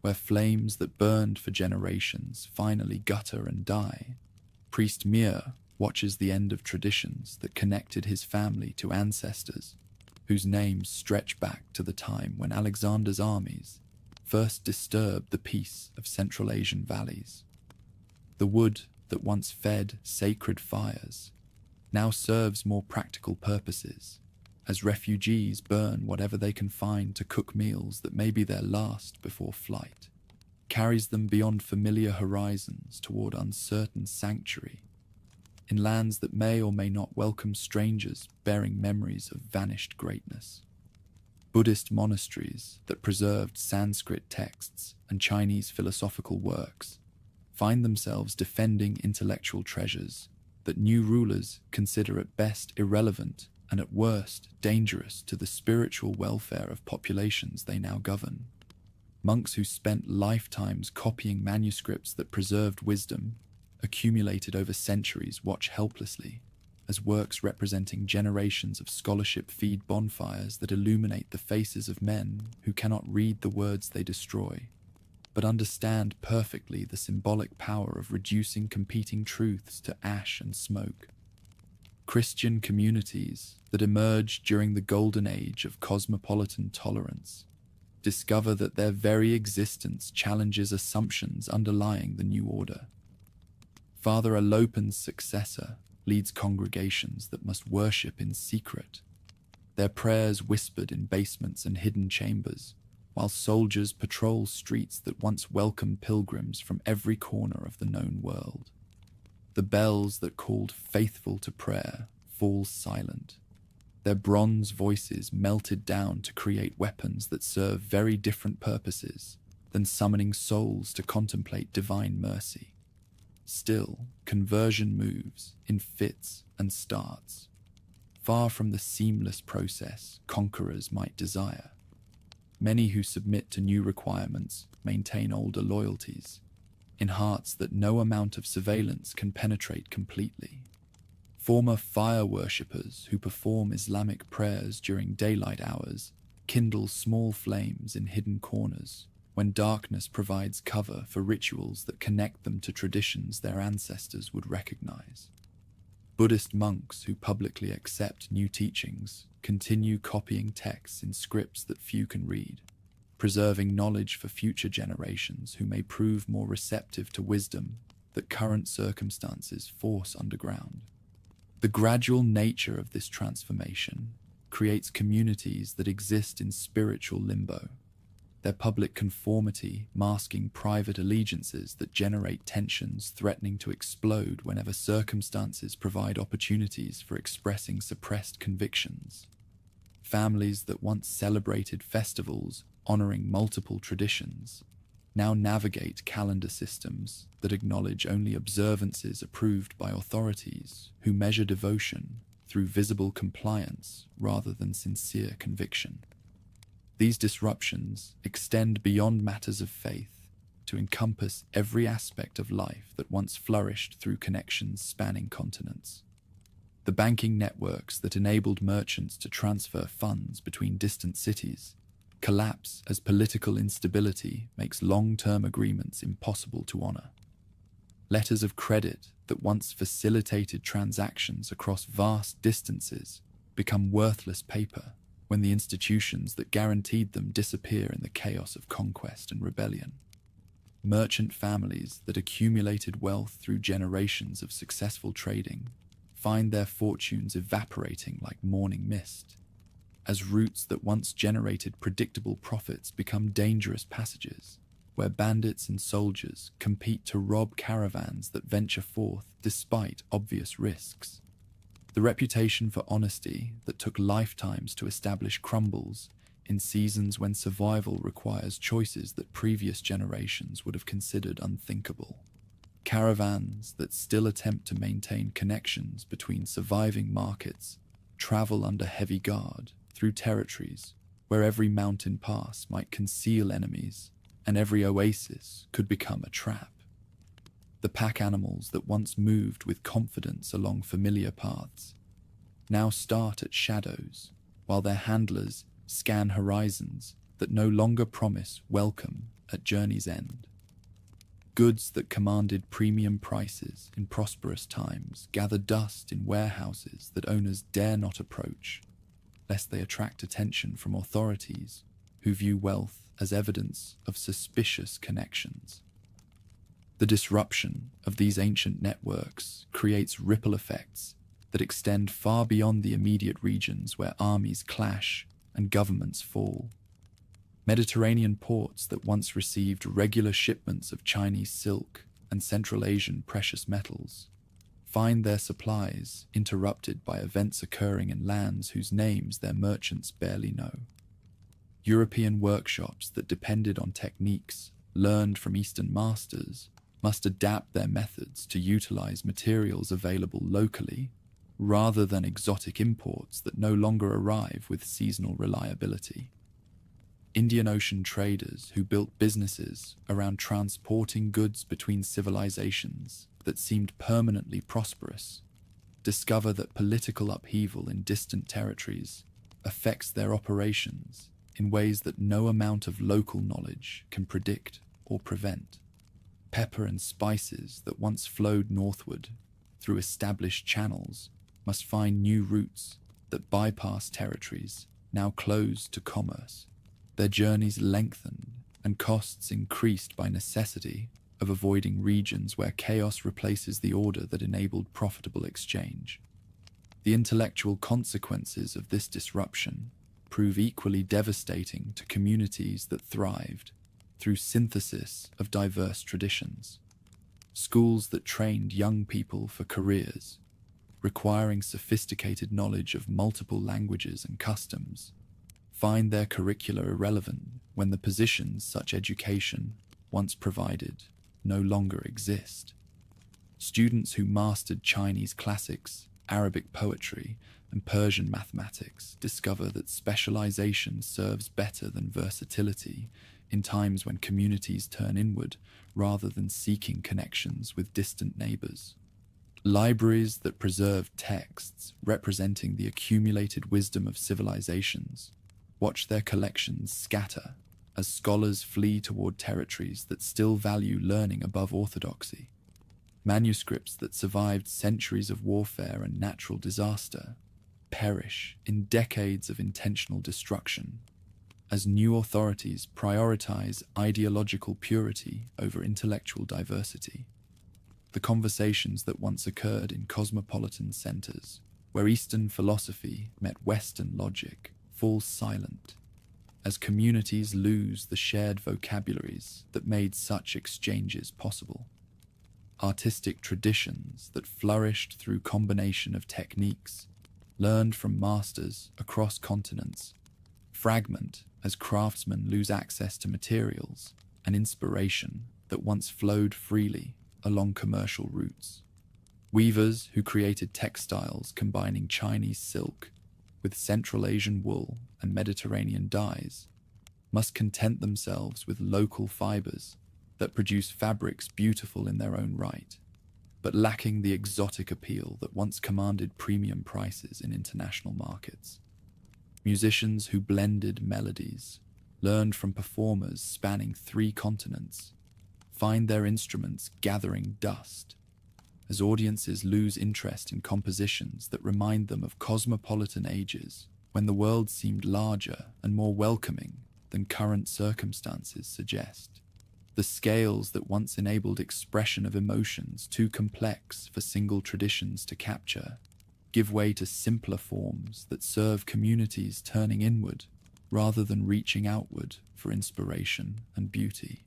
where flames that burned for generations finally gutter and die, Priest Mir watches the end of traditions that connected his family to ancestors whose names stretch back to the time when Alexander's armies first disturbed the peace of Central Asian valleys. The wood that once fed sacred fires now serves more practical purposes, as refugees burn whatever they can find to cook meals that may be their last before flight, carries them beyond familiar horizons toward uncertain sanctuary, in lands that may or may not welcome strangers bearing memories of vanished greatness. Buddhist monasteries that preserved Sanskrit texts and Chinese philosophical works find themselves defending intellectual treasures that new rulers consider at best irrelevant and at worst dangerous to the spiritual welfare of populations they now govern. Monks who spent lifetimes copying manuscripts that preserved wisdom, accumulated over centuries, watch helplessly as works representing generations of scholarship feed bonfires that illuminate the faces of men who cannot read the words they destroy, but understand perfectly the symbolic power of reducing competing truths to ash and smoke. Christian communities that emerged during the golden age of cosmopolitan tolerance discover that their very existence challenges assumptions underlying the new order. Father Alopan's successor leads congregations that must worship in secret, their prayers whispered in basements and hidden chambers, while soldiers patrol streets that once welcomed pilgrims from every corner of the known world. The bells that called faithful to prayer fall silent, their bronze voices melted down to create weapons that serve very different purposes than summoning souls to contemplate divine mercy. Still, conversion moves in fits and starts, far from the seamless process conquerors might desire. Many who submit to new requirements maintain older loyalties, in hearts that no amount of surveillance can penetrate completely. Former fire worshippers who perform Islamic prayers during daylight hours kindle small flames in hidden corners when darkness provides cover for rituals that connect them to traditions their ancestors would recognize. Buddhist monks who publicly accept new teachings continue copying texts in scripts that few can read, preserving knowledge for future generations who may prove more receptive to wisdom that current circumstances force underground. The gradual nature of this transformation creates communities that exist in spiritual limbo, their public conformity masking private allegiances that generate tensions threatening to explode whenever circumstances provide opportunities for expressing suppressed convictions. Families that once celebrated festivals honoring multiple traditions now navigate calendar systems that acknowledge only observances approved by authorities who measure devotion through visible compliance rather than sincere conviction. These disruptions extend beyond matters of faith to encompass every aspect of life that once flourished through connections spanning continents. The banking networks that enabled merchants to transfer funds between distant cities collapse as political instability makes long-term agreements impossible to honor. Letters of credit that once facilitated transactions across vast distances become worthless paper when the institutions that guaranteed them disappear in the chaos of conquest and rebellion. Merchant families that accumulated wealth through generations of successful trading find their fortunes evaporating like morning mist, as routes that once generated predictable profits become dangerous passages, where bandits and soldiers compete to rob caravans that venture forth despite obvious risks. The reputation for honesty that took lifetimes to establish crumbles in seasons when survival requires choices that previous generations would have considered unthinkable. Caravans that still attempt to maintain connections between surviving markets travel under heavy guard through territories where every mountain pass might conceal enemies and every oasis could become a trap. The pack animals that once moved with confidence along familiar paths now start at shadows, while their handlers scan horizons that no longer promise welcome at journey's end. Goods that commanded premium prices in prosperous times gather dust in warehouses that owners dare not approach, lest they attract attention from authorities who view wealth as evidence of suspicious connections. The disruption of these ancient networks creates ripple effects that extend far beyond the immediate regions where armies clash and governments fall. Mediterranean ports that once received regular shipments of Chinese silk and Central Asian precious metals find their supplies interrupted by events occurring in lands whose names their merchants barely know. European workshops that depended on techniques learned from Eastern masters must adapt their methods to utilize materials available locally rather than exotic imports that no longer arrive with seasonal reliability. Indian Ocean traders who built businesses around transporting goods between civilizations that seemed permanently prosperous discover that political upheaval in distant territories affects their operations in ways that no amount of local knowledge can predict or prevent. Pepper and spices that once flowed northward through established channels must find new routes that bypass territories now closed to commerce, their journeys lengthened and costs increased by necessity of avoiding regions where chaos replaces the order that enabled profitable exchange. The intellectual consequences of this disruption prove equally devastating to communities that thrived through synthesis of diverse traditions. Schools that trained young people for careers, requiring sophisticated knowledge of multiple languages and customs, find their curricula irrelevant when the positions such education once provided no longer exist. Students who mastered Chinese classics, Arabic poetry, and Persian mathematics discover that specialization serves better than versatility in times when communities turn inward rather than seeking connections with distant neighbors. Libraries that preserve texts representing the accumulated wisdom of civilizations watch their collections scatter as scholars flee toward territories that still value learning above orthodoxy. Manuscripts that survived centuries of warfare and natural disaster perish in decades of intentional destruction as new authorities prioritize ideological purity over intellectual diversity. The conversations that once occurred in cosmopolitan centers, where Eastern philosophy met Western logic, fall silent as communities lose the shared vocabularies that made such exchanges possible. Artistic traditions that flourished through combination of techniques learned from masters across continents fragment as craftsmen lose access to materials and inspiration that once flowed freely along commercial routes. Weavers who created textiles combining Chinese silk with Central Asian wool and Mediterranean dyes must content themselves with local fibers that produce fabrics beautiful in their own right, but lacking the exotic appeal that once commanded premium prices in international markets. Musicians who blended melodies, learned from performers spanning 3 continents, find their instruments gathering dust as audiences lose interest in compositions that remind them of cosmopolitan ages when the world seemed larger and more welcoming than current circumstances suggest. The scales that once enabled expression of emotions too complex for single traditions to capture give way to simpler forms that serve communities turning inward rather than reaching outward for inspiration and beauty.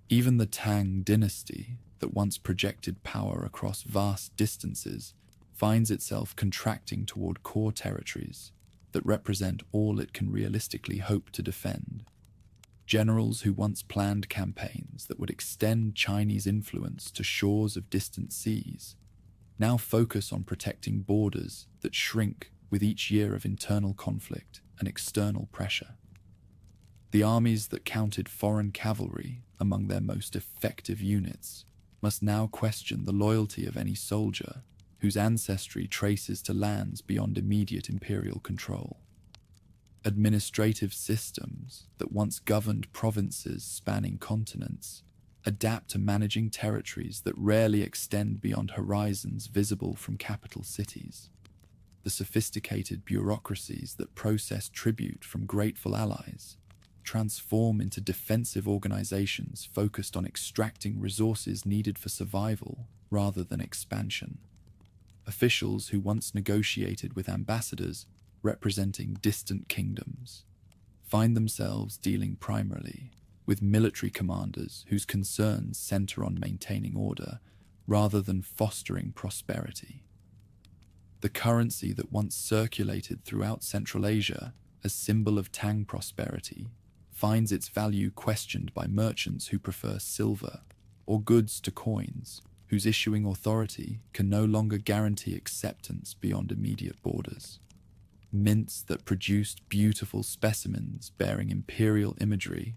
Even the Tang dynasty, that once projected power across vast distances, finds itself contracting toward core territories that represent all it can realistically hope to defend. Generals who once planned campaigns that would extend Chinese influence to shores of distant seas now focus on protecting borders that shrink with each year of internal conflict and external pressure. The armies that counted foreign cavalry among their most effective units must now question the loyalty of any soldier whose ancestry traces to lands beyond immediate imperial control. Administrative systems that once governed provinces spanning continents adapt to managing territories that rarely extend beyond horizons visible from capital cities. The sophisticated bureaucracies that process tribute from grateful allies transform into defensive organizations focused on extracting resources needed for survival rather than expansion. Officials who once negotiated with ambassadors representing distant kingdoms find themselves dealing primarily with military commanders whose concerns center on maintaining order rather than fostering prosperity. The currency that once circulated throughout Central Asia as symbol of Tang prosperity finds its value questioned by merchants who prefer silver or goods to coins, whose issuing authority can no longer guarantee acceptance beyond immediate borders. Mints that produced beautiful specimens bearing imperial imagery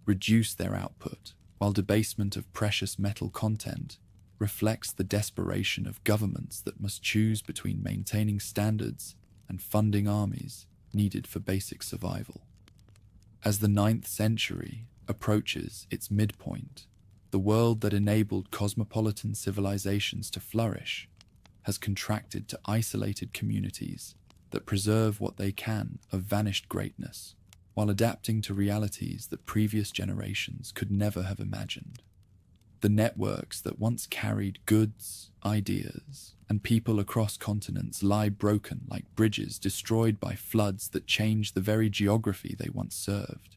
reduce their output, while debasement of precious metal content reflects the desperation of governments that must choose between maintaining standards and funding armies needed for basic survival. As the 9th century approaches its midpoint, the world that enabled cosmopolitan civilizations to flourish has contracted to isolated communities that preserve what they can of vanished greatness, while adapting to realities that previous generations could never have imagined. The networks that once carried goods, ideas, and people across continents lie broken like bridges destroyed by floods that changed the very geography they once served.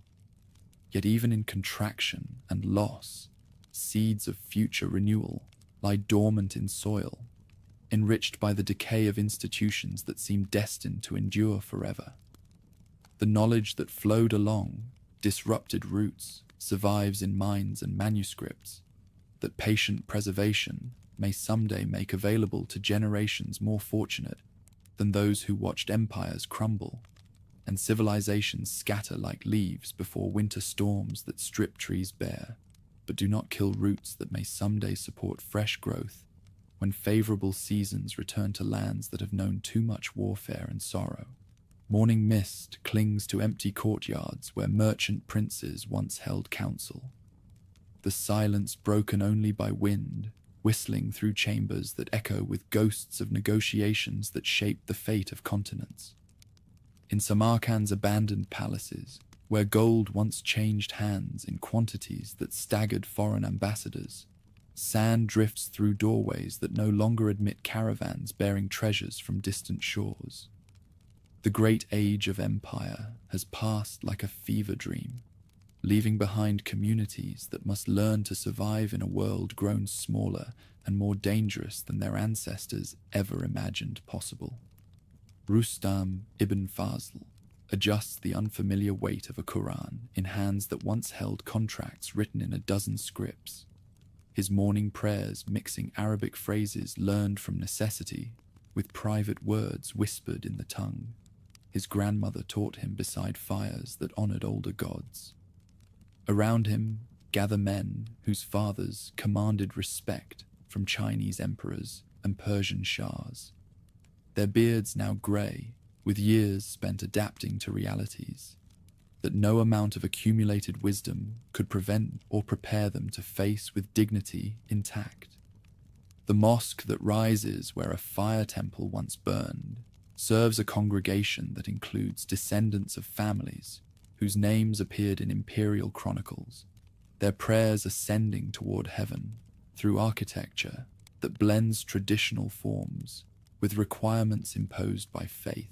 Yet even in contraction and loss, seeds of future renewal lie dormant in soil, enriched by the decay of institutions that seem destined to endure forever. The knowledge that flowed along disrupted roots survives in minds and manuscripts that patient preservation may someday make available to generations more fortunate than those who watched empires crumble and civilizations scatter like leaves before winter storms that strip trees bare, but do not kill roots that may someday support fresh growth when favorable seasons return to lands that have known too much warfare and sorrow. Morning mist clings to empty courtyards where merchant princes once held council. The silence broken only by wind, whistling through chambers that echo with ghosts of negotiations that shaped the fate of continents. In Samarkand's abandoned palaces, where gold once changed hands in quantities that staggered foreign ambassadors, sand drifts through doorways that no longer admit caravans bearing treasures from distant shores. The great age of empire has passed like a fever dream, leaving behind communities that must learn to survive in a world grown smaller and more dangerous than their ancestors ever imagined possible. Rustam ibn Fazl adjusts the unfamiliar weight of a Quran in hands that once held contracts written in a dozen scripts, his morning prayers mixing Arabic phrases learned from necessity with private words whispered in the tongue his grandmother taught him beside fires that honored older gods. Around him gather men whose fathers commanded respect from Chinese emperors and Persian shahs, their beards now grey with years spent adapting to realities that no amount of accumulated wisdom could prevent or prepare them to face with dignity intact. The mosque that rises where a fire temple once burned serves a congregation that includes descendants of families whose names appeared in imperial chronicles, their prayers ascending toward heaven through architecture that blends traditional forms with requirements imposed by faith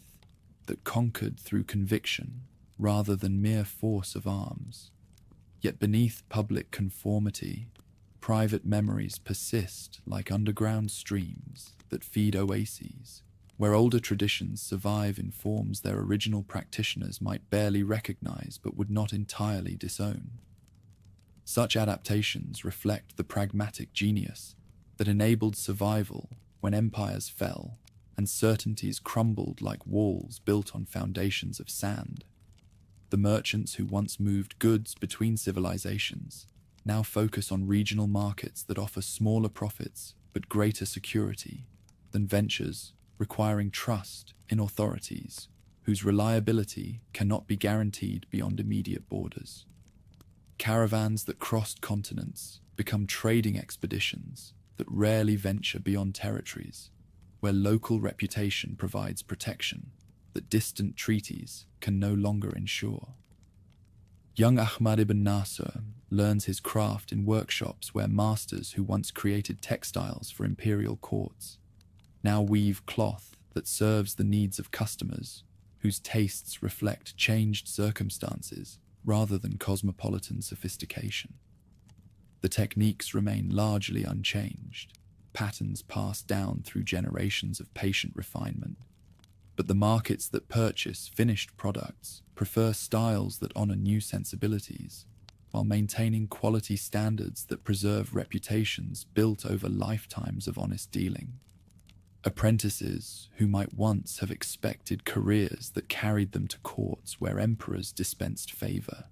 that conquered through conviction rather than mere force of arms. Yet beneath public conformity, private memories persist like underground streams that feed oases, where older traditions survive in forms their original practitioners might barely recognize but would not entirely disown. Such adaptations reflect the pragmatic genius that enabled survival when empires fell and certainties crumbled like walls built on foundations of sand. The merchants who once moved goods between civilizations now focus on regional markets that offer smaller profits but greater security than ventures requiring trust in authorities whose reliability cannot be guaranteed beyond immediate borders. Caravans that crossed continents become trading expeditions that rarely venture beyond territories where local reputation provides protection that distant treaties can no longer ensure. Young Ahmad ibn Nasr learns his craft in workshops where masters who once created textiles for imperial courts now weave cloth that serves the needs of customers whose tastes reflect changed circumstances rather than cosmopolitan sophistication. The techniques remain largely unchanged, patterns passed down through generations of patient refinement, but the markets that purchase finished products prefer styles that honor new sensibilities, while maintaining quality standards that preserve reputations built over lifetimes of honest dealing. Apprentices who might once have expected careers that carried them to courts where emperors dispensed favor,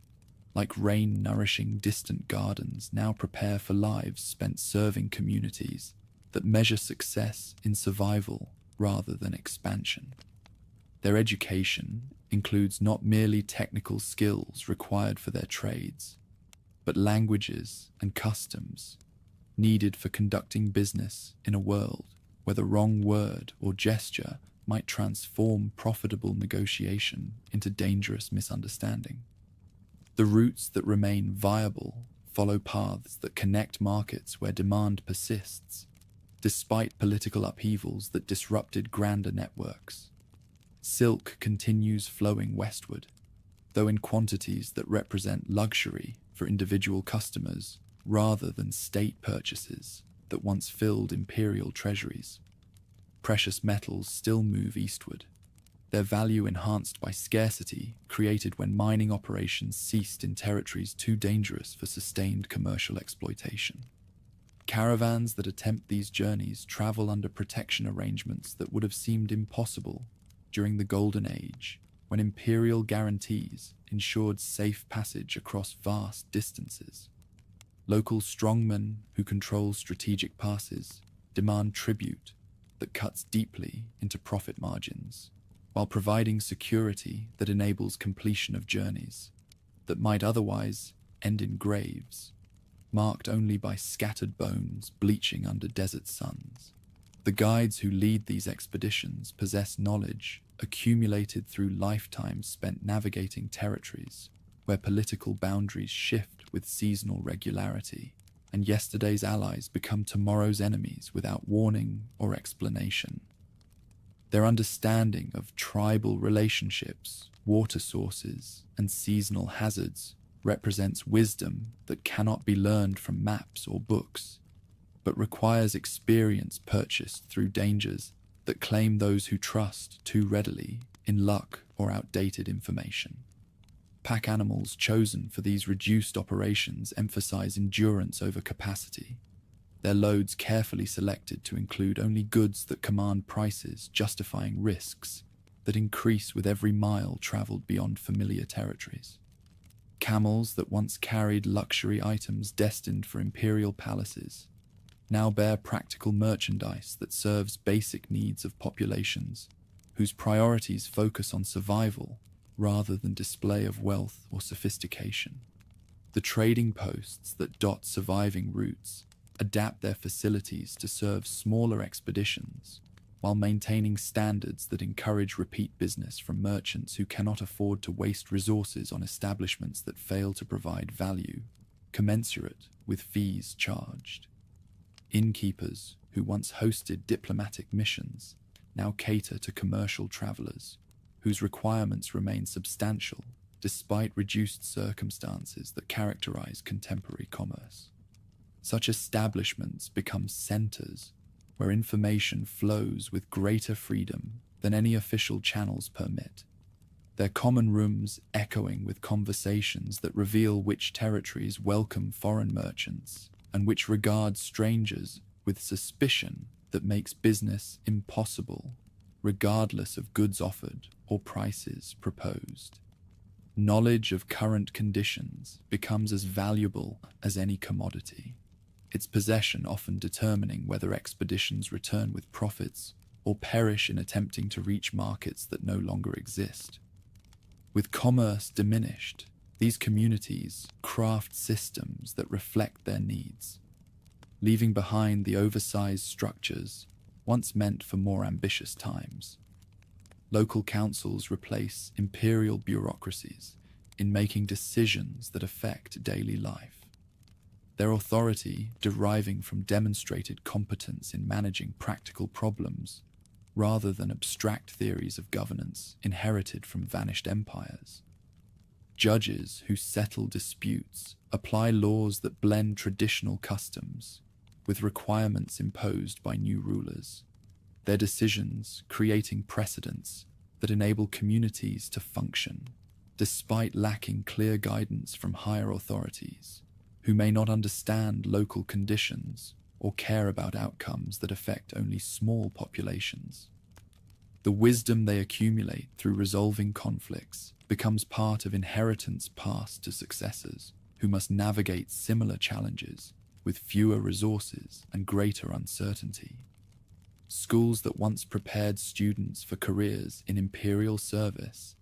like rain nourishing distant gardens, now prepare for lives spent serving communities that measure success in survival rather than expansion. Their education includes not merely technical skills required for their trades, but languages and customs needed for conducting business in a world where the wrong word or gesture might transform profitable negotiation into dangerous misunderstanding. The routes that remain viable follow paths that connect markets where demand persists, despite political upheavals that disrupted grander networks. Silk continues flowing westward, though in quantities that represent luxury for individual customers rather than state purchases that once filled imperial treasuries. Precious metals still move eastward, their value enhanced by scarcity created when mining operations ceased in territories too dangerous for sustained commercial exploitation. Caravans that attempt these journeys travel under protection arrangements that would have seemed impossible during the Golden Age, when imperial guarantees ensured safe passage across vast distances. Local strongmen who control strategic passes demand tribute that cuts deeply into profit margins, while providing security that enables completion of journeys that might otherwise end in graves, marked only by scattered bones bleaching under desert suns. The guides who lead these expeditions possess knowledge accumulated through lifetimes spent navigating territories where political boundaries shift with seasonal regularity, and yesterday's allies become tomorrow's enemies without warning or explanation. Their understanding of tribal relationships, water sources, and seasonal hazards represents wisdom that cannot be learned from maps or books, but requires experience purchased through dangers that claim those who trust too readily in luck or outdated information. Pack animals chosen for these reduced operations emphasize endurance over capacity, their loads carefully selected to include only goods that command prices justifying risks that increase with every mile traveled beyond familiar territories. Camels that once carried luxury items destined for imperial palaces now bear practical merchandise that serves basic needs of populations whose priorities focus on survival rather than display of wealth or sophistication. The trading posts that dot surviving routes adapt their facilities to serve smaller expeditions while maintaining standards that encourage repeat business from merchants who cannot afford to waste resources on establishments that fail to provide value commensurate with fees charged. Innkeepers who once hosted diplomatic missions now cater to commercial travelers whose requirements remain substantial despite reduced circumstances that characterize contemporary commerce. Such establishments become centers where information flows with greater freedom than any official channels permit, their common rooms echoing with conversations that reveal which territories welcome foreign merchants and which regard strangers with suspicion that makes business impossible, regardless of goods offered or prices proposed. Knowledge of current conditions becomes as valuable as any commodity, its possession often determining whether expeditions return with profits or perish in attempting to reach markets that no longer exist. With commerce diminished, these communities craft systems that reflect their needs, leaving behind the oversized structures once meant for more ambitious times. Local councils replace imperial bureaucracies in making decisions that affect daily life, their authority deriving from demonstrated competence in managing practical problems rather than abstract theories of governance inherited from vanished empires. Judges who settle disputes apply laws that blend traditional customs with requirements imposed by new rulers, their decisions creating precedents that enable communities to function, despite lacking clear guidance from higher authorities, who may not understand local conditions or care about outcomes that affect only small populations. The wisdom they accumulate through resolving conflicts becomes part of inheritance passed to successors who must navigate similar challenges with fewer resources and greater uncertainty. Schools that once prepared students for careers in imperial service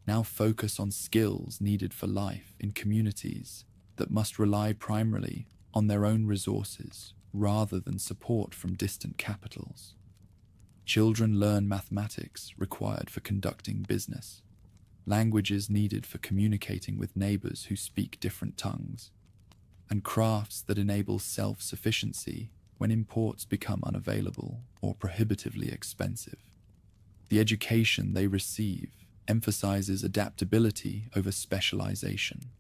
now focus on skills needed for life in communities that must rely primarily on their own resources rather than support from distant capitals. Children learn mathematics required for conducting business, languages needed for communicating with neighbors who speak different tongues, and crafts that enable self-sufficiency when imports become unavailable or prohibitively expensive. The education they receive emphasizes adaptability over specialization,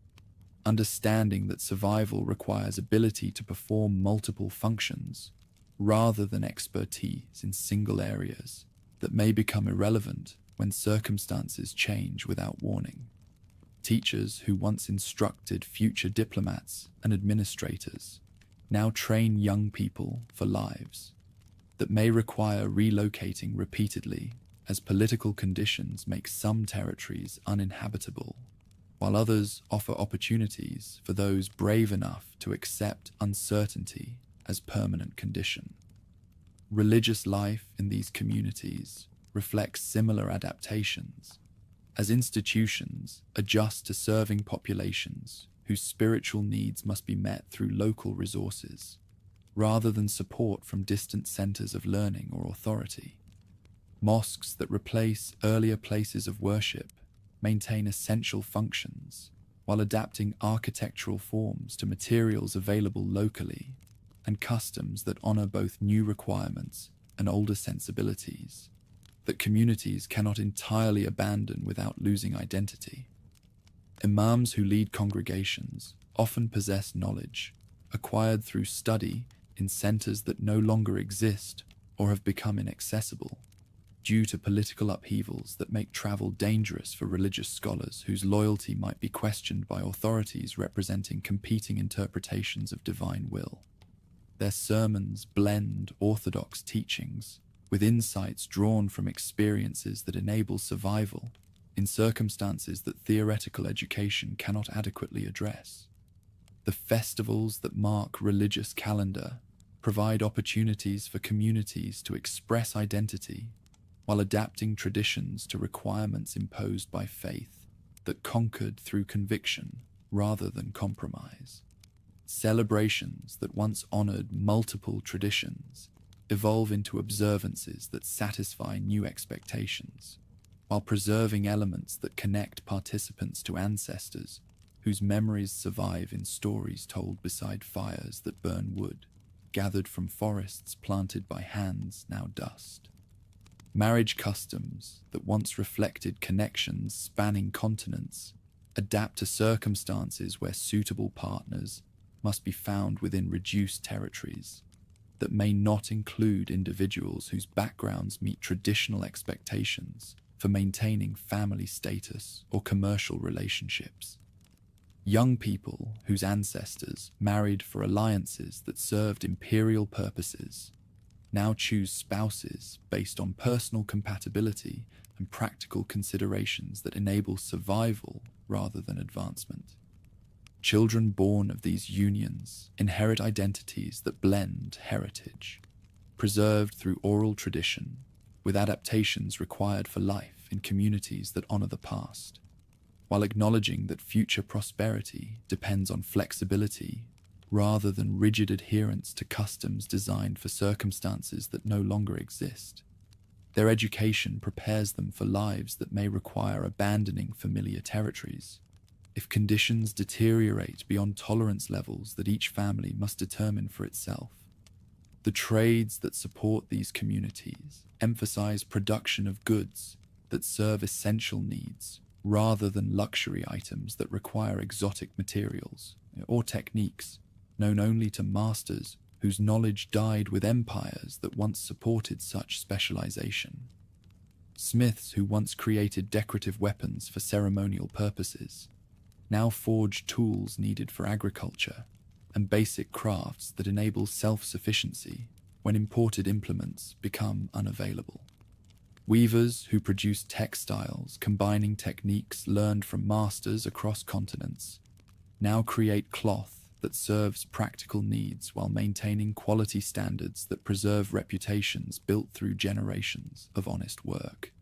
understanding that survival requires ability to perform multiple functions rather than expertise in single areas that may become irrelevant when circumstances change without warning. Teachers who once instructed future diplomats and administrators now train young people for lives that may require relocating repeatedly as political conditions make some territories uninhabitable, while others offer opportunities for those brave enough to accept uncertainty as permanent condition. Religious life in these communities reflects similar adaptations, as institutions adjust to serving populations whose spiritual needs must be met through local resources, rather than support from distant centers of learning or authority. Mosques that replace earlier places of worship maintain essential functions while adapting architectural forms to materials available locally and customs that honor both new requirements and older sensibilities that communities cannot entirely abandon without losing identity. Imams who lead congregations often possess knowledge acquired through study in centers that no longer exist or have become inaccessible due to political upheavals that make travel dangerous for religious scholars whose loyalty might be questioned by authorities representing competing interpretations of divine will. Their sermons blend orthodox teachings with insights drawn from experiences that enable survival in circumstances that theoretical education cannot adequately address. The festivals that mark religious calendar provide opportunities for communities to express identity while adapting traditions to requirements imposed by faith that conquered through conviction rather than compromise. Celebrations that once honored multiple traditions evolve into observances that satisfy new expectations, while preserving elements that connect participants to ancestors whose memories survive in stories told beside fires that burn wood, gathered from forests planted by hands now dust. Marriage customs that once reflected connections spanning continents adapt to circumstances where suitable partners must be found within reduced territories that may not include individuals whose backgrounds meet traditional expectations for maintaining family status or commercial relationships. Young people whose ancestors married for alliances that served imperial purposes now choose spouses based on personal compatibility and practical considerations that enable survival rather than advancement. Children born of these unions inherit identities that blend heritage, preserved through oral tradition, with adaptations required for life in communities that honor the past, while acknowledging that future prosperity depends on flexibility rather than rigid adherence to customs designed for circumstances that no longer exist. Their education prepares them for lives that may require abandoning familiar territories if conditions deteriorate beyond tolerance levels that each family must determine for itself. The trades that support these communities emphasize production of goods that serve essential needs rather than luxury items that require exotic materials or techniques known only to masters whose knowledge died with empires that once supported such specialization. Smiths who once created decorative weapons for ceremonial purposes now forge tools needed for agriculture and basic crafts that enable self-sufficiency when imported implements become unavailable. Weavers who produce textiles combining techniques learned from masters across continents now create cloth that serves practical needs while maintaining quality standards that preserve reputations built through generations of honest work.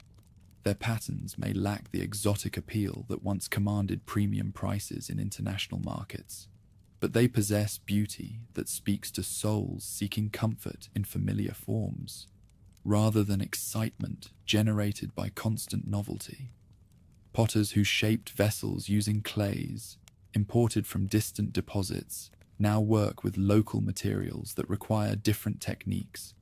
Their patterns may lack the exotic appeal that once commanded premium prices in international markets, but they possess beauty that speaks to souls seeking comfort in familiar forms, rather than excitement generated by constant novelty. Potters who shaped vessels using clays imported from distant deposits now work with local materials that require different techniques,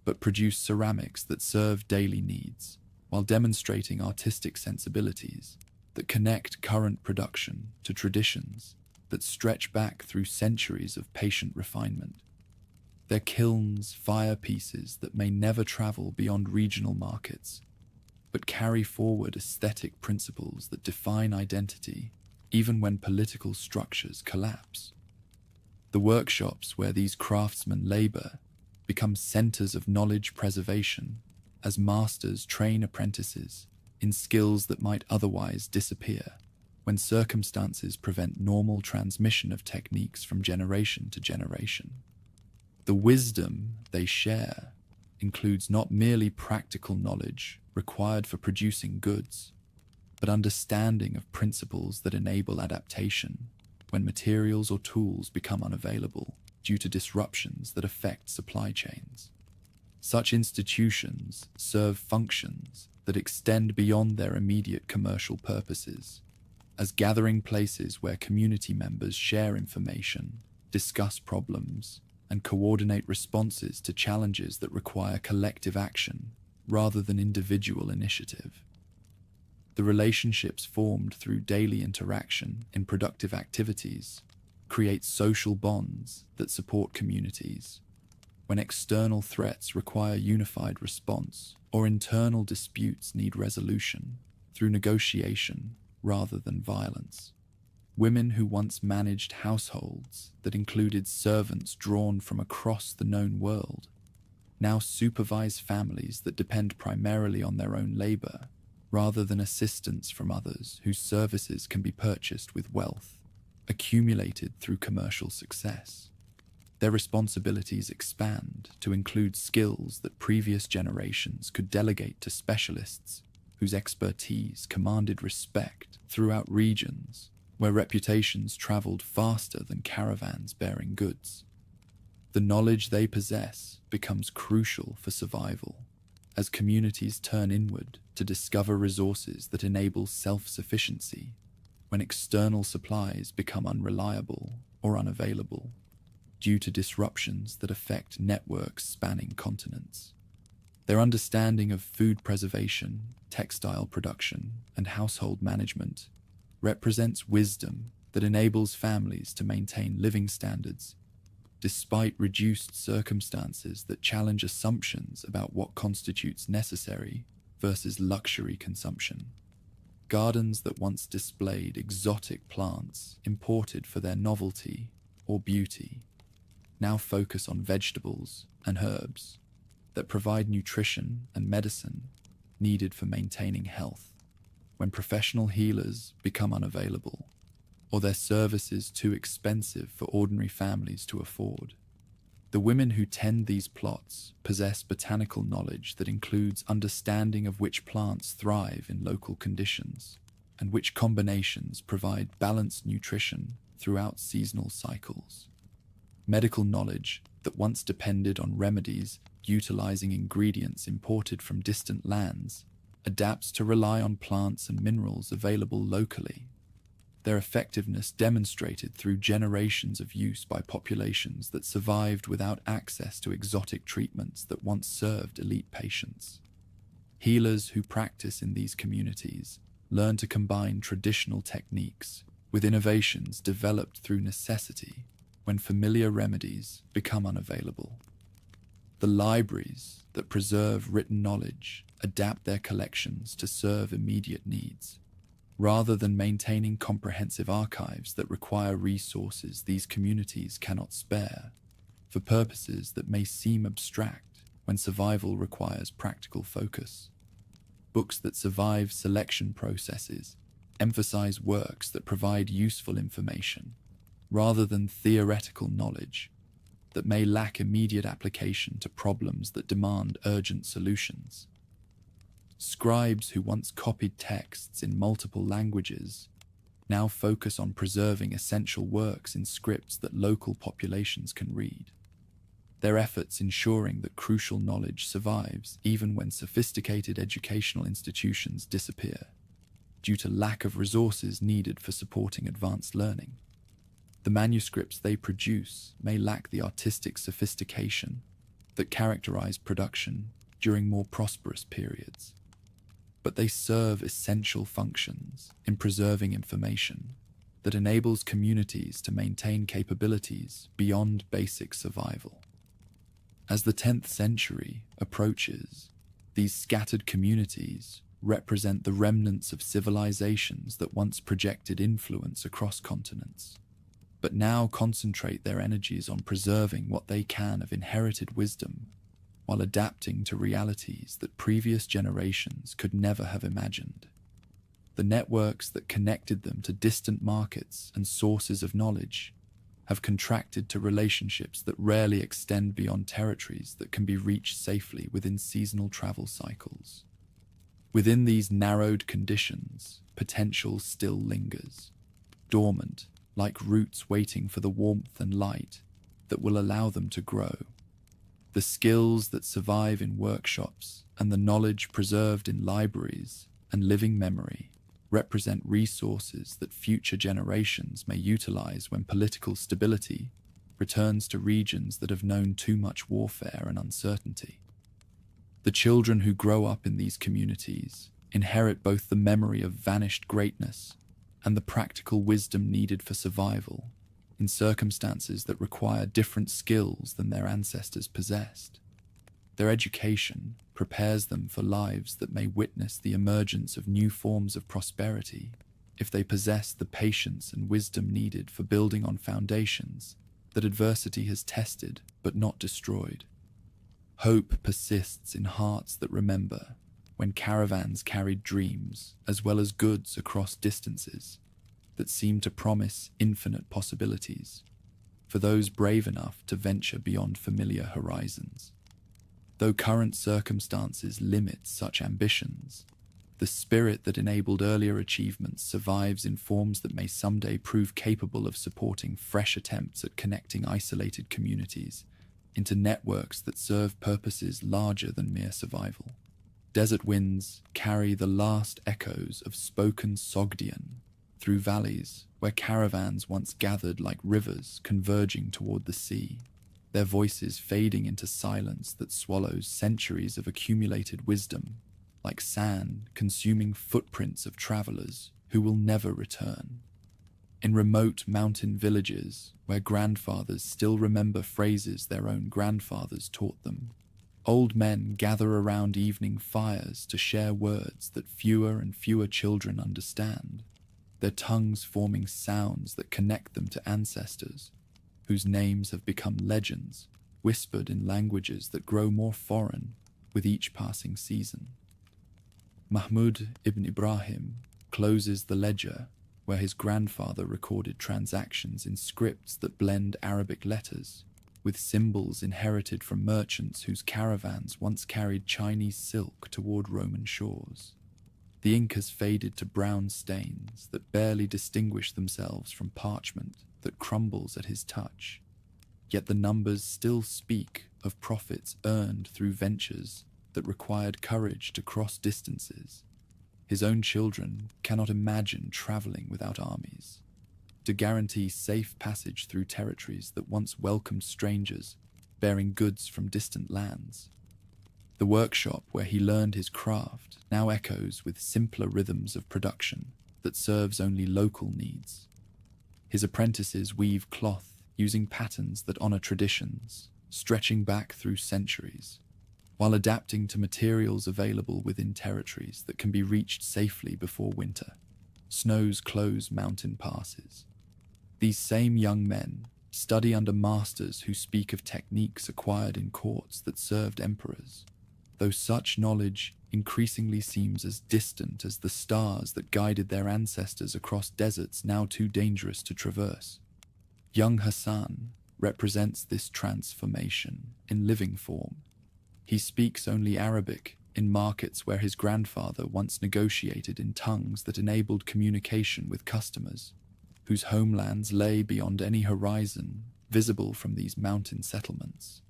but produce ceramics that serve daily needs, while demonstrating artistic sensibilities that connect current production to traditions that stretch back through centuries of patient refinement. They're kilns, fire pieces that may never travel beyond regional markets, but carry forward aesthetic principles that define identity even when political structures collapse. The workshops where these craftsmen labor become centers of knowledge preservation as masters train apprentices in skills that might otherwise disappear when circumstances prevent normal transmission of techniques from generation to generation. The wisdom they share includes not merely practical knowledge required for producing goods, but understanding of principles that enable adaptation when materials or tools become unavailable due to disruptions that affect supply chains. Such institutions serve functions that extend beyond their immediate commercial purposes, as gathering places where community members share information, discuss problems, and coordinate responses to challenges that require collective action rather than individual initiative. The relationships formed through daily interaction in productive activities create social bonds that support communities. When external threats require unified response or internal disputes need resolution through negotiation rather than violence. Women who once managed households that included servants drawn from across the known world now supervise families that depend primarily on their own labor rather than assistance from others whose services can be purchased with wealth accumulated through commercial success. Their responsibilities expand to include skills that previous generations could delegate to specialists whose expertise commanded respect throughout regions where reputations traveled faster than caravans bearing goods. The knowledge they possess becomes crucial for survival as communities turn inward to discover resources that enable self-sufficiency when external supplies become unreliable or unavailable due to disruptions that affect networks spanning continents. Their understanding of food preservation, textile production, and household management represents wisdom that enables families to maintain living standards despite reduced circumstances that challenge assumptions about what constitutes necessary versus luxury consumption. Gardens that once displayed exotic plants imported for their novelty or beauty now focus on vegetables and herbs that provide nutrition and medicine needed for maintaining health when professional healers become unavailable or their services too expensive for ordinary families to afford. The women who tend these plots possess botanical knowledge that includes understanding of which plants thrive in local conditions and which combinations provide balanced nutrition throughout seasonal cycles. Medical knowledge that once depended on remedies utilizing ingredients imported from distant lands adapts to rely on plants and minerals available locally. Their effectiveness demonstrated through generations of use by populations that survived without access to exotic treatments that once served elite patients. Healers who practice in these communities learn to combine traditional techniques with innovations developed through necessity when familiar remedies become unavailable. The libraries that preserve written knowledge adapt their collections to serve immediate needs, rather than maintaining comprehensive archives that require resources these communities cannot spare, for purposes that may seem abstract when survival requires practical focus. Books that survive selection processes emphasize works that provide useful information, rather than theoretical knowledge that may lack immediate application to problems that demand urgent solutions. Scribes who once copied texts in multiple languages now focus on preserving essential works in scripts that local populations can read, their efforts ensuring that crucial knowledge survives even when sophisticated educational institutions disappear due to lack of resources needed for supporting advanced learning. The manuscripts they produce may lack the artistic sophistication that characterized production during more prosperous periods, but they serve essential functions in preserving information that enables communities to maintain capabilities beyond basic survival. As the 10th century approaches, these scattered communities represent the remnants of civilizations that once projected influence across continents, but now concentrate their energies on preserving what they can of inherited wisdom while adapting to realities that previous generations could never have imagined. The networks that connected them to distant markets and sources of knowledge have contracted to relationships that rarely extend beyond territories that can be reached safely within seasonal travel cycles. Within these narrowed conditions, potential still lingers, dormant, like roots waiting for the warmth and light that will allow them to grow. The skills that survive in workshops and the knowledge preserved in libraries and living memory represent resources that future generations may utilize when political stability returns to regions that have known too much warfare and uncertainty. The children who grow up in these communities inherit both the memory of vanished greatness and the practical wisdom needed for survival in circumstances that require different skills than their ancestors possessed. Their education prepares them for lives that may witness the emergence of new forms of prosperity if they possess the patience and wisdom needed for building on foundations that adversity has tested but not destroyed. Hope persists in hearts that remember when caravans carried dreams as well as goods across distances that seemed to promise infinite possibilities for those brave enough to venture beyond familiar horizons. Though current circumstances limit such ambitions, the spirit that enabled earlier achievements survives in forms that may someday prove capable of supporting fresh attempts at connecting isolated communities into networks that serve purposes larger than mere survival. Desert winds carry the last echoes of spoken Sogdian through valleys where caravans once gathered like rivers converging toward the sea, their voices fading into silence that swallows centuries of accumulated wisdom, like sand consuming footprints of travelers who will never return. In remote mountain villages where grandfathers still remember phrases their own grandfathers taught them, old men gather around evening fires to share words that fewer and fewer children understand, their tongues forming sounds that connect them to ancestors whose names have become legends, whispered in languages that grow more foreign with each passing season. Mahmud ibn Ibrahim closes the ledger where his grandfather recorded transactions in scripts that blend Arabic letters with symbols inherited from merchants whose caravans once carried Chinese silk toward Roman shores. The ink has faded to brown stains that barely distinguish themselves from parchment that crumbles at his touch, yet the numbers still speak of profits earned through ventures that required courage to cross distances. His own children cannot imagine traveling without armies, to guarantee safe passage through territories that once welcomed strangers bearing goods from distant lands. The workshop where he learned his craft now echoes with simpler rhythms of production that serves only local needs. His apprentices weave cloth using patterns that honor traditions, stretching back through centuries, while adapting to materials available within territories that can be reached safely before winter. Snows close mountain passes. These same young men study under masters who speak of techniques acquired in courts that served emperors, though such knowledge increasingly seems as distant as the stars that guided their ancestors across deserts now too dangerous to traverse. Young Hassan represents this transformation in living form. He speaks only Arabic in markets where his grandfather once negotiated in tongues that enabled communication with customers, whose homelands lay beyond any horizon visible from these mountain settlements.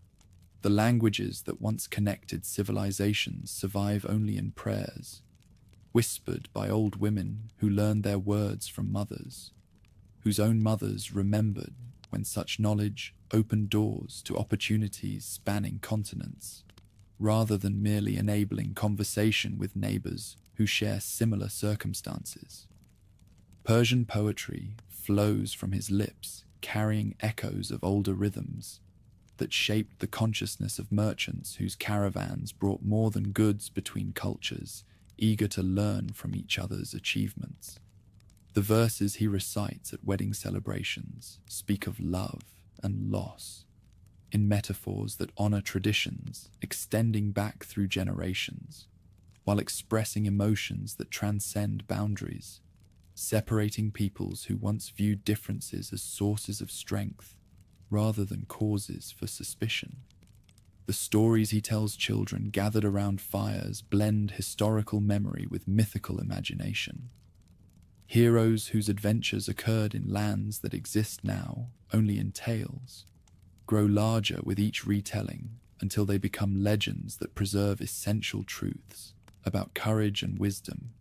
The languages that once connected civilizations survive only in prayers, whispered by old women who learned their words from mothers, whose own mothers remembered when such knowledge opened doors to opportunities spanning continents, rather than merely enabling conversation with neighbors who share similar circumstances. Persian poetry flows from his lips, carrying echoes of older rhythms that shaped the consciousness of merchants whose caravans brought more than goods between cultures, eager to learn from each other's achievements. The verses he recites at wedding celebrations speak of love and loss, in metaphors that honor traditions extending back through generations, while expressing emotions that transcend boundaries, separating peoples who once viewed differences as sources of strength rather than causes for suspicion. The stories he tells children gathered around fires blend historical memory with mythical imagination. Heroes whose adventures occurred in lands that exist now only in tales grow larger with each retelling until they become legends that preserve essential truths about courage and wisdom,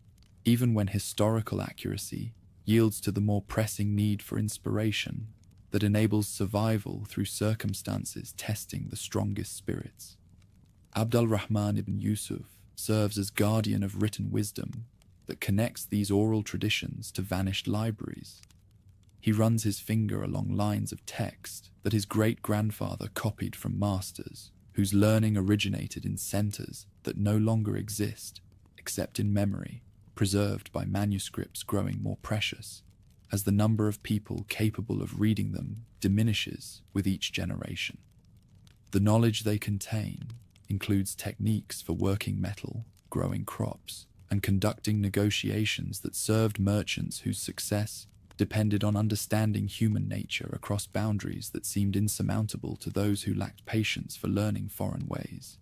even when historical accuracy yields to the more pressing need for inspiration that enables survival through circumstances testing the strongest spirits. Abd al-Rahman ibn Yusuf serves as guardian of written wisdom that connects these oral traditions to vanished libraries. He runs his finger along lines of text that his great-grandfather copied from masters, whose learning originated in centers that no longer exist except in memory, preserved by manuscripts growing more precious, as the number of people capable of reading them diminishes with each generation. The knowledge they contain includes techniques for working metal, growing crops, and conducting negotiations that served merchants whose success depended on understanding human nature across boundaries that seemed insurmountable to those who lacked patience for learning foreign ways.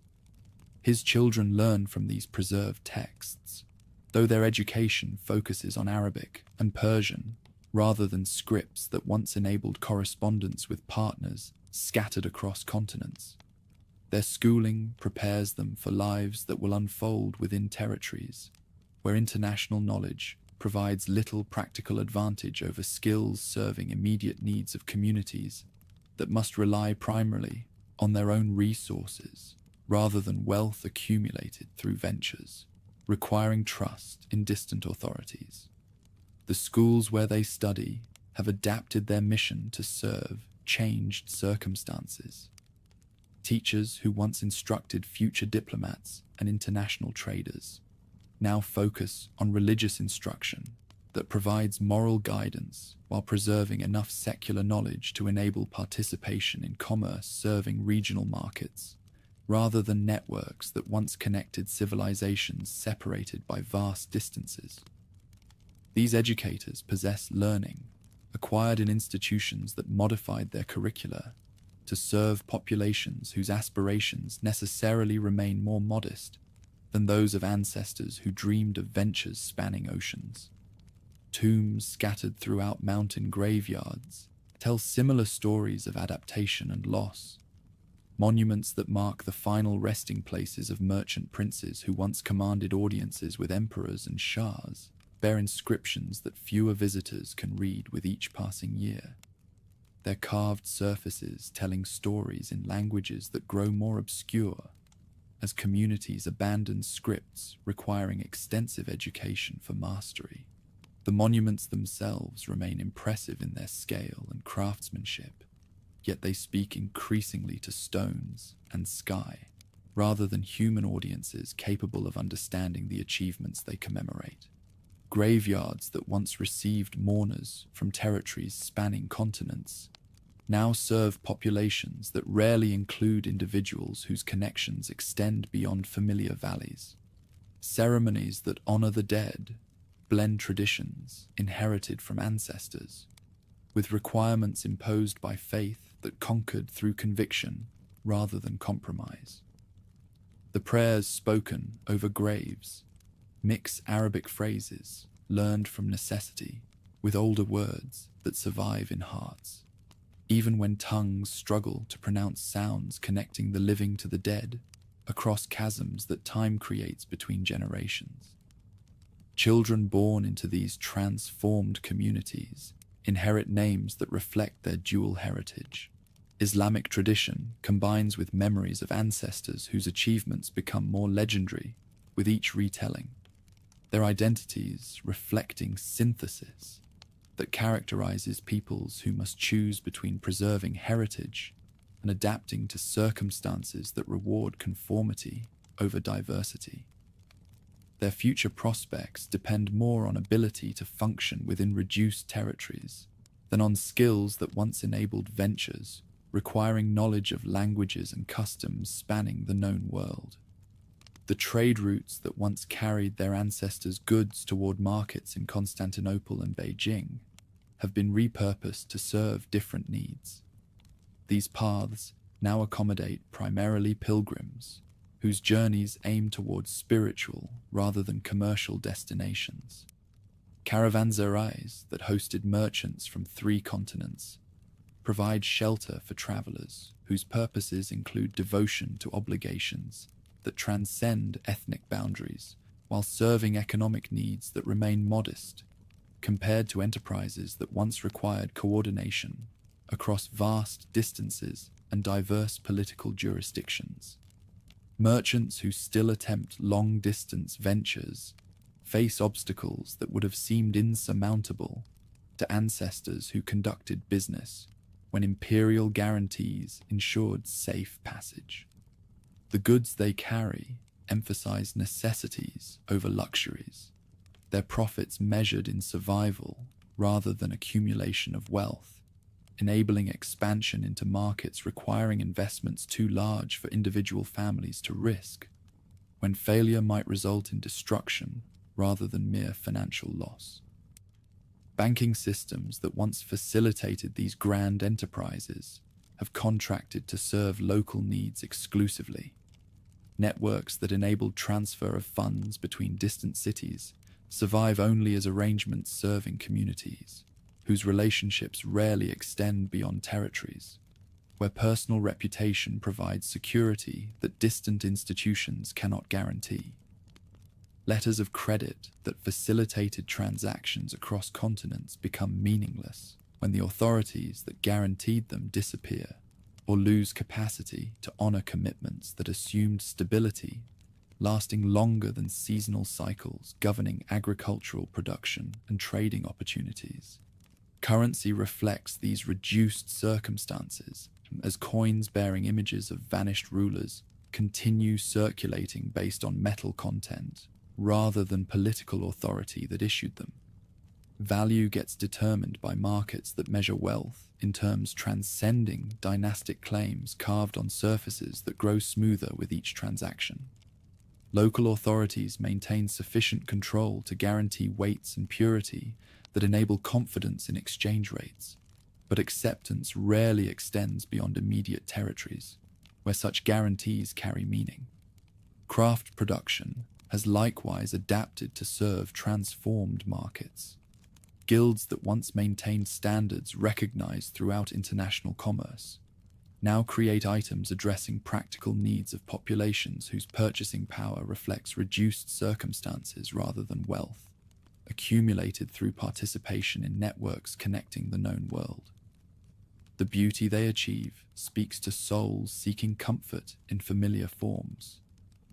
His children learn from these preserved texts, though their education focuses on Arabic and Persian rather than scripts that once enabled correspondence with partners scattered across continents. Their schooling prepares them for lives that will unfold within territories where international knowledge provides little practical advantage over skills serving immediate needs of communities that must rely primarily on their own resources rather than wealth accumulated through ventures, requiring trust in distant authorities. The schools where they study have adapted their mission to serve changed circumstances. Teachers who once instructed future diplomats and international traders now focus on religious instruction that provides moral guidance while preserving enough secular knowledge to enable participation in commerce serving regional markets, rather than networks that once connected civilizations separated by vast distances. These educators possess learning acquired in institutions that modified their curricula to serve populations whose aspirations necessarily remain more modest than those of ancestors who dreamed of ventures spanning oceans. Tombs scattered throughout mountain graveyards tell similar stories of adaptation and loss. Monuments that mark the final resting places of merchant princes who once commanded audiences with emperors and shahs bear inscriptions that fewer visitors can read with each passing year, their carved surfaces telling stories in languages that grow more obscure as communities abandon scripts requiring extensive education for mastery. The monuments themselves remain impressive in their scale and craftsmanship, yet they speak increasingly to stones and sky, rather than human audiences capable of understanding the achievements they commemorate. Graveyards that once received mourners from territories spanning continents now serve populations that rarely include individuals whose connections extend beyond familiar valleys. Ceremonies that honor the dead blend traditions inherited from ancestors with requirements imposed by faith that conquered through conviction rather than compromise. The prayers spoken over graves mix Arabic phrases learned from necessity with older words that survive in hearts, even when tongues struggle to pronounce sounds connecting the living to the dead across chasms that time creates between generations. Children born into these transformed communities inherit names that reflect their dual heritage. Islamic tradition combines with memories of ancestors whose achievements become more legendary with each retelling, their identities reflecting synthesis that characterizes peoples who must choose between preserving heritage and adapting to circumstances that reward conformity over diversity. Their future prospects depend more on ability to function within reduced territories than on skills that once enabled ventures requiring knowledge of languages and customs spanning the known world. The trade routes that once carried their ancestors' goods toward markets in Constantinople and Beijing have been repurposed to serve different needs. These paths now accommodate primarily pilgrims, whose journeys aim towards spiritual rather than commercial destinations. Caravanserais that hosted merchants from 3 continents provide shelter for travelers whose purposes include devotion to obligations that transcend ethnic boundaries while serving economic needs that remain modest compared to enterprises that once required coordination across vast distances and diverse political jurisdictions. Merchants who still attempt long-distance ventures face obstacles that would have seemed insurmountable to ancestors who conducted business when imperial guarantees ensured safe passage. The goods they carry emphasize necessities over luxuries, their profits measured in survival rather than accumulation of wealth, enabling expansion into markets requiring investments too large for individual families to risk, when failure might result in destruction rather than mere financial loss. Banking systems that once facilitated these grand enterprises have contracted to serve local needs exclusively. Networks that enabled transfer of funds between distant cities survive only as arrangements serving communities, whose relationships rarely extend beyond territories, where personal reputation provides security that distant institutions cannot guarantee. Letters of credit that facilitated transactions across continents become meaningless when the authorities that guaranteed them disappear or lose capacity to honor commitments that assumed stability, lasting longer than seasonal cycles governing agricultural production and trading opportunities. Currency reflects these reduced circumstances as coins bearing images of vanished rulers continue circulating based on metal content rather than political authority that issued them. Value gets determined by markets that measure wealth in terms transcending dynastic claims carved on surfaces that grow smoother with each transaction. Local authorities maintain sufficient control to guarantee weights and purity that enable confidence in exchange rates, but acceptance rarely extends beyond immediate territories, where such guarantees carry meaning. Craft production has likewise adapted to serve transformed markets. Guilds that once maintained standards recognized throughout international commerce now create items addressing practical needs of populations whose purchasing power reflects reduced circumstances rather than wealth, accumulated through participation in networks connecting the known world. The beauty they achieve speaks to souls seeking comfort in familiar forms,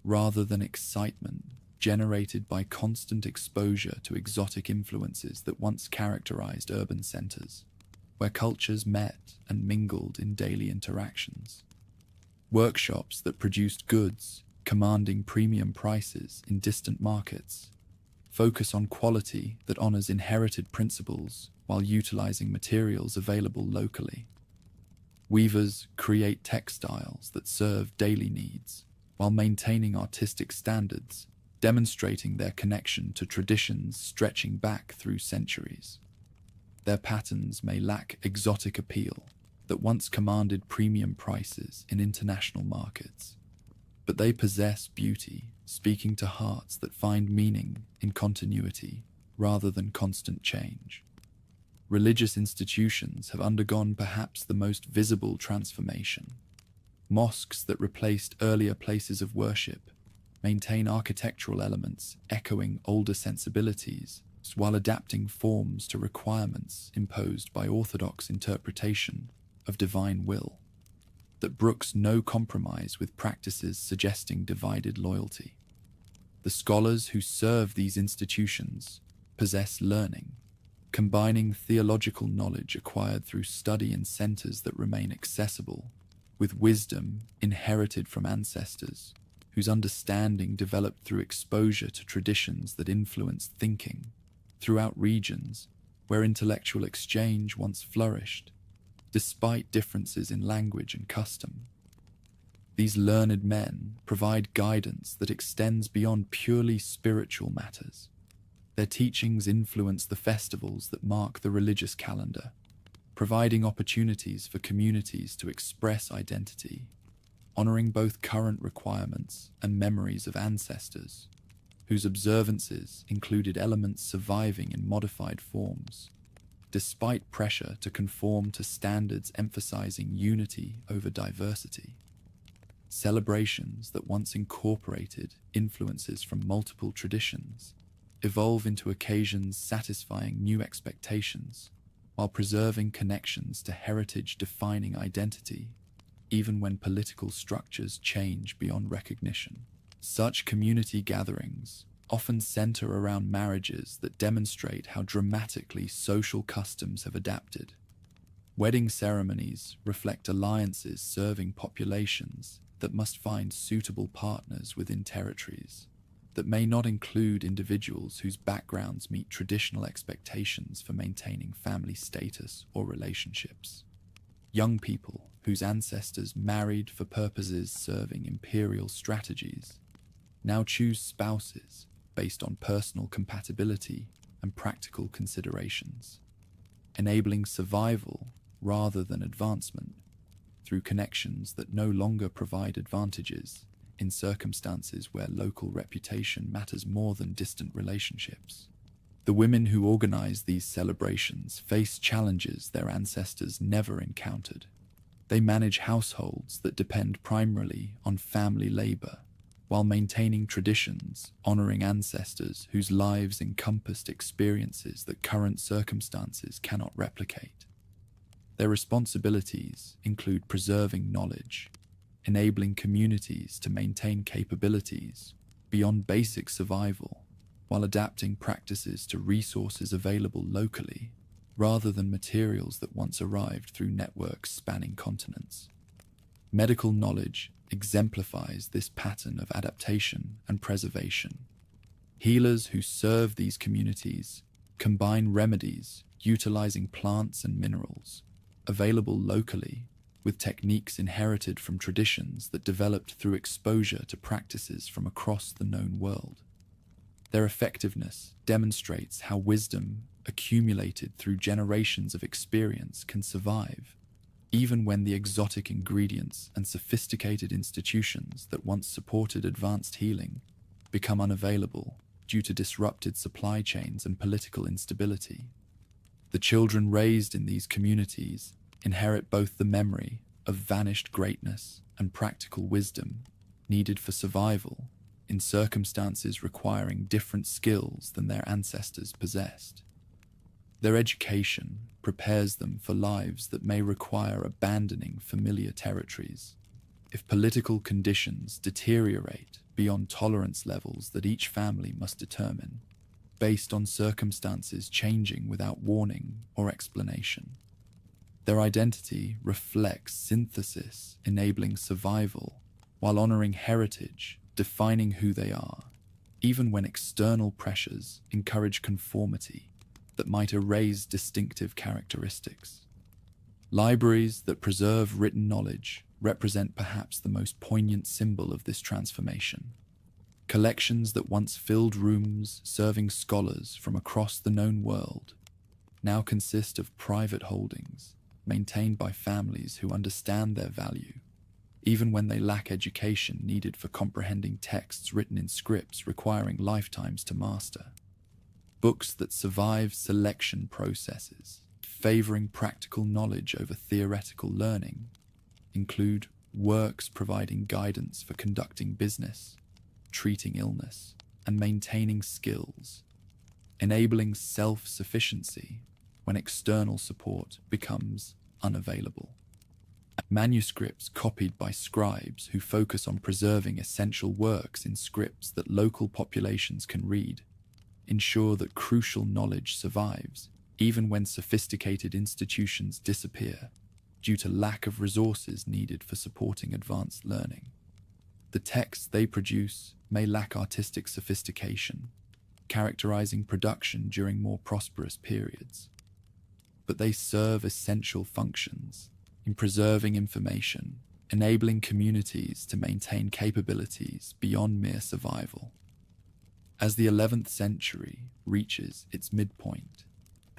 rather than excitement generated by constant exposure to exotic influences that once characterized urban centers, where cultures met and mingled in daily interactions. Workshops that produced goods commanding premium prices in distant markets focus on quality that honors inherited principles while utilizing materials available locally. Weavers create textiles that serve daily needs while maintaining artistic standards, demonstrating their connection to traditions stretching back through centuries. Their patterns may lack exotic appeal that once commanded premium prices in international markets, but they possess beauty, speaking to hearts that find meaning in continuity rather than constant change. Religious institutions have undergone perhaps the most visible transformation. Mosques that replaced earlier places of worship maintain architectural elements echoing older sensibilities, while adapting forms to requirements imposed by orthodox interpretation of divine will, that brooks no compromise with practices suggesting divided loyalty. The scholars who serve these institutions possess learning, combining theological knowledge acquired through study in centers that remain accessible, with wisdom inherited from ancestors, whose understanding developed through exposure to traditions that influenced thinking throughout regions where intellectual exchange once flourished, despite differences in language and custom. These learned men provide guidance that extends beyond purely spiritual matters. Their teachings influence the festivals that mark the religious calendar, providing opportunities for communities to express identity, honoring both current requirements and memories of ancestors, whose observances included elements surviving in modified forms, despite pressure to conform to standards emphasizing unity over diversity. Celebrations that once incorporated influences from multiple traditions evolve into occasions satisfying new expectations while preserving connections to heritage-defining identity, even when political structures change beyond recognition. Such community gatherings often center around marriages that demonstrate how dramatically social customs have adapted. Wedding ceremonies reflect alliances serving populations that must find suitable partners within territories that may not include individuals whose backgrounds meet traditional expectations for maintaining family status or relationships. Young people whose ancestors married for purposes serving imperial strategies now choose spouses based on personal compatibility and practical considerations, enabling survival rather than advancement through connections that no longer provide advantages in circumstances where local reputation matters more than distant relationships. The women who organize these celebrations face challenges their ancestors never encountered. They manage households that depend primarily on family labor, while maintaining traditions honoring ancestors whose lives encompassed experiences that current circumstances cannot replicate. Their responsibilities include preserving knowledge, enabling communities to maintain capabilities beyond basic survival, while adapting practices to resources available locally, rather than materials that once arrived through networks spanning continents. Medical knowledge exemplifies this pattern of adaptation and preservation. Healers who serve these communities combine remedies utilizing plants and minerals available locally with techniques inherited from traditions that developed through exposure to practices from across the known world. Their effectiveness demonstrates how wisdom accumulated through generations of experience can survive, even when the exotic ingredients and sophisticated institutions that once supported advanced healing become unavailable due to disrupted supply chains and political instability. The children raised in these communities inherit both the memory of vanished greatness and practical wisdom needed for survival in circumstances requiring different skills than their ancestors possessed. Their education prepares them for lives that may require abandoning familiar territories if political conditions deteriorate beyond tolerance levels that each family must determine, based on circumstances changing without warning or explanation. Their identity reflects synthesis, enabling survival, while honoring heritage, defining who they are, even when external pressures encourage conformity that might erase distinctive characteristics. Libraries that preserve written knowledge represent perhaps the most poignant symbol of this transformation. Collections that once filled rooms serving scholars from across the known world now consist of private holdings maintained by families who understand their value, even when they lack education needed for comprehending texts written in scripts requiring lifetimes to master. Books that survive selection processes, favoring practical knowledge over theoretical learning, include works providing guidance for conducting business, treating illness, and maintaining skills. enabling self-sufficiency when external support becomes unavailable. Manuscripts copied by scribes who focus on preserving essential works in scripts that local populations can read ensure that crucial knowledge survives even when sophisticated institutions disappear due to lack of resources needed for supporting advanced learning. The texts they produce may lack artistic sophistication, characterizing production during more prosperous periods, but they serve essential functions in preserving information, enabling communities to maintain capabilities beyond mere survival. As the 11th century reaches its midpoint,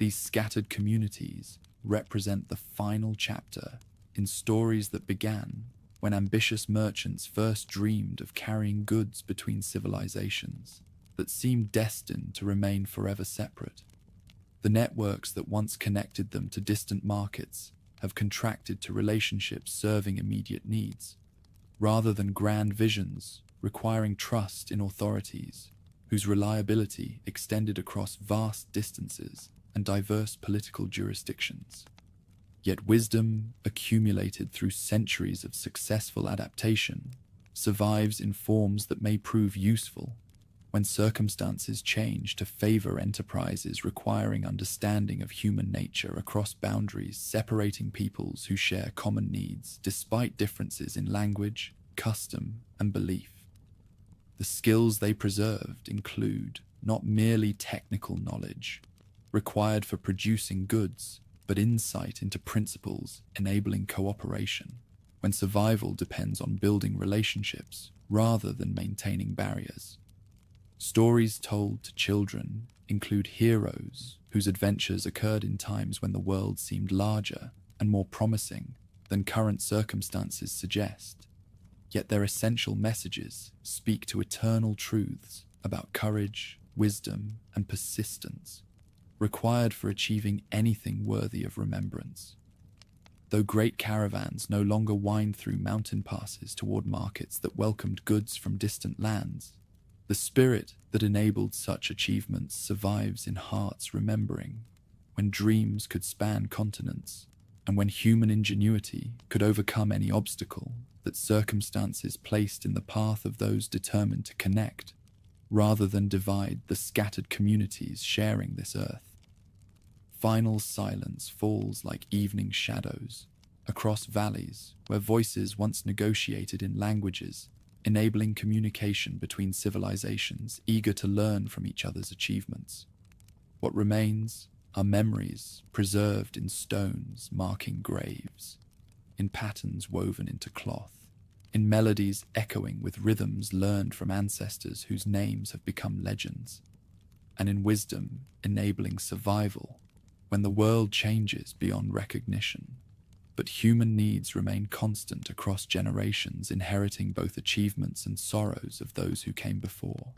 these scattered communities represent the final chapter in stories that began when ambitious merchants first dreamed of carrying goods between civilizations that seemed destined to remain forever separate. The networks that once connected them to distant markets have contracted to relationships serving immediate needs, rather than grand visions requiring trust in authorities whose reliability extended across vast distances and diverse political jurisdictions. Yet wisdom accumulated through centuries of successful adaptation survives in forms that may prove useful when circumstances change to favor enterprises requiring understanding of human nature across boundaries separating peoples who share common needs despite differences in language, custom, and belief. The skills they preserved include not merely technical knowledge required for producing goods, but insight into principles enabling cooperation when survival depends on building relationships rather than maintaining barriers. Stories told to children include heroes whose adventures occurred in times when the world seemed larger and more promising than current circumstances suggest. Yet their essential messages speak to eternal truths about courage, wisdom, and persistence required for achieving anything worthy of remembrance. Though great caravans no longer wind through mountain passes toward markets that welcomed goods from distant lands, the spirit that enabled such achievements survives in hearts remembering when dreams could span continents and when human ingenuity could overcome any obstacle that circumstances placed in the path of those determined to connect, rather than divide the scattered communities sharing this earth. Final silence falls like evening shadows across valleys where voices once negotiated in languages, enabling communication between civilizations eager to learn from each other's achievements. What remains are memories preserved in stones marking graves, in patterns woven into cloth, in melodies echoing with rhythms learned from ancestors whose names have become legends, and in wisdom enabling survival when the world changes beyond recognition. But human needs remain constant across generations, inheriting both achievements and sorrows of those who came before.